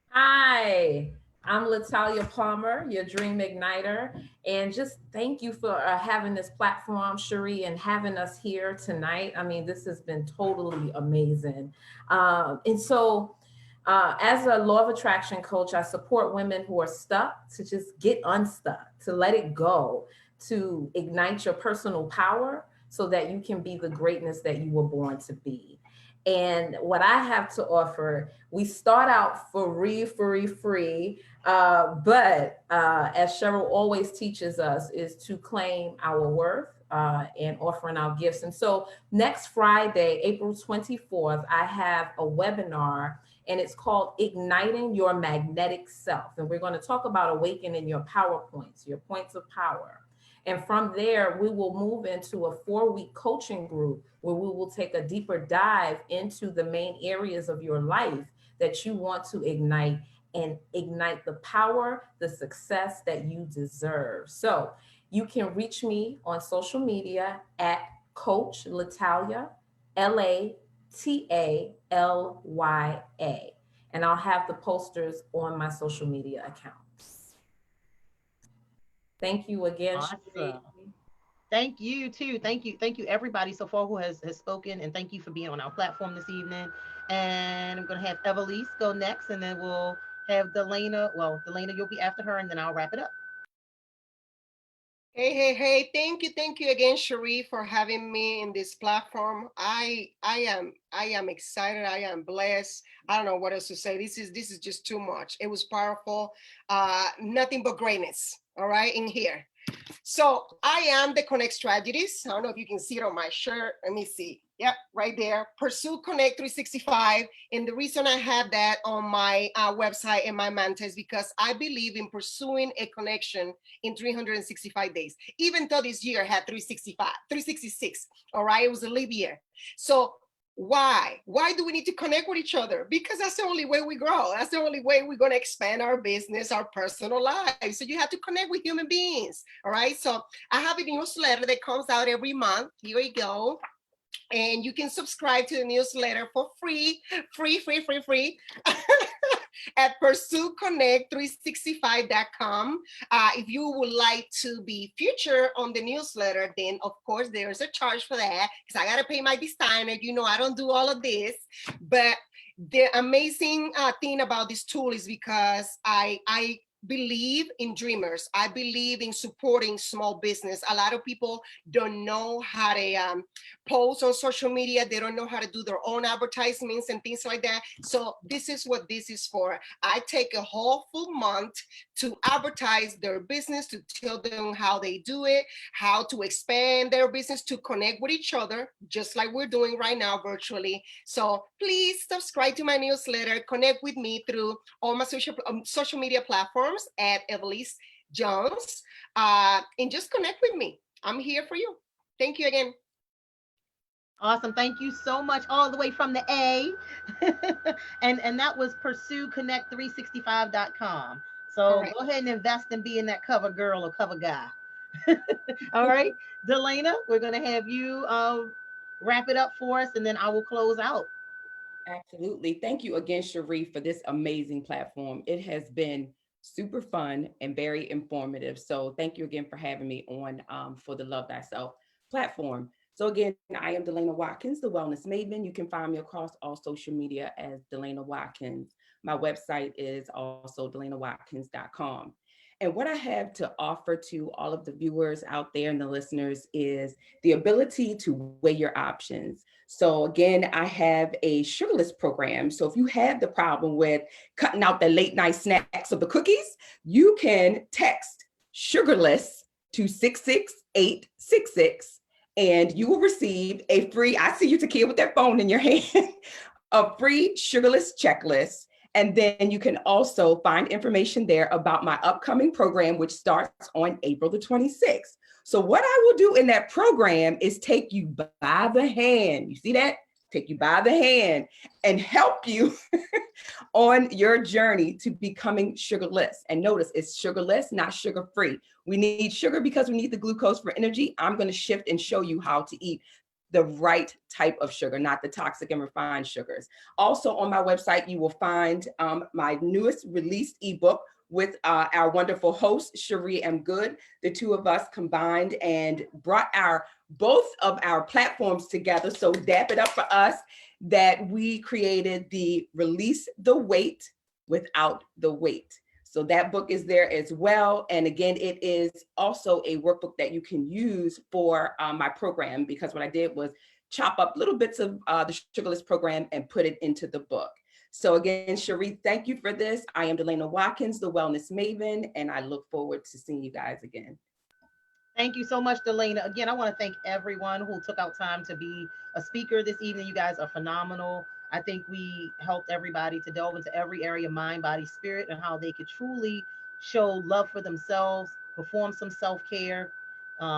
Hi. I'm Latalia Palmer, your dream igniter. And just thank you for having this platform, Cherie, and having us here tonight. I mean, this has been totally amazing. As a law of attraction coach, I support women who are stuck to just get unstuck, to let it go, to ignite your personal power so that you can be the greatness that you were born to be. And what I have to offer, we start out free, but as Cheryl always teaches us, is to claim our worth and offering our gifts. And so next Friday, April 24th, I have a webinar, and it's called Igniting Your Magnetic Self. And we're going to talk about awakening your power points, your points of power. And from there, we will move into a 4-week coaching group where we will take a deeper dive into the main areas of your life that you want to ignite, and ignite the power, the success that you deserve. So you can reach me on social media at Coach Latalia, Latalya. And I'll have the posters on my social media accounts. Thank you again. Awesome. Thank you too. Thank you everybody so far who has spoken, and thank you for being on our platform this evening. And I'm gonna have Evelisse go next, and then we'll have Delayna. Well, Delayna, you'll be after her, and then I'll wrap it up. Hey. Thank you again, Cherie, for having me in this platform. I am excited. I am blessed. I don't know what else to say. This is just too much. It was powerful. Nothing but greatness. All right, in here. So I am the Connect Strategist. I don't know if you can see it on my shirt. Let me see. Yep, right there. Pursue Connect 365. And the reason I have that on my website and my mantra is because I believe in pursuing a connection in 365 days, even though this year had 366. All right, it was a leap year. So why do we need to connect with each other? Because that's the only way we grow. That's the only way we're going to expand our business, our personal lives. So you have to connect with human beings. All right. So I have a newsletter that comes out every month. Here we go. And you can subscribe to the newsletter for free at pursueconnect365.com. If you would like to be featured on the newsletter, then of course there's a charge for that, because I got to pay my designer. You know, I don't do all of this. But the amazing thing about this tool is because I believe in dreamers. I believe in supporting small business. A lot of people don't know how to post on social media. They don't know how to do their own advertisements and things like that. So this is what this is for. I take a whole full month to advertise their business, to tell them how they do it, how to expand their business, to connect with each other, just like we're doing right now virtually. So please subscribe to my newsletter, connect with me through all my social media platforms at Evelisse Jones, and just connect with me. I'm here for you. Thank you again. Awesome. Thank you so much, all the way from the A. and that was pursueconnect365.com. So go ahead and invest in being that cover girl or cover guy. All right, Delayna, we're going to have you wrap it up for us, and then I will close out. Absolutely. Thank you again, Cherie, for this amazing platform. It has been super fun and very informative. So thank you again for having me on for the Love Thyself platform. So again, I am Delayna Watkins, the Wellness Maven. You can find me across all social media as Delayna Watkins. My website is also DelaynaWatkins.com. And what I have to offer to all of the viewers out there and the listeners is the ability to weigh your options. So again, I have a sugarless program. So if you have the problem with cutting out the late night snacks of the cookies, you can text sugarless to 66866, and you will receive a free, I see you, Takia, with that phone in your hand, a free sugarless checklist. And then you can also find information there about my upcoming program, which starts on April the 26th. So what I will do in that program is take you by the hand. You see that? Take you by the hand and help you on your journey to becoming sugarless. And notice, it's sugarless, not sugar-free. We need sugar because we need the glucose for energy. I'm going to shift and show you how to eat the right type of sugar, not the toxic and refined sugars. Also on my website, you will find my newest released ebook, with our wonderful host, Chere and Goode. The two of us combined and brought both of our platforms together. So dap it up for us that we created the Release the Weight Without the Weight. So that book is there as well. And again, it is also a workbook that you can use for my program, because what I did was chop up little bits of the Sugarless program and put it into the book. So again, Chere, thank you for this. I am Delayna Watkins, the Wellness Maven, and I look forward to seeing you guys again. Thank you so much, Delayna. Again, I want to thank everyone who took out time to be a speaker this evening. You guys are phenomenal. I think we helped everybody to delve into every area, mind, body, spirit, and how they could truly show love for themselves, perform some self-care,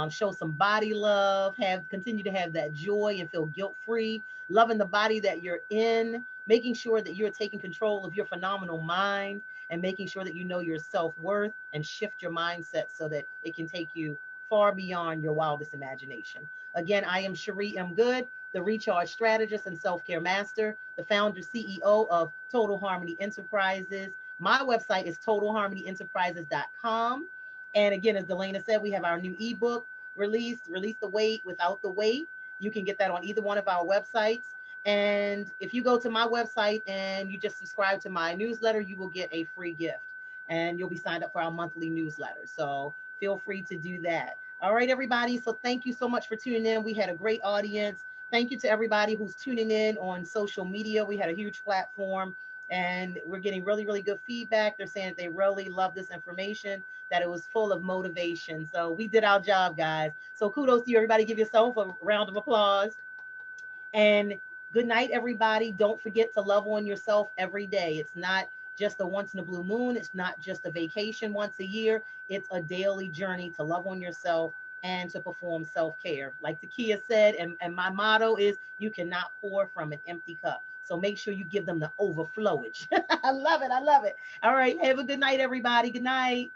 show some body love, continue to have that joy and feel guilt-free, loving the body that you're in, making sure that you're taking control of your phenomenal mind, and making sure that you know your self-worth and shift your mindset so that it can take you far beyond your wildest imagination. Again, I am Chere M. Goode, the Recharge Strategist and Self-Care Master, the founder, CEO of Total Harmony Enterprises. My website is totalharmonyenterprises.com. And again, as Delayna said, we have our new ebook released, Release the Weight Without the Weight. You can get that on either one of our websites. And if you go to my website and you just subscribe to my newsletter, you will get a free gift. And you'll be signed up for our monthly newsletter. So feel free to do that. All right, everybody. So thank you so much for tuning in. We had a great audience. Thank you to everybody who's tuning in on social media. We had a huge platform and we're getting really, really good feedback. They're saying that they really love this information, that it was full of motivation. So we did our job, guys. So kudos to you. Everybody give yourself a round of applause. And good night, everybody. Don't forget to love on yourself every day. It's not just a once in a blue moon. It's not just a vacation once a year. It's a daily journey to love on yourself and to perform self-care. Like Takia said, and my motto is, you cannot pour from an empty cup. So make sure you give them the overflowage. I love it. I love it. All right. Have a good night, everybody. Good night.